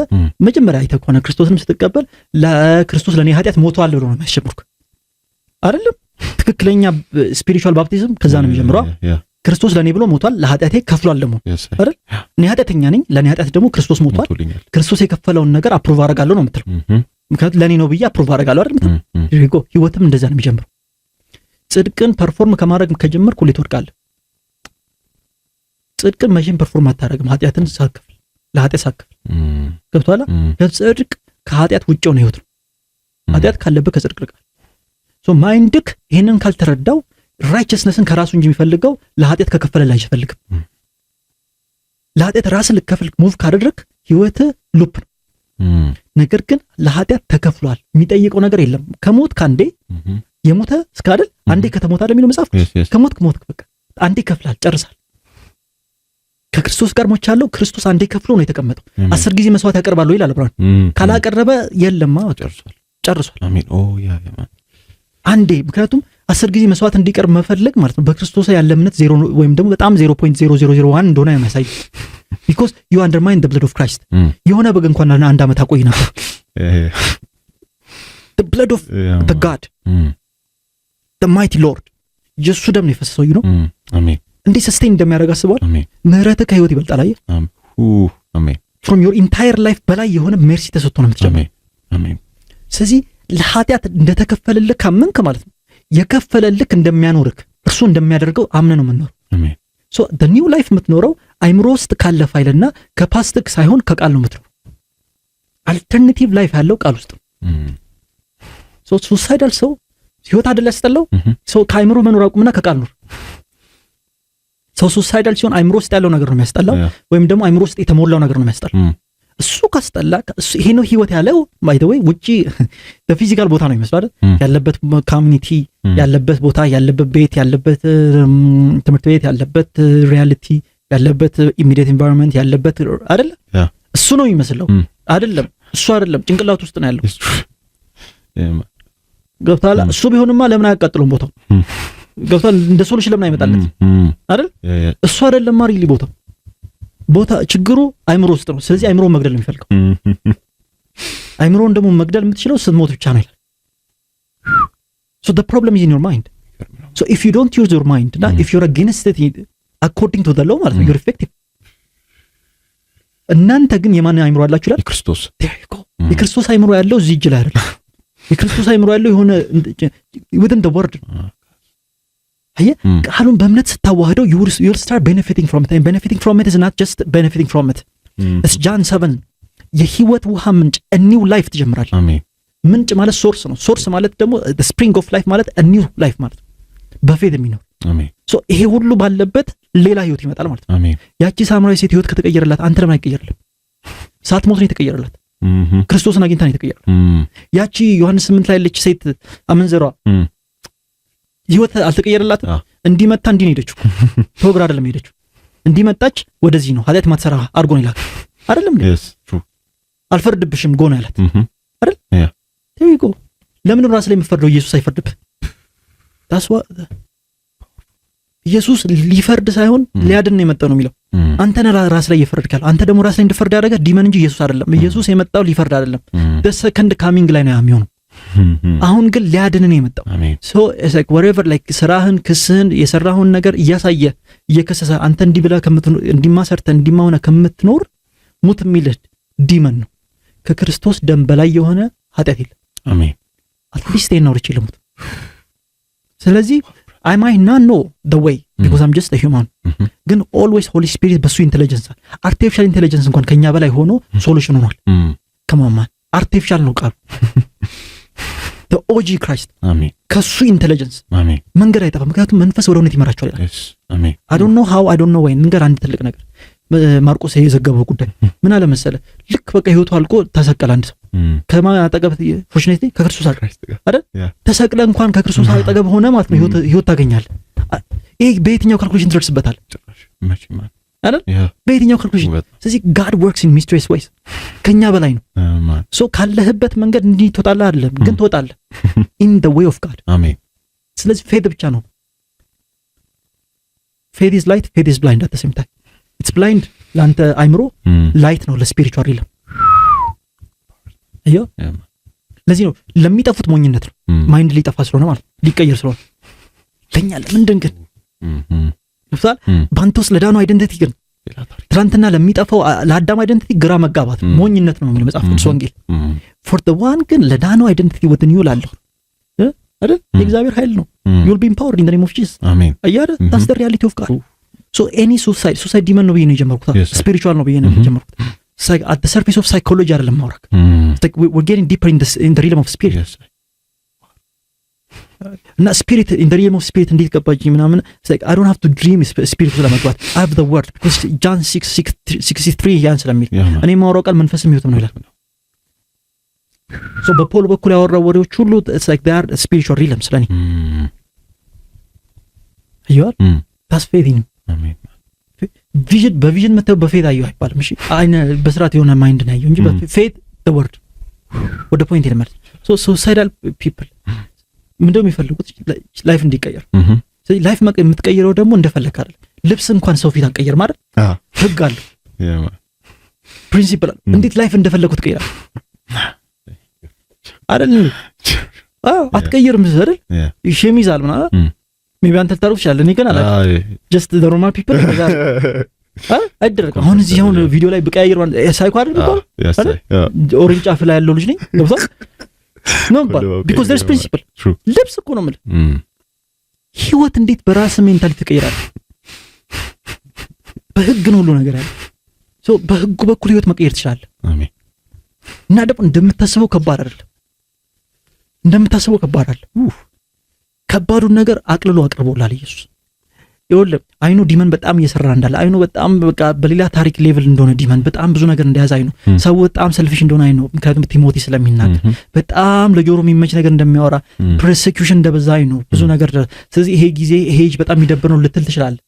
መጀመሪያ አይተህ ከሆነ ክርስቶስንም ስትቀበል ለክርስቶስ ለኔ ኃጢአት ሞቷል ብሎ ነው የሚያስጀምሩክ አይደለም። ትክክለኛ ስፒሪቹዋል ባፕቲዝም ከዛ ነው የሚጀምረው። ክርስቶስ ለኔ ብሎ ሞቷል፣ ለኃጢአቴ ከፍሏል ደግሞ አይደል? እኔ ኃጢአተኛ ነኝ፣ ለኔ ኃጢአት ደግሞ ክርስቶስ ሞቷል፣ ክርስቶስ የከፈለውን ነገር አፕሩቭ አደርጋለሁ ነው የምትለው። ምክንያቱም ለኔ ነው ብዬ አፕሩቭ አደርጋለሁ አይደል የምትለው። ህይወትም እንደዛ ነው የሚጀምረው። ጽድቅን ፐርፎርም ከማድረግ ከጀመርኩ ሁሌ ትወድቃለህ። ጽድቅን መቼም ፐርፎርም አታደርግም ኃጢአትን ሳትከፍል፣ ለኃጢአት ሳትከፍል። ገብቶሃል? ጽድቅ ከኃጢአት ውጭ የሆነ ህይወት ነው። ኃጢአት ካለበት ከጽድቅ ርቃል። ሶ ማይንድክ ይሄንን ካልተረዳው ራይቸስነስን ከራሱ እንጂ የሚፈልገው ለኃጢአት ከከፈለ ላይ አይፈልግም። ለኃጢአት ራስን ልከፍል ሙቭ ካደረክ ህይወት ሉፕ ነው። ነገር ግን ለኃጢአት ተከፍሏል፣ የሚጠይቀው ነገር የለም። ከሞት ካንዴ የሞተ እስከ አይደል አንዴ ከተሞተ አይደል የሚለው መጽሐፍ። ከሞት በቃ አንዴ ከፍላል፣ ጨርሳል። ከክርስቶስ ጋር ሞቻለሁ። ክርስቶስ አንዴ ከፍሎ ነው የተቀመጠው። 10 ጊዜ መስዋዕት ያቀርባለሁ ይላል ብራን። ካላቀረበ የለማ ጨርሷል። አሜን። አንዴ ምክንያቱም 10 ጊዜ መስዋዕት እንዲቀርብ መፈለግ ማለት ነው በክርስቶስ ያለ እምነት 0 ወይም ደግሞ በጣም 0.0001 እንደሆነ ያሳይ። because you undermine the blood of Christ። የሆነ በግ እንኳን አንድ አመት አቆይ ነበር። the blood of the God the mighty Lord ኢየሱስ ደም ነው የፈሰሰው ነው። አሜን። እንዴ ሰስቴን እንደሚያደርግ አስበዋል። ምህረት ከህይወት ይበልጣል። አየህ አሜን። from your entire life በላይ የሆነ ሜርሲ ተሰጥቶ ነው የምትጀምረው። አሜን። ስለዚህ ለኃጢአት እንደተከፈለልህ ካመንክ ማለት ነው የከፈለልህ እንደሚያኖርክ እርሱ እንደሚያደርገው አምነ ነው የምንኖረው። አሜን። ሶ the new life የምትኖረው አይምሮ ውስጥ ካለ ፋይልና ከፓስትክ ሳይሆን ከቃል ነው የምትኖረው። አልተርናቲቭ ላይፍ ያለው ቃል ውስጥ ነው። ሶ ሱሳይዳል ሰው ህይወት አይደል ያስጠላው ሰው ከአይምሮ መኖር አቁምና ከቃል ኖር። ሰው ሱሳይዳል ሲሆን አይምሮ ውስጥ ያለው ነገር ነው የሚያስጠላው፣ ወይም ደግሞ አይምሮ ውስጥ የተሞላው ነገር ነው የሚያስጠላው። እሱ ካስጠላ ይሄ ነው ህይወት ያለው ባይ ዘ ወይ ውጪ በፊዚካል ቦታ ነው ይመስላል ያለበት ኮሚኒቲ ያለበት ቦታ ያለበት ቤት ያለበት ትምህርት ቤት ያለበት ሪያሊቲ ያለበት ኢሚዲየት ኢንቫይሮንመንት ያለበት አይደለ? እሱ ነው የሚመስለው አይደለም። እሱ አይደለም ጭንቅላት ውስጥ ነው ያለው። ገብቷል። እሱ ቢሆንማ ለምን አያቃጥለውም ቦታው? ገብቷል። እንደ ሶሉሽን ለምን አይመጣለት አይደል? እሱ አይደለም ማሪ ቦታ ችግሩ አይምሮ ውስጥ ነው። ስለዚህ አይምሮ መግደል ነው የሚፈልገው። አይምሮን ደግሞ መግደል የምትችለው ስትሞት ብቻ ነው ይላል። So the problem is in your mind. So if you don't use your mind, if you're against it according to the law ማለት ነው you're effective. እናንተ ግን የማን አይምሮ አላችሁ ይላል? የክርስቶስ። የክርስቶስ አይምሮ ያለው እዚህ እጅ ላይ አይደለም። የክርስቶስ አይምሮ ያለው የሆነ within the word አየ ቃሉን በእምነት ስታዋህደው you'll start benefiting from it. And benefiting from it is not just benefiting from it. It's John 7 የህይወት ውሃ ምንጭ a new life ትጀምራለህ። አሜን። ምንጭ ማለት ሶርስ ነው። ሶርስ ማለት ደግሞ the spring of life ማለት a new life ማለት በፌት የሚኖር አሜን። ሶ ይሄ ሁሉ ባለበት ሌላ ህይወት ይመጣል ማለት ነው። አሜን። ያቺ ሳምራዊ ሴት ህይወት ከተቀየረላት አንተ ለምን አይቀየርልም? ሳትሞት ነው የተቀየረላት። ክርስቶስን አግኝታ ነው የተቀየረላት። ያቺ ዮሐንስ 8 ላይ ያለች ሴት አመንዘሯ ህይወት አልተቀየረላትም። እንዲመጣ እንዲህ ነው ሄደችው። ተወግራ አይደለም ሄደችው። እንዲመጣች ወደዚህ ነው ኃጢአት ማትሰራ አድርጎ ነው ይላል አይደለም እንዴ? አልፈርድብሽም ጎና ያላት አይደል? ተይቆ ለምን ራስ ላይ የምትፈርደው? ኢየሱስ አይፈርድብህ። ታስዋ ኢየሱስ ሊፈርድ ሳይሆን ሊያድን ነው የመጣው ነው የሚለው። አንተ ነህ ራስ ላይ እየፈረድካል። አንተ ደግሞ ራስ ላይ እንድፈርድ ያደረገ ዲመን እንጂ ኢየሱስ አይደለም። ኢየሱስ የመጣው ሊፈርድ አይደለም። the second coming ላይ ነው የሚሆነው። አሁን ግን ሊያድን ነው የመጣው። so it's like whatever like ስራህን ክስህን የሰራኸውን ነገር እያሳየ እየከሰሰ አንተ እንዲህ ብለህ እንዲማሰርተ እንዲማውና ከምትኖር ሙት የሚልህ ዲመን ነው። ከክርስቶስ ደም በላይ የሆነ ኃጢአት የለም። አሜን። አትሊስት ነው ርጭ ለሙት። ስለዚህ I might not know the way because I'm just a human. ግን always Holy Spirit በሱ ኢንተለጀንስ አርቲፊሻል ኢንተለጀንስ እንኳን ከኛ በላይ ሆኖ ሶሉሽን ሆኗል። ከማማን አርቲፊሻል ነው ቃሉ the OG Christ. አሜን። ከሱ ኢንተለጀንስ አሜን መንገድ አይጠፋም። ምክንያቱም መንፈስ ወደ እውነት ይመራቸዋል ይላል። አሜን። I don't know how I don't know why ንገር አንድ ትልቅ ነገር ማርቆስ የዘገበው ጉዳይ ምን አለ መሰለ? ልክ በቃ ህይወቱ አልቆ ተሰቀለ አንድ ሰው ከማን አጠገብ ፎርቹኔትሊ ከክርስቶስ አይደል? ተሰቅለ እንኳን ከክርስቶስ አጠገብ ሆነ ማለት ነው ህይወት ታገኛለህ። ይሄ በየትኛው ካልኩሌሽን ትደርስበታል አይደል? በየትኛው ካልኩሌሽን? ስለዚህ God works in mysterious ways ከኛ በላይ ነው። ሶ ካለህበት መንገድ እንዲህ ትወጣለህ አይደለም፣ ግን ትወጣለህ in the way of God። አሜን። ስለዚህ ፌት ብቻ ነው። ፌት is light, faith is blind at the same time. It's blind ለአንተ አይምሮ፣ ላይት ነው ለስፒሪቹዋል ሪለም። አዮ ለዚህ ነው ለሚጠፉት ሞኝነት ነው። ማይንድ ሊጠፋ ስለሆነ ማለት ሊቀየር ስለሆነ ለኛ ለምንድን ግን ለፍሳል ባንቶስ ለዳኑ አይደንቲቲ ግን ትናንትና ለሚጠፋው ለአዳም አይደንቲቲ ግራ መጋባት ሞኝነት ነው የሚለው መጽሐፍ ቅዱስ ወንጌል። for the one ግን ለዳኑ አይደንቲቲ within you ላለው አይደል የእግዚአብሔር ኃይል ነው። you'll be empowered in the name of Jesus። አሜን። አያረ that's the reality of God. So any suicide demon ነው ብዬ ነው የጀመርኩት። spiritual ነው ብዬ ነው የጀመርኩት። It's like at the surface of psychology አይደለም ማውራክ። It's like we're getting deeper in the realm of spirit. Yes. እና spirit in the realm of spirit እንዴት ገባኝ ምናምን? It's like I don't have to dream spirit ለመግባት I have the word because John 6:63 ያን ስለሚል እኔ ማውራው ቃል መንፈስም ህይወትም ነው ይላል። So በፖል በኩል ያወራው ወሬዎች ሁሉ it's like they are spiritual realm ስለኔ ይዋል that's faith in አሜን። ቪዥን መተው በፌት አየሁ አይባልም። እሺ አይነ በስራት የሆነ ማይንድ ነው ያየው እንጂ በፌት the word ወደ ፖይንት ይደመር። so suicidal people ምንድነው የሚፈልጉት? ላይፍ እንዲቀየር። ስለዚህ ላይፍ የምትቀይረው ደግሞ እንደፈለክ አይደል። ልብስ እንኳን ሰው ፊት አቀየር ማለት ህግ አለ፣ ፕሪንሲፕል። እንዴት ላይፍ እንደፈለኩ ትቀይራለህ አይደል? አትቀይርም አይደል? ሸሚዛል ምናምን ሜቢ አንተ ልታረፍ ይችላል። እኔ ግን አላውቅም። ጀስት ዘ ኖርማል ፒፕል አይደረግም። አሁን እዚህ አሁን ቪዲዮ ላይ ብቀያየር ሳይኮ አይደል አይደል? ኦሬንጅ ጫፍ ላይ ያለው ልጅ ነኝ ገብቷል ነው ባል because there's principle። ልብስ እኮ ነው ማለት ህይወት እንዴት በራስ ሜንታሊቲ ትቀይራለህ? በህግ ነው ሁሉ ነገር ያለው። ሶ በህጉ በኩል ህይወት መቀየር ትችላለህ። አሜን። እና ደግሞ እንደምታስበው ከባድ አይደለም። እንደምታስበው ከባድ አይደለም። ከባዱን ነገር አቅልሎ አቅርቦላል ኢየሱስ። ይኸውልህ አይኑ ዲመን በጣም እየሰራ እንዳለ አይኑ በጣም በቃ በሌላ ታሪክ ሌቭል እንደሆነ ዲመን በጣም ብዙ ነገር እንደያዘ አይኑ ሰው በጣም ሰልፊሽ እንደሆነ አይኑ ምክንያቱም ቲሞቲ ስለሚናገር በጣም ለጆሮ የሚመች ነገር እንደሚያወራ ፐርሲኪዩሽን እንደበዛ አይኑ ብዙ ነገር። ስለዚህ ይሄ ጊዜ ይሄ እጅ በጣም የሚደብር ነው ልትል ትችላለህ።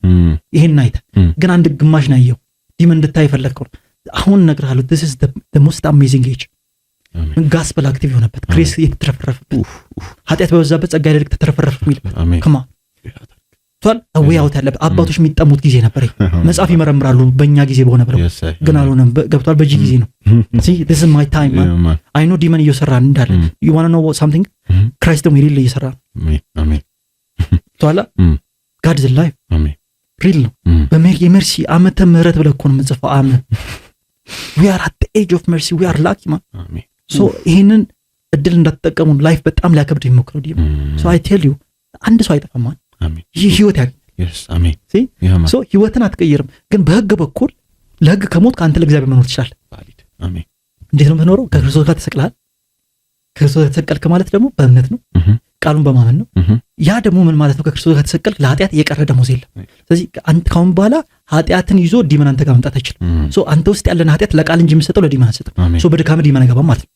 ይሄን አይተህ ግን አንድ ግማሽ ነው ያየው ዲመን እንድታይ ፈለግከው። አሁን እነግርሃለሁ this is the most amazing age ጋስፐል አክቲቭ የሆነበት ግሬስ የተትረፈረፈበት ኃጢአት በበዛበት ጸጋ ይልቅ ተትረፈረፈ የሚልበት ከማ ቷል አውያውት ያለበት አባቶች የሚጠሙት ጊዜ ነበር። መጽሐፍ ይመረምራሉ በእኛ ጊዜ በሆነ ብለው ግን አልሆነም። ገብቷል። በጂ ጊዜ ነው። this is my time man. I know ዲመን እየሰራ እንዳለ you want to know something Christ ደግሞ ሪል እየሰራ አሜን ቷላ God is alive አሜን ሪል ነው። የመርሲ ዓመተ ምህረት ብለህ እኮ ነው የምጽፈው። አሜን we are at the age of mercy we are lucky man አሜን so ይሄንን እድል እንዳትጠቀሙ ላይፍ በጣም ሊያከብድ ይሞክረው ዲም so I tell you አንድ ሰው አይጠፋም ማለት አሜን ይህ ህይወት ያገኝ yes አሜን so ህይወትን አትቀይርም ግን በህግ በኩል ለህግ ከሞት ካንተ ለእግዚአብሔር መኖር ትችላለህ። አሜን እንዴት ነው የምትኖረው? ከክርስቶስ ጋር ተሰቅለሃል። ክርስቶስ ተሰቀልክ ማለት ደግሞ በእምነት ነው ቃሉን በማመን ነው። ያ ደግሞ ምን ማለት ነው? ከክርስቶስ ጋር ተሰቀልክ ለኃጢአት የቀረ ደሞዝ የለም። ስለዚህ አንተ ካሁን በኋላ ኃጢአትን ይዞ ዲመን አንተ ጋር መምጣት አይችልም። ሶ አንተ ውስጥ ያለን ኃጢአት ለቃል እንጂ የምትሰጠው ለዲመን አትሰጥም። ሶ በድካም ዲመን አይገባም ማለት ነው።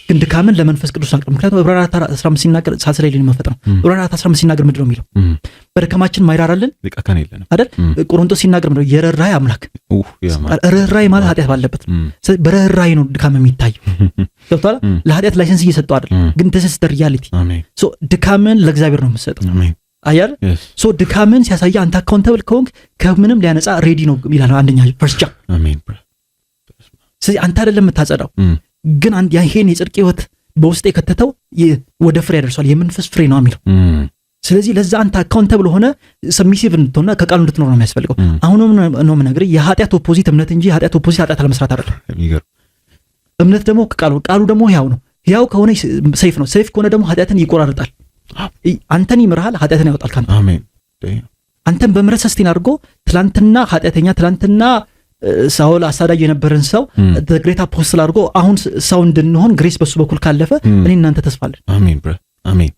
ግን ድካምን ለመንፈስ ቅዱስ አቅርብ። ምክንያቱም ዕብራውያን 15 ሲናገር ሳስለይልን መፈጠር ነው። ዕብራውያን 15 ሲናገር ምንድነው የሚለው? በድካማችን ማይራራልን ሊቃካን የለንም አይደል? ቆሮንቶስ ሲናገር ምንድነው? የረራይ አምላክ ረራይ ማለት ኃጢአት ባለበት ስለዚህ በረራይ ነው ድካም የሚታየው። ገብቶሃል? ለኃጢአት ላይሰንስ እየሰጠው አይደል? ግን this is the reality ሶ ድካምን ለእግዚአብሔር ነው የምትሰጠው። አያል ሶ ድካምን ሲያሳይ አንተ አካውንታብል ከሆንክ ከምንም ሊያነጻ ሬዲ ነው ይላል አንደኛ ፈርስት ጃ አሜን። ስለዚህ አንተ አይደለም የምታጸዳው ግን አንድ ይሄን የጽድቅ ህይወት በውስጥ የከተተው ወደ ፍሬ ያደርሷል። የመንፈስ ፍሬ ነው የሚለው። ስለዚህ ለዛ አንተ አካውንታብል ሆነ ሰብሚሲቭ እንድትሆንና ከቃሉ እንድትኖር ነው የሚያስፈልገው። አሁንም ነው የምነግርህ የኃጢአት ኦፖዚት እምነት እንጂ የኃጢአት ኦፖዚት ኃጢአት አለመስራት አይደለም። እምነት ደግሞ ቃሉ ደግሞ ያው ነው። ያው ከሆነ ሰይፍ ነው። ሰይፍ ከሆነ ደግሞ ኃጢአትን ይቆራርጣል። አንተን ይምርሃል፣ ኃጢአትን ያወጣል ካንተ። አሜን። አንተን በምህረት ሰስቴን አድርጎ ትላንትና ኃጢአተኛ ትላንትና ሳውል አሳዳጅ የነበረን ሰው ግሬት አፖስትል አድርጎ አሁን ሰው እንድንሆን ግሬስ በሱ በኩል ካለፈ እኔ እናንተ ተስፋለን። አሜን ብራ አሜን።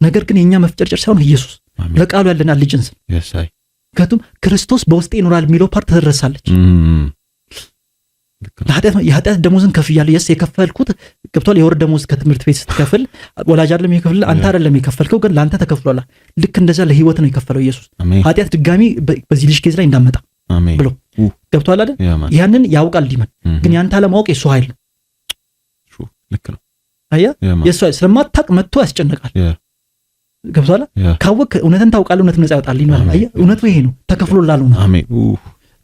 ነገር ግን የኛ መፍጨርጨር ሳይሆን ኢየሱስ ለቃሉ ያለና ልጅንስ የሳይ ከቱም ክርስቶስ በውስጤ ይኖራል የሚለው ፓርት ተደረሳለች። የኃጢአት ደሞዝን ከፍያለሁ። የስ የከፈልኩት ገብቷል። የወር ደሞዝ ከትምህርት ቤት ስትከፍል ወላጅ አይደለም የከፍል አንተ አይደለም የከፈልከው ግን ላንተ ተከፍሏል። ልክ እንደዛ ለህይወት ነው የከፈለው ኢየሱስ። ኃጢአት ድጋሚ በዚህ ልጅ ኬዝ ላይ እንዳመጣ ብሎ ገብቷል አይደል? ያንን ያውቃል ዲመን ግን ያንተ አለማወቅ የሱ ኃይል ነው። ልክ ነው። አያ የሱ ስለማታውቅ መጥቶ ያስጨንቃል። ገብቷል? ካወቅ እውነትን ታውቃለህ፣ እውነት ነፃ ያወጣል ይላል። አያ እውነቱ ይሄ ነው። ተከፍሎላል ነው። አሜን።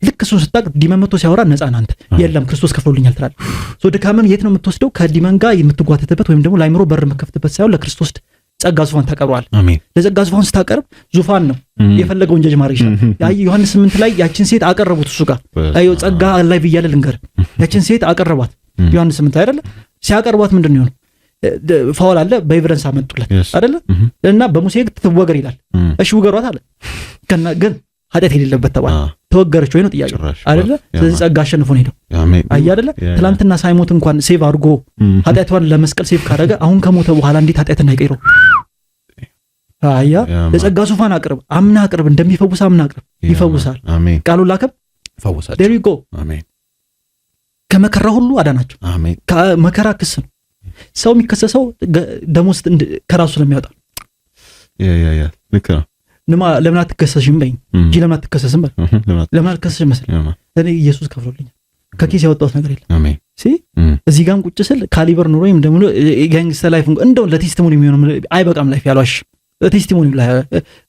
ልክ እሱን ስታውቅ ዲመን መጥቶ ሲያወራ ነፃ ነህ አንተ። የለም ክርስቶስ ከፍሎልኛል ትላለህ። ሶ ድካምን የት ነው የምትወስደው? ከዲመን ጋር የምትጓተትበት ወይም ደግሞ ለአይምሮ በር መከፍትበት ሳይሆን ለክርስቶስ ጸጋ ዙፋን ታቀርባለህ። አሜን። ለጸጋ ዙፋን ስታቀርብ ዙፋን ነው የፈለገውን ጀጅ ማድረግ ይችላል። ዮሐንስ 8 ላይ ያችን ሴት አቀረቡት እሱ ጋር አዩ ጸጋ ላይ ብያለሁ ልንገር ያችን ሴት አቀረቧት። ዮሐንስ 8 አይደለ ሲያቀርቧት ምንድነው የሆነው? ፋውል አለ በኤቪደንስ አመጡለት አይደለ እና በሙሴ ሕግ ትወገር ይላል። እሺ ውገሯት አለ ግን ኃጢአት የሌለበት ተባለ። ተወገረች ወይ ነው ጥያቄ አይደለ? ስለዚህ ጸጋ አሸንፎ ነው ሄደው። አይ አይደለ? ትላንትና ሳይሞት እንኳን ሴቭ አድርጎ ኃጢአቷን ለመስቀል ሴቭ ካደረገ አሁን ከሞተ በኋላ እንዴት ኃጢአትን አይቀይረው? አያ ለጸጋ ዙፋን አቅርብ፣ አምና አቅርብ፣ እንደሚፈውስ አምና አቅርብ፣ ይፈውሳል። ቃሉን ላከብ ይፈውሳል። there you go አሜን። ከመከራ ሁሉ አዳናቸው። አሜን። ከመከራ ክስ ነው ሰው የሚከሰሰው ደሞዝ ከራሱ ስለሚያወጣ ያ ልክ ነው። ለምን አትከሰስም በይ እንጂ ለምን አትከሰስም በል። ለምን አትከሰስም መሰለኝ እኔ ኢየሱስ ከፍሎልኛል። ከኪስ ያወጣሁት ነገር የለም። አሜን። እዚህ ጋርም ቁጭ ስል ካሊበር ኑሮ ወይም ደግሞ ጋንግስተር ላይፍ እንደው ለቴስቲሞኒ የሚሆነው አይበቃም። ላይፍ ያሏሽ ቴስቲሞኒ ላይ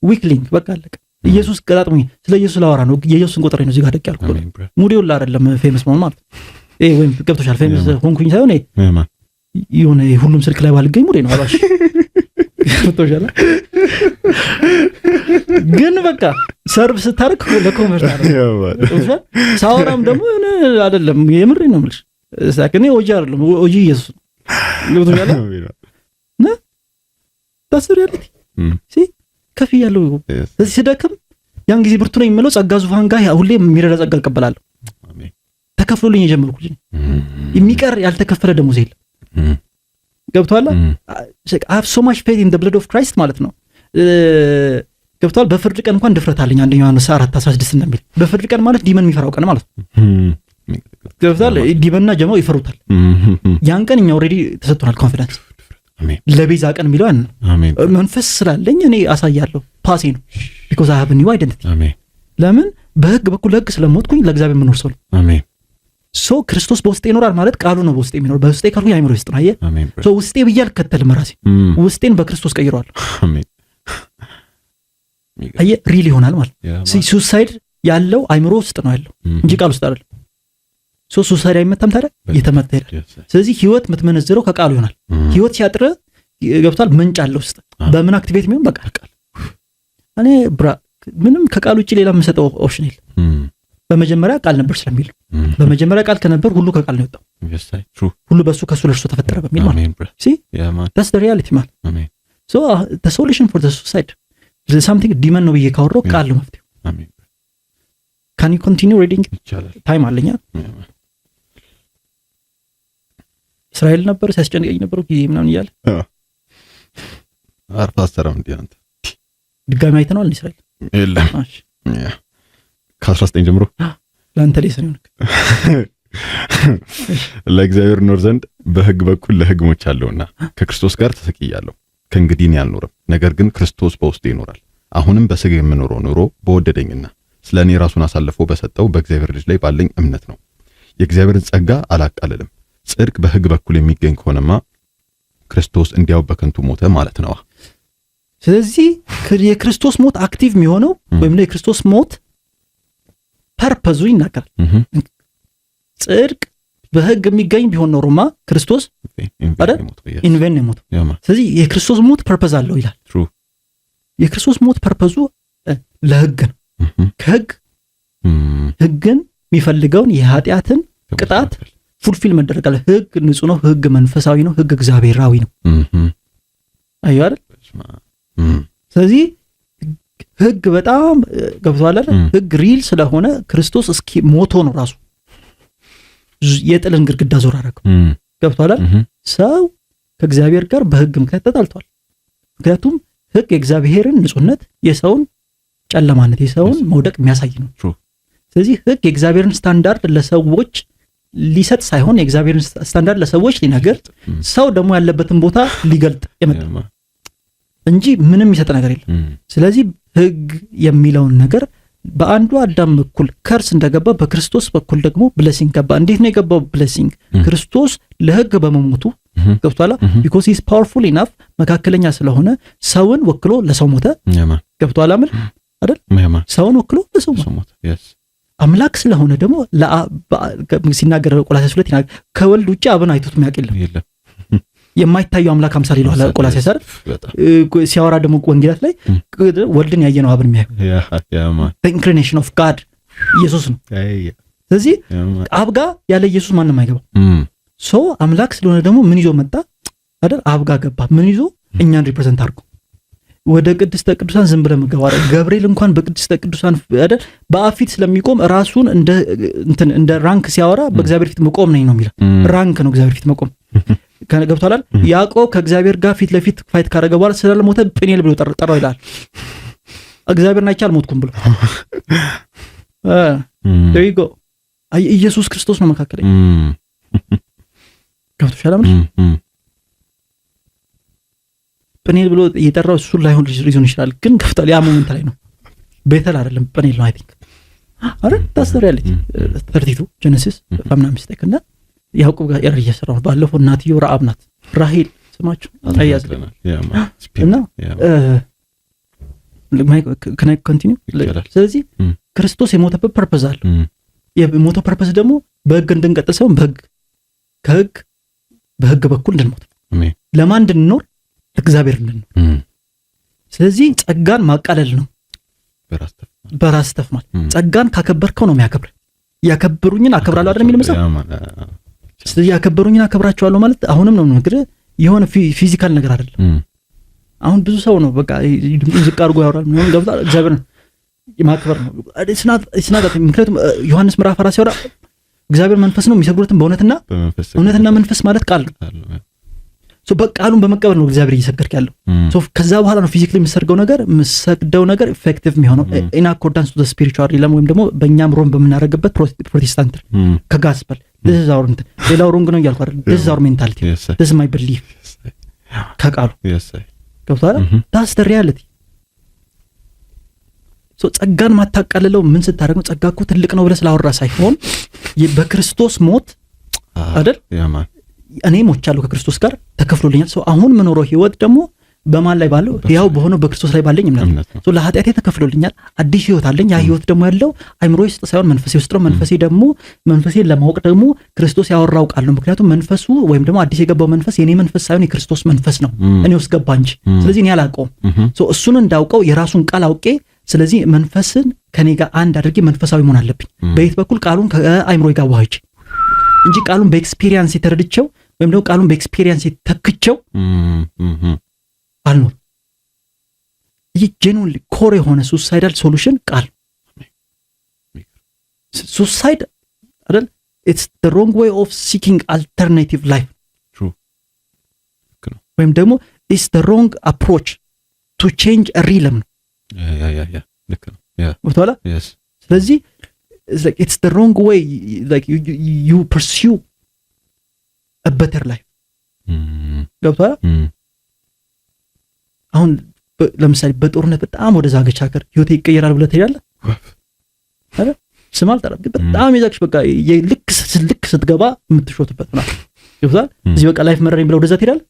ዊክ ሊንክ በቃ አለቀ። ኢየሱስ ቀጣጥሞኝ ስለ ኢየሱስ ላወራ ነው። የኢየሱስን ቁጥር ነው እዚህ ጋር ደቅ ያልኩት። ሙዲውላ አይደለም ፌመስ መሆን ማለት ወይም ገብቶሻል። ፌመስ ሆንኩኝ ሳይሆን የሆነ ሁሉም ስልክ ላይ ባልገኝ ሙዴ ነው አሏሽ ገብቶሻል። ግን በቃ ሰርቭ ስታርክ ለኮመርስ አይደለም ሳወራም ደግሞ አይደለም የምሬ ነው የምልሽ። ሳከኔ ወጂ አይደለም ወጂ ኢየሱስ ገብቶሻል። ታስር ያለቲ ከፍ ያለው ስለዚህ ስደክም ያን ጊዜ ብርቱ ነኝ የምለው ጸጋ ዙፋን ጋር ሁሌ የሚረዳ ጸጋ እቀበላለሁ። አሜን። ተከፍሎልኝ የጀመርኩት የሚቀር ያልተከፈለ ደሞዝ የለም። ገብቷል። I have so much faith in the blood of Christ ማለት ነው። ገብቷል። በፍርድ ቀን እንኳን ድፍረት አለኝ። አንደኛ ዮሐንስ 4:16 እንደሚል በፍርድ ቀን ማለት ዲመን የሚፈራው ቀን ማለት ነው። ገብቷል። ዲመንና ጀማው ይፈሩታል። ያን ቀን እኛ ኦሬዲ ተሰጥቶናል ኮንፊደንስ። አሜን። ለቤዛ ቀን የሚለው አሜን። መንፈስ ስላለኝ እኔ አሳያለሁ ፓሴ ነው because I have a new identity። አሜን። ለምን በህግ በኩል ህግ ስለሞትኩኝ ለእግዚአብሔር መኖር ሰው ነው። አሜን። ሶ ክርስቶስ በውስጤ ይኖራል ማለት ቃሉ ነው በውስጤ የሚኖር። በውስጤ ካልኩ የአእምሮ ውስጥ ነው። አየህ ሶ ውስጤ ብዬ አልከተልም ራሴ ውስጤን በክርስቶስ ቀይረዋለሁ። አየህ ሪል ይሆናል ማለት ሱሳይድ ያለው አእምሮ ውስጥ ነው ያለው እንጂ ቃል ውስጥ አይደለም። ሶ ሱሳይድ አይመታም ታዲያ የተመታ ይላል። ስለዚህ ህይወት የምትመነዝረው ከቃሉ ይሆናል። ህይወት ሲያጥር ገብቷል ምንጭ አለ ውስጥ በምን አክቲቬት የሚሆን በቃ ቃል። እኔ ምንም ከቃል ውጪ ሌላ የምሰጠው ኦፕሽን የለም። በመጀመሪያ ቃል ነበር ስለሚል በመጀመሪያ ቃል ከነበር ሁሉ ከቃል ነው የወጣው። ሁሉ በሱ ከሱ ለርሱ ተፈጠረ በሚል ማለት ሲ that's the reality ማለት so the solution for the suicide is something demon ነው ብዬ ካወራው ቃል ነው መፍትሄው። can you continue reading? ታይም አለኛ። እስራኤል ነበር ሲያስጨንቀኝ ነበር ጊዜ ምናምን እያለ አርፋ አሰራም እንዴ አንተ ድጋሚ አይተናል እስራኤል የለም ከ19 ጀምሮ ለአንተ ሌሰን ነው ለእግዚአብሔር ኖር ዘንድ በሕግ በኩል ለሕግ ሞቻለሁና ከክርስቶስ ጋር ተሰቅያለሁ። ከእንግዲህ እኔ አልኖርም፣ ነገር ግን ክርስቶስ በውስጤ ይኖራል። አሁንም በሥጋ የምኖረው ኑሮ በወደደኝና ስለ እኔ ራሱን አሳልፎ በሰጠው በእግዚአብሔር ልጅ ላይ ባለኝ እምነት ነው። የእግዚአብሔርን ጸጋ አላቃልልም። ጽድቅ በሕግ በኩል የሚገኝ ከሆነማ ክርስቶስ እንዲያው በከንቱ ሞተ ማለት ነው። ስለዚህ የክርስቶስ ሞት አክቲቭ የሚሆነው ወይም ነው የክርስቶስ ሞት ፐርፐዙ ይናገራል። ጽድቅ በሕግ የሚገኝ ቢሆን ኖሮማ ክርስቶስ አይደል ኢንቨን ነው ሞተው። ስለዚህ የክርስቶስ ሞት ፐርፐዝ አለው ይላል። የክርስቶስ ሞት ፐርፐዙ ለሕግ ነው። ከሕግ ሕግን የሚፈልገውን የኃጢአትን ቅጣት ፉልፊል መደረግ አለ። ሕግ ንጹህ ነው። ሕግ መንፈሳዊ ነው። ሕግ እግዚአብሔራዊ ነው። አዩ አይደል? ስለዚህ ሕግ በጣም ገብቷል አይደል? ሕግ ሪል ስለሆነ ክርስቶስ እስኪ ሞቶ ነው ራሱ የጥልን ግድግዳ ዞር አደረገው። ገብቷል አይደል? ሰው ከእግዚአብሔር ጋር በሕግ ምክንያት ተጣልቷል። ምክንያቱም ሕግ የእግዚአብሔርን ንጹህነት፣ የሰውን ጨለማነት፣ የሰውን መውደቅ የሚያሳይ ነው። ስለዚህ ሕግ የእግዚአብሔርን ስታንዳርድ ለሰዎች ሊሰጥ ሳይሆን የእግዚአብሔርን ስታንዳርድ ለሰዎች ሊነገር፣ ሰው ደግሞ ያለበትን ቦታ ሊገልጥ የመጣ እንጂ ምንም የሚሰጥ ነገር የለም። ስለዚህ ሕግ የሚለውን ነገር በአንዱ አዳም በኩል ከርስ እንደገባ በክርስቶስ በኩል ደግሞ ብሌሲንግ ገባ። እንዴት ነው የገባው ብሌሲንግ? ክርስቶስ ለሕግ በመሞቱ ገብቷላ። ቢኮዝ ሂስ ፓወርፉል ኢናፍ መካከለኛ ስለሆነ ሰውን ወክሎ ለሰው ሞተ። ገብቷላ ምን አይደል? ሰውን ወክሎ ለሰው ሞተ። አምላክ ስለሆነ ደግሞ ሲናገር ቆላስይስ 2 ይናገር ከወልድ ውጪ አብን አይቶት የሚያውቅ የለም። የማይታየው አምላክ አምሳል ይለዋል ቆላስይስ አይደል? ሲያወራ ደግሞ ወንጌላት ላይ ወልድን ያየነው አብን የሚያየው ኢንካርኔሽን ኦፍ ጋድ ኢየሱስ ነው። ስለዚህ አብ ጋር ያለ ኢየሱስ ማንም አይገባም። ሶ አምላክ ስለሆነ ደግሞ ምን ይዞ መጣ አይደል? አብ ጋር ገባ። ምን ይዞ? እኛን ሪፕሬዘንት አድርጎ ወደ ቅድስተ ቅዱሳን ዝም ብለን መገባረ ገብርኤል እንኳን በቅድስተ ቅዱሳን አይደል በአብ ፊት ስለሚቆም ራሱን እንደ ራንክ ሲያወራ በእግዚአብሔር ፊት መቆም ነኝ ነው የሚለው። ራንክ ነው እግዚአብሔር ፊት መቆም። ገብቷል። ያዕቆብ ከእግዚአብሔር ጋር ፊት ለፊት ፋይት ካደረገ በኋላ ስላልሞተ ጵኒኤል ብሎ ጠራው ይላል። እግዚአብሔርን አይቼ አልሞትኩም ብሎ there you go። ኢየሱስ ክርስቶስ ነው መካከለኛ። ገብቶሻል? ጵኒኤል ብሎ የጠራው እሱን ላይሆን ሊሆን ይችላል፣ ግን ገብቷል። ያ ሞመንት ላይ ነው። ቤተል አይደለም ጵኒኤል ነው። አይ ቲንክ አረ ታስተሪያለች 32 ጄኔሲስ ፈምና ሚስቴክ እና ያዕቆብ ጋር ያር እየሰራው ባለፈው እናትየው ረአብ ናት። ራሄል ስማችሁ አያዝልናል እና ከናይ ኮንቲኒው። ስለዚህ ክርስቶስ የሞተበት ፐርፐዝ አለ። የሞተው ፐርፐዝ ደግሞ በሕግ እንድንቀጥል ሳይሆን በሕግ በኩል እንድንሞት፣ ለማን እንድንኖር? እግዚአብሔር እንድንኖር። ስለዚህ ጸጋን ማቃለል ነው በራስ ተፍማል። ጸጋን ካከበርከው ነው የሚያከብር። ያከበሩኝን አከብራለሁ አይደል የሚል መጽሐፍ። ስለዚህ ያከበሩኝን አከብራቸዋለሁ ማለት አሁንም ነው ነገር የሆነ ፊዚካል ነገር አይደለም። አሁን ብዙ ሰው ነው በቃ ዝቅ አድርጎ ያወራል። ምን ገብታ እግዚአብሔርን ማክበር ነው እስናት። ምክንያቱም ዮሐንስ ምዕራፍ 4 ሲያወራ እግዚአብሔር መንፈስ ነው የሚሰግዱትም በእውነትና መንፈስ ማለት ቃል ነው። ሶ በቃሉን በመቀበል ነው እግዚአብሔር እየሰገድክ ያለው። ሶ ከዛ በኋላ ነው ፊዚካሊ የምሰግደው ነገር ኢፌክቲቭ የሚሆነው ኢን አኮርዳንስ ቱ ዘ ስፒሪቹዋል ሪለም ወይም ደግሞ በእኛም ሮም በምናደርግበት ፕሮቴስታንት ከጋስፐል this is our ሌላው ሮንግ ነው እያልኩ አይደል። this is our mentality, this is my belief ከቃሉ ገብቷል። that's the reality። ጸጋን ማታቃልለው ምን ስታደርግ ነው? ጸጋ እኮ ትልቅ ነው ብለህ ስላወራ ሳይሆን በክርስቶስ ሞት አይደል እኔ ሞቻለሁ ከክርስቶስ ጋር ተከፍሎልኛል። አሁን የምኖረው ህይወት ደግሞ በማን ላይ ባለው ያው በሆነው በክርስቶስ ላይ ባለኝ እምነት ነው። ለኃጢአቴ ተከፍሎልኛል፣ አዲስ ህይወት አለኝ። ያ ህይወት ደግሞ ያለው አይምሮዬ ውስጥ ሳይሆን መንፈሴ ውስጥ ነው። መንፈሴን ለማወቅ ደግሞ ክርስቶስ ያወራው ቃል ነው። ምክንያቱም መንፈሱ ወይም ደግሞ አዲስ የገባው መንፈስ የኔ መንፈስ ሳይሆን የክርስቶስ መንፈስ ነው እኔ ውስጥ ገባ እንጂ። ስለዚህ እኔ አላውቀውም። እሱን እንዳውቀው የራሱን ቃል አውቄ ስለዚህ መንፈስን ከኔ ጋር አንድ አድርጌ መንፈሳዊ መሆን አለብኝ። በየት በኩል ቃሉን ከአይምሮዬ ጋር ዋህቼ እንጂ ቃሉን በኤክስፒሪየንስ የተረድቼው ወይም ደግሞ ቃሉን በኤክስፒሪየንስ የተክቸው አልኖር። ይህ ጄኑዊንሊ ኮር የሆነ ሱሳይዳል ሶሉሽን ቃል ሱሳይድ አይደል? ኢትስ ዘ ሮንግ ዌይ ኦፍ ሲኪንግ አልተርናቲቭ ላይፍ ወይም ደግሞ ኢትስ ዘ ሮንግ አፕሮች ቱ ቼንጅ ሪለም ነው። ወጥቷላ። ስለዚህ ኢትስ ዘ ሮንግ ዌይ ላይክ ዩ ፐርሲው አ ቤተር ላይፍ ገብቷላ። አሁን ለምሳሌ በጦርነት በጣም ወደ ዛገች ሀገር ህይወቴ ይቀየራል ብለህ ትሄዳለህ አይደል? ስም አልጠራም ግን በጣም የዛግሽ በቃ ልክ ስትገባ የምትሾትበት ነው ይሁን። እዚህ በቃ ላይፍ መረረኝ ብለው ወደዛ ትሄዳለህ።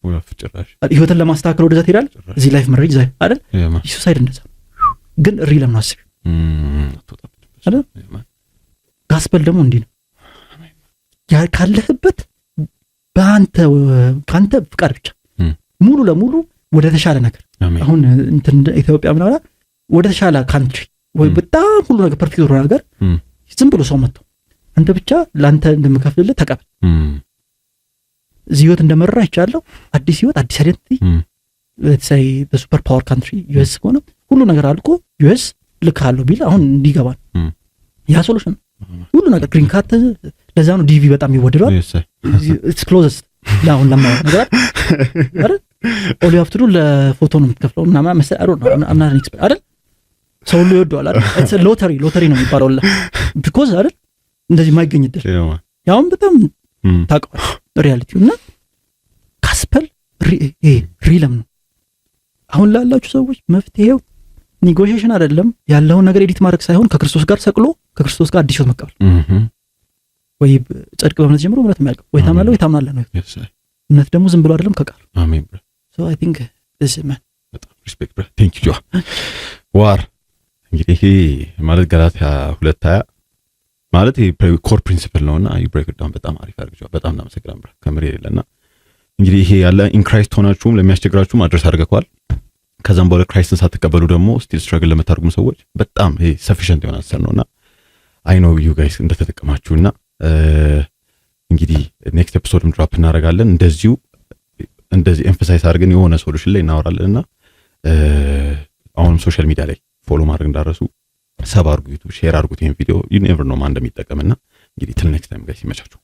ህይወትን ለማስተካከል ወደዛ ትሄዳለህ። እዚህ ላይፍ መረረኝ ዛይ አይደል? ሱሳይድ እንደዛ ግን ሪለም ነው አስቢ አይደል? ጋስፐል ደግሞ እንዲህ ነው። ያ ካለህበት በአንተ ፍቃድ ብቻ ሙሉ ለሙሉ ወደ ተሻለ ነገር አሁን እንትን ኢትዮጵያ ምናምን ወደ ተሻለ ካንትሪ ወይ በጣም ሁሉ ነገር ፐርፌክት ሆነ ነገር ዝም ብሎ ሰው መጥቶ አንተ ብቻ ላንተ እንደምከፍልልህ ተቀበል። እዚህ ህይወት እንደመረራ ይቻላል። አዲስ ህይወት፣ አዲስ አይደንቲቲ let's say በሱፐር ፓወር ካንትሪ ዩኤስ ሆነ ሁሉ ነገር አልቆ ዩኤስ ልካለው ቢል አሁን እንዲገባል ያ ሶሉሽን ሁሉ ነገር ግሪን ካርድ ለዛ ነው ዲቪ በጣም ይወደዳል። ኢትስ ክሎዝስት ለአሁን ለማለት ነገር አይደል? ኦል ዩ ሃቭ ቱ ዱ ለፎቶ ነው የምትከፍለው እና መሰለህ አምና ኤክስፐርት አይደል? ሰው ሁሉ ይወደዋል አይደል? ኢትስ ሎተሪ ነው የሚባለው ቢኮዝ አይደል እንደዚህ የማይገኝ እድል ያውም በጣም ታውቀዋለህ ሪያሊቲው እና ካስፐል ሪለም ነው። አሁን ላላችሁ ሰዎች መፍትሄው ኔጎሺዬሽን አይደለም ያለውን ነገር ኤዲት ማድረግ ሳይሆን ከክርስቶስ ጋር ሰቅሎ ከክርስቶስ ጋር አዲስ ህይወት መቀበል ወይ ጽድቅ በእምነት ጀምሮ እምነት የሚያልቀው ወይ ታምናለህ ወይ ታምናለህ ነው። እምነት ደግሞ ዝም ብሎ አይደለም ከቃል። አሜን ብራ ሶ አይ ቲንክ this man በጣም ሪስፔክት ብራ ቴንክ ዩ ዋር እንግዲህ ማለት ገላትያ 2:20 ማለት ኮር ፕሪንሲፕል ነውና ዩ ብሬክ ኢት ዳውን በጣም አሪፍ አድርገው በጣም እናመሰግናለን ብራ ከምሬ የለና እንግዲህ ይሄ ያለ ኢን ክራይስት ሆናችሁም ለሚያስቸግራችሁም አድረስ አድርገዋል። ከዛም በኋላ ክራይስትን ሳትቀበሉ ደግሞ ስቲል ስትራግል ለምታደርጉም ሰዎች በጣም ይሄ ሰፊሽንት የሆነ አሰር ነውና አይ ኖ ዩ ጋይስ እንደተጠቀማችሁና እንግዲህ ኔክስት ኤፒሶድም ድሮፕ እናደርጋለን። እንደዚህ ኤምፋሳይዝ አድርገን የሆነ ሶሉሽን ላይ እናወራለንና አሁንም ሶሻል ሚዲያ ላይ ፎሎ ማድረግ እንዳረሱ ሰብ አድርጉ፣ ዩቲዩብ ሼር አድርጉት ይሄን ቪዲዮ ዩ ኔቨር ኖ ማን እንደሚጠቀምና እንግዲህ till next time ጋይስ ይመቻችሁ።